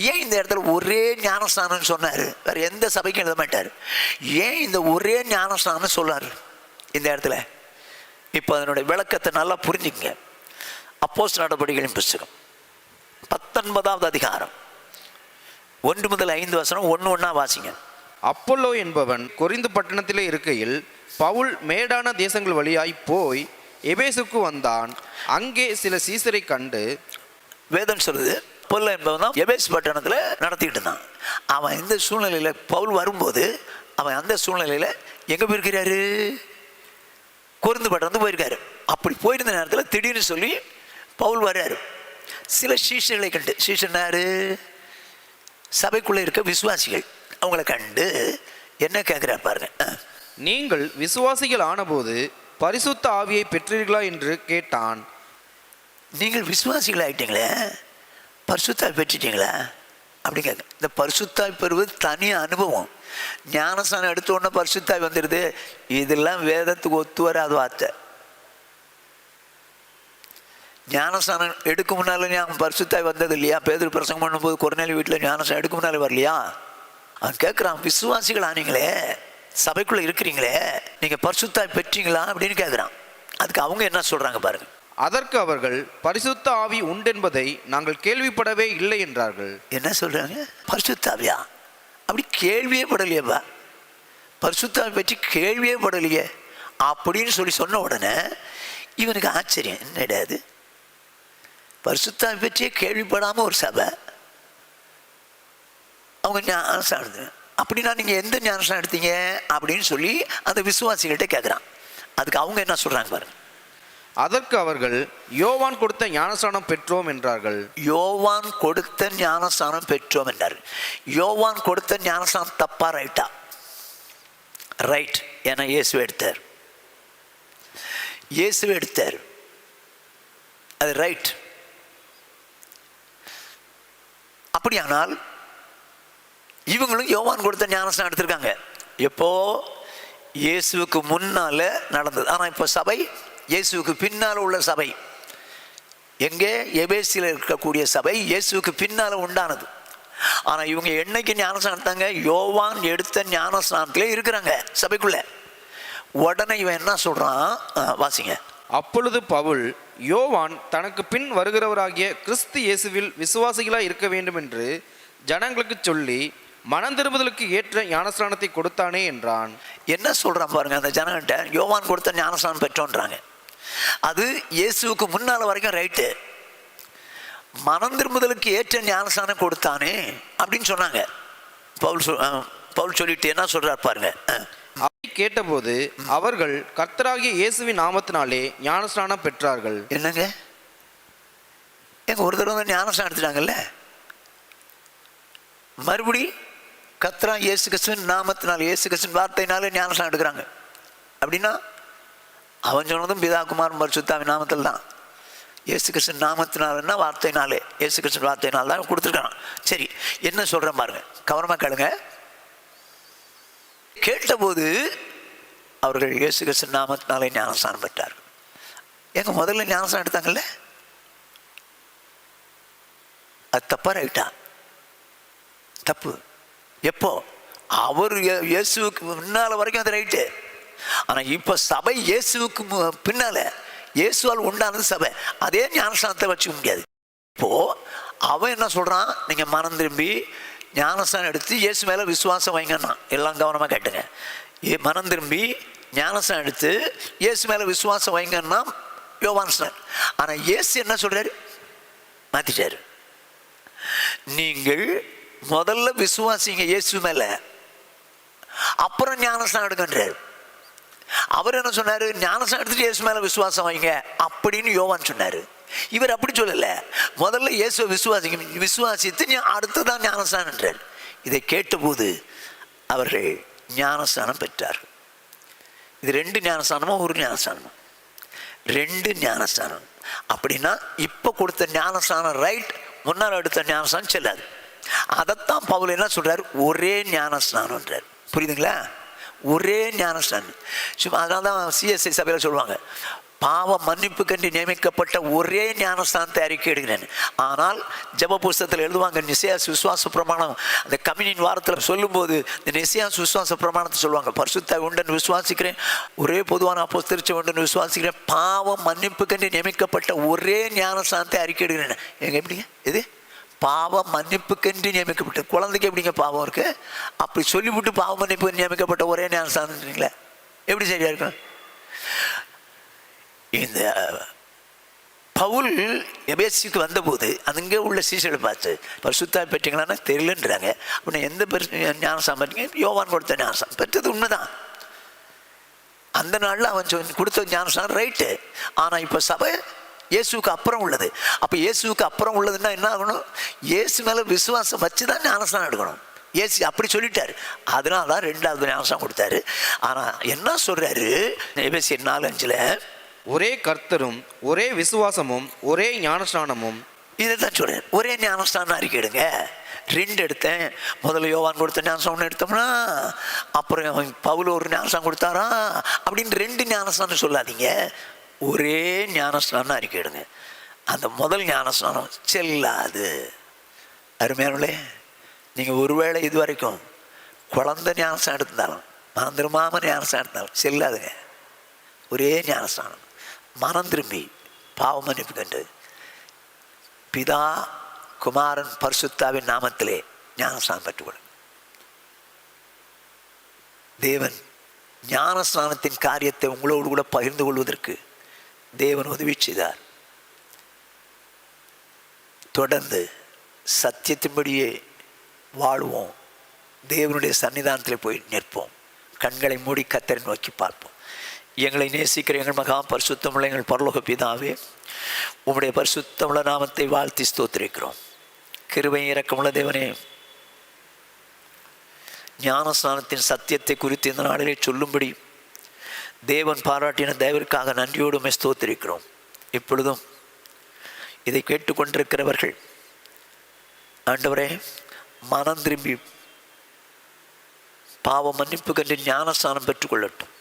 ஏன் இந்த இடத்துல ஒரே ஞானஸ்நானம் சொன்னார்? வேற எந்த சபைக்கும் எழுத மாட்டார். ஏன் இந்த ஒரே ஞானஸ்நானம் சொன்னார் இந்த இடத்துல? இப்போ அதனுடைய விளக்கத்தை நல்லா புரிஞ்சுக்கங்க. அப்போஸ்தலர் நடபடிகளின் புஸ்தகம் 19வது அதிகாரம் 1 முதல் 5 வசனம் 1 வாசிங்க. அப்பொல்லோ என்பவன் கொரிந்து பட்டணத்திலே இருக்கையில் பவுல் மேடான தேசங்கள் வழியாய் போய் எபேசுக்கு வந்தான். அங்கே சில சீசரை கண்டு, வேதம் சொல்லுது அப்பொல்லோ என்பவன் தான் எபேசு பட்டணத்தில் நடத்திக்கிட்டு இருந்தான். அவன் இந்த சூழ்நிலையில் பவுல் வரும்போது அவன் அந்த சூழ்நிலையில் எங்கே போயிருக்கிறாரு? கொரிந்து பட்டணத்துக்கு போயிருக்காரு. அப்படி போயிருந்த நேரத்தில் திடீர்னு சொல்லி பவுல் வர்றாரு. சில சீஷர்களை கண்டு, சீஷனாரு சபைக்குள்ளே இருக்க விசுவாசிகள், அவங்கள கண்டு என்ன கேட்குறாரு பாருங்க. நீங்கள் விசுவாசிகள் ஆனபோது பரிசுத்த ஆவியை பெற்றீர்களா என்று கேட்டான். நீங்கள் விசுவாசிகள் ஆகிட்டீங்களே, பரிசுத்தாய் பெற்றுட்டீங்களா அப்படி கேட்க. இந்த பரிசுத்தாய் பெறுவது தனி அனுபவம். ஞானஸ்நானம் எடுத்த உடனே பரிசுத்தாய் வந்துடுது, இதெல்லாம் வேதத்துக்கு ஒத்து வராத வார்த்தை. ஞானஸ்நானம் எடுக்க முன்னால ஞாபகம் பரிசுத்தாய் வந்தது இல்லையா? பேதுரு பிரசங்கம் பண்ணும்போது கொர்நேலியு வீட்டில் ஞானஸ்நானம் எடுக்க முன்னாலே வரலையா? அவன் கேட்குறான், விசுவாசிகள் ஆனீங்களே, சபைக்குள்ளே இருக்கிறீங்களே, நீங்கள் பரிசுத்தாய் பெற்றீங்களா அப்படின்னு கேட்குறான். அதுக்கு அவங்க என்ன சொல்கிறாங்க பாருங்க. அதற்கு அவர்கள் பரிசுத்த ஆவி உண்டென்பதை நாங்கள் கேள்விப்படவே இல்லை என்றார்கள். என்ன சொல்கிறாங்க? பரிசுத்தாவியா? அப்படி கேள்வியே படலையேப்பா, பரிசுத்தாவை பற்றி கேள்வியே படலையே அப்படின்னு சொன்ன உடனே இவனுக்கு ஆச்சரியம். என்னடா அது, பரிசுத்தாவை பற்றியே கேள்விப்படாமல் ஒரு சபை, அவங்க ஞானஸ்நானம் எடுத்து, அப்படின்னா நீங்கள் எந்த ஞானஸ்நானம் எடுத்தீங்க அப்படின்னு சொல்லி அந்த விசுவாசிகள்கிட்ட கேட்குறான். அதுக்கு அவங்க என்ன சொல்கிறாங்க பாருங்க. அதற்கு அவர்கள் யோவான் கொடுத்த ஞானஸ்நானம் பெற்றோம் என்றார்கள். யோவான் கொடுத்த ஞானஸ்நானம் பெற்றோம் என்றார்கள். யோவான் கொடுத்த ஞானஸ்நானம் தப்பா ரைட்டா? ரைட். ஏன்னா இயேசுவை எடுத்தார், இயேசுவை எடுத்தார், அது ரைட். அப்படியானால் இவங்களும் யோவான் கொடுத்த ஞானஸ்நானம் எடுத்திருக்காங்க. எப்போ? இயேசுவுக்கு முன்னால நடந்தது. ஆனால் இப்போ சபை இயேசுவுக்கு பின்னால் உள்ள சபை. எங்கே? எபேசியில் இருக்கக்கூடிய சபை இயேசுவுக்கு பின்னால் உண்டானது. ஆனால் இவங்க என்னைக்கு ஞானஸ்நானம் எடுத்தாங்க? யோவான் எடுத்த ஞானஸ்நானத்திலே இருக்கிறாங்க சபைக்குள்ள. உடனே இவன் என்ன சொல்றான் வாசிங்க. அப்பொழுது பவுல் யோவான் தனக்கு பின் வருகிறவராகிய கிறிஸ்து இயேசுவில் விசுவாசிகளாய் இருக்க வேண்டும் என்று ஜனங்களுக்கு சொல்லி மனம் திரும்புதலுக்கு ஏற்ற ஞானஸ்நானத்தை கொடுத்தானே என்றான். என்ன சொல்றான் பாருங்க அந்த ஜனங்கிட்ட. யோவான் கொடுத்த ஞானஸ்நானம் பெற்றோன்றாங்க. அது இயேசுவுக்கு முன்னால் வரைக்கும் ரைட்டு. மனம் திரும்புதலுக்கு ஏற்ற ஞானஸ்நானம் கொடுத்தானே அப்படின்னு சொன்னாங்க. பவுல் சொல்லிட்டு என்ன சொல்றார் பாருங்க. அதை கேட்டபோது அவர்கள் கர்த்தராகிய இயேசுவின் நாமத்தினாலே ஞானஸ்நானம் பெற்றார்கள். என்னங்க எங்க ஒரு தடவை வந்து ஞானஸ்நானம் எடுத்துட்டாங்கல்ல, மறுபடி கர்த்தரா இயேசு கிறிஸ்துவின் நாமத்தினால, இயேசு கிறிஸ்துவின் வார்த்தையினாலே ஞானஸ்நானம் எடுக்கிறாங்க. அப்படின்னா அவன் சொன்னதும் பிதா குமாரன் பரிசுத்தாவின் நாமத்தில் தான். இயேசு கிறிஸ்துவின் நாமத்தினாலன்னா வார்த்தையினாலே, இயேசு கிறிஸ்துவின் வார்த்தையினால தான் கொடுத்துருக்கான். சரி, என்ன சொல்கிறேன் பாருங்க, கவனமாக கேளுங்க. கேட்டபோது அவர்கள் இயேசு கிறிஸ்துவின் நாமத்தினாலே ஞானஸ்நானம் பெற்றார்கள். எங்க முதல்ல ஞானஸ்நானம் எடுத்தாங்கல்ல, அது தப்பா ரைட்டா? தப்பு. எப்போ? அவர் இயேசுவுக்கு முன்னால வரைக்கும் அது ரைட்டு. ஆனா இப்ப சபை இயேசுவுக்கு பின்னால, இயேசுவால் உண்டானது சபை. அதே ஞானஸ்நானத்தை வச்சுக்க முடியாது. இப்போ அவன் என்ன சொல்றான், நீங்க மனம் திரும்பி ஞானஸ்நானம் எடுத்து இயேசு மேல விசுவாசம் வைங்கன்னா, எல்லாம் கவனமா கேட்டுங்க. மனம் திரும்பி ஞானஸ்நானம் எடுத்து இயேசு மேல விசுவாசம் வைங்கன்னா யோவான் ஸ்நானம். ஆனா இயேசு என்ன சொல்றாரு, மாத்திட்டாரு. நீங்கள் முதல்ல விசுவாசிங்க இயேசு மேல, அப்புறம் ஞானஸ்நானம் எடுக்கின்றார். அவர் என்ன சொன்னாரு, ஞானஸ்நானம் எடுத்துட்டு இயேசு மேல விசுவாசம் வைங்க அப்படின்னு யோவான் சொன்னாரு. இவர் அப்படி சொல்லல, முதல்ல இயேசுவை விசுவாசித்து அடுத்துதான் ஞானஸ்நானம் என்றார். இதை கேட்டபோது அவர்கள் ஞானஸ்நானம் பெற்றார்கள். இது 2 ஞானஸ்நானமா ஒரு ஞானஸ்நானமா? 2 ஞானஸ்நானம். அப்படின்னா இப்ப கொடுத்த ஞானஸ்நானம் ரைட், முன்னால் எடுத்த ஞானஸ்நானம் செல்லாது. அதைத்தான் பவுல் என்ன சொல்றாரு, ஒரே ஞானஸ்நானம்ன்றார். புரியுதுங்களா? ஒரே ஞானஸ்நானம். சும்மா அதனால தான் சிஎஸ்ஐ சபையில் சொல்லுவாங்க, பாவ மன்னிப்புக்கென்று நியமிக்கப்பட்ட ஒரே ஞானஸ்தானத்தை அறிக்கை எடுக்கிறேன். ஆனால் ஜெப புஸ்தகத்தில் எழுதுவாங்க, நிசையாஸ் விசுவாச பிரமாணம் அந்த கம்யூனியன் வாரத்தில் சொல்லும்போது இந்த நிசையாஸ் விசுவாச பிரமாணத்தை சொல்லுவாங்க. பரிசுத்த உண்டுன்னு விசுவாசிக்கிறேன், ஒரே பொதுவான அப்போஸ்தலர் உண்டுன்னு விசுவாசிக்கிறேன், பாவம் மன்னிப்புக்கென்று நியமிக்கப்பட்ட ஒரே ஞானஸ்தானத்தை அறிக்கை எடுக்கிறேன். எங்க எப்படிங்க இது? பாவம் மன்னிப்புக்கென்று நியமிக்கப்பட்ட, குழந்தைக்கு எப்படிங்க பாவம் இருக்கு? அப்படி சொல்லிவிட்டு பாவ மன்னிப்பு நியமிக்கப்பட்ட ஒரே ஞானஸ்தானம்ன்றீங்களா? எப்படி சரியா இருக்கும்? இந்த பவுல் எபேசுக்கு வந்தபோது அங்கே உள்ள சீசர்களை பார்த்து பரிசுத்தாவி பெற்றீங்களான்னா தெரியலன்றாங்க. அப்படின்னா எந்த ஞானஸ்தானம் பெற்றீங்க? யோவான் கொடுத்த ஞானஸ்தானம் பெற்றது உண்மைதான். அந்த நாளில் அவன் கொடுத்த ஞானஸ்தானம் ரைட்டு. ஆனால் இப்போ சபை இயேசுக்கு அப்புறம் உள்ளது. அப்போ இயேசுக்கு அப்புறம் உள்ளதுன்னா என்ன ஆகணும்? இயேசு மேலே விசுவாசம் வச்சு தான் ஞானஸ்தானம் எடுக்கணும். இயேசு அப்படி சொல்லிட்டாரு. அதனால தான் 2வது ஞானஸ்தானம் கொடுத்தாரு. ஆனால் என்ன சொல்றாரு எபேசியர் 4:5, ஒரே கர்த்தரும் ஒரே விசுவாசமும் ஒரே ஞானஸ்நானமும். இதை தான் சொல்றாரு, ஒரே ஞானஸ்தானம் அறிக்கை எடுங்க. 2 எடுத்தேன். முதல்ல யோவான் கொடுத்த ஞானஸ்தானம் 1 எடுத்தோம்னா, அப்புறம் பவுல் ஒரு ஞானஸ்தானம் கொடுத்தாரா அப்படின்னு 2 ஞானஸ்தானம் சொல்லாதீங்க. ஒரே ஞானஸ்நானம் அறிக்கை எடுங்க. அந்த முதல் ஞானஸ்நானம் செல்லாது. அருமையானே, நீங்கள் ஒருவேளை இது வரைக்கும் குழந்தை ஞானஸ்நானம் எடுத்திருந்தாலும் மனம் திரும்பாம ஞானஸ்நானம் எடுத்தாலும் செல்லாதுங்க. ஒரே ஞானஸ்நானம், மனம் திரும்பி பாவ மன்னிப்பு கண்டு பிதா குமாரன் பரிசுத்தாவின் நாமத்திலே ஞானஸ்நானம் பெற்றுக்கொள்ளும். தேவன் ஞானஸ்நானத்தின் காரியத்தை உங்களோடு கூட பகிர்ந்து கொள்வதற்கு தேவன் உதவி செய்தார். தொடர்ந்து சத்தியத்தின்படியே வாழ்வோம். தேவனுடைய சன்னிதானத்தில் போய் நிற்போம். கண்களை மூடி கர்த்தரை நோக்கி பார்ப்போம். எங்களை நேசிக்கிற எங்கள் மகா பரிசுத்தமுள்ள எங்கள் பரலோக பிதாவே, உம்முடைய பரிசுத்தமுள்ள நாமத்தை வாழ்த்தி ஸ்தோத்திரிக்கிறோம். கிருபை இரக்கமுள்ள தேவனே, ஞானஸ்நானத்தின் சத்தியத்தை குறித்து இந்த நாளிலே சொல்லும்படி தேவன் பாராட்டின தயவிற்காக நன்றியோடு ஸ்தோத்திரிக்கிறோம். இப்பொழுதும் இதை கேட்டுக்கொண்டிருக்கிறவர்கள் ஆண்டவரே மனம் திரும்பி பாவ மன்னிப்பு கண்டு ஞானஸ்நானம் பெற்றுக்கொள்ளட்டும்.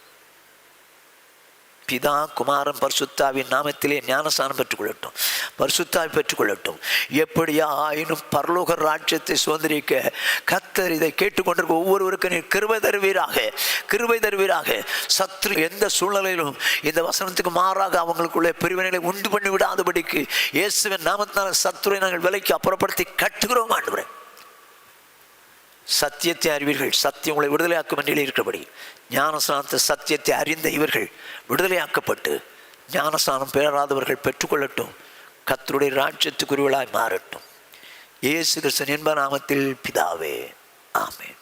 பிதா குமாரன் பரிசுத்தாவின் நாமத்திலே ஞானஸ்நானம் பெற்றுக்கொள்ளட்டும். பரிசுத்தாவி பெற்றுக்கொள்ளட்டும். எப்படியா ஆயினும் பரலோக ராஜ்யத்தை சுதந்திரிக்க கர்த்தர் இதை கேட்டுக்கொண்டிருக்க ஒவ்வொருவருக்கும் நீர் கிருபை தருவீராக, கிருபை தருவீராக. சத்ரு எந்த சூழ்நிலையிலும் இந்த வசனத்துக்கு மாறாக அவங்களுக்குள்ளே பிரிவினைகளை உண்டு பண்ணி விடாதபடிக்கு இயேசுவின் நாமத்தினால சத்ருவை நாங்கள் விலைக்கு அப்புறப்படுத்தி கட்டுகிறோம். ஆண்டவரே, சத்தியத்தை அறிவீர்கள், சத்தியம் உங்களை விடுதலையாக்கும் என்று இருக்கிறபடி ஞானஸ்நானத்தை சத்தியத்தை அறிந்த இவர்கள் விடுதலையாக்கப்பட்டு ஞானஸ்நானம் பெறாதவர்கள் பெற்றுக்கொள்ளட்டும். கர்த்தருடைய ராஜ்யத்துக்குரியவர்களாய் மாறட்டும். இயேசு கிறிஸ்துவின் இன்ப நாமத்தில் பிதாவே, ஆமென்.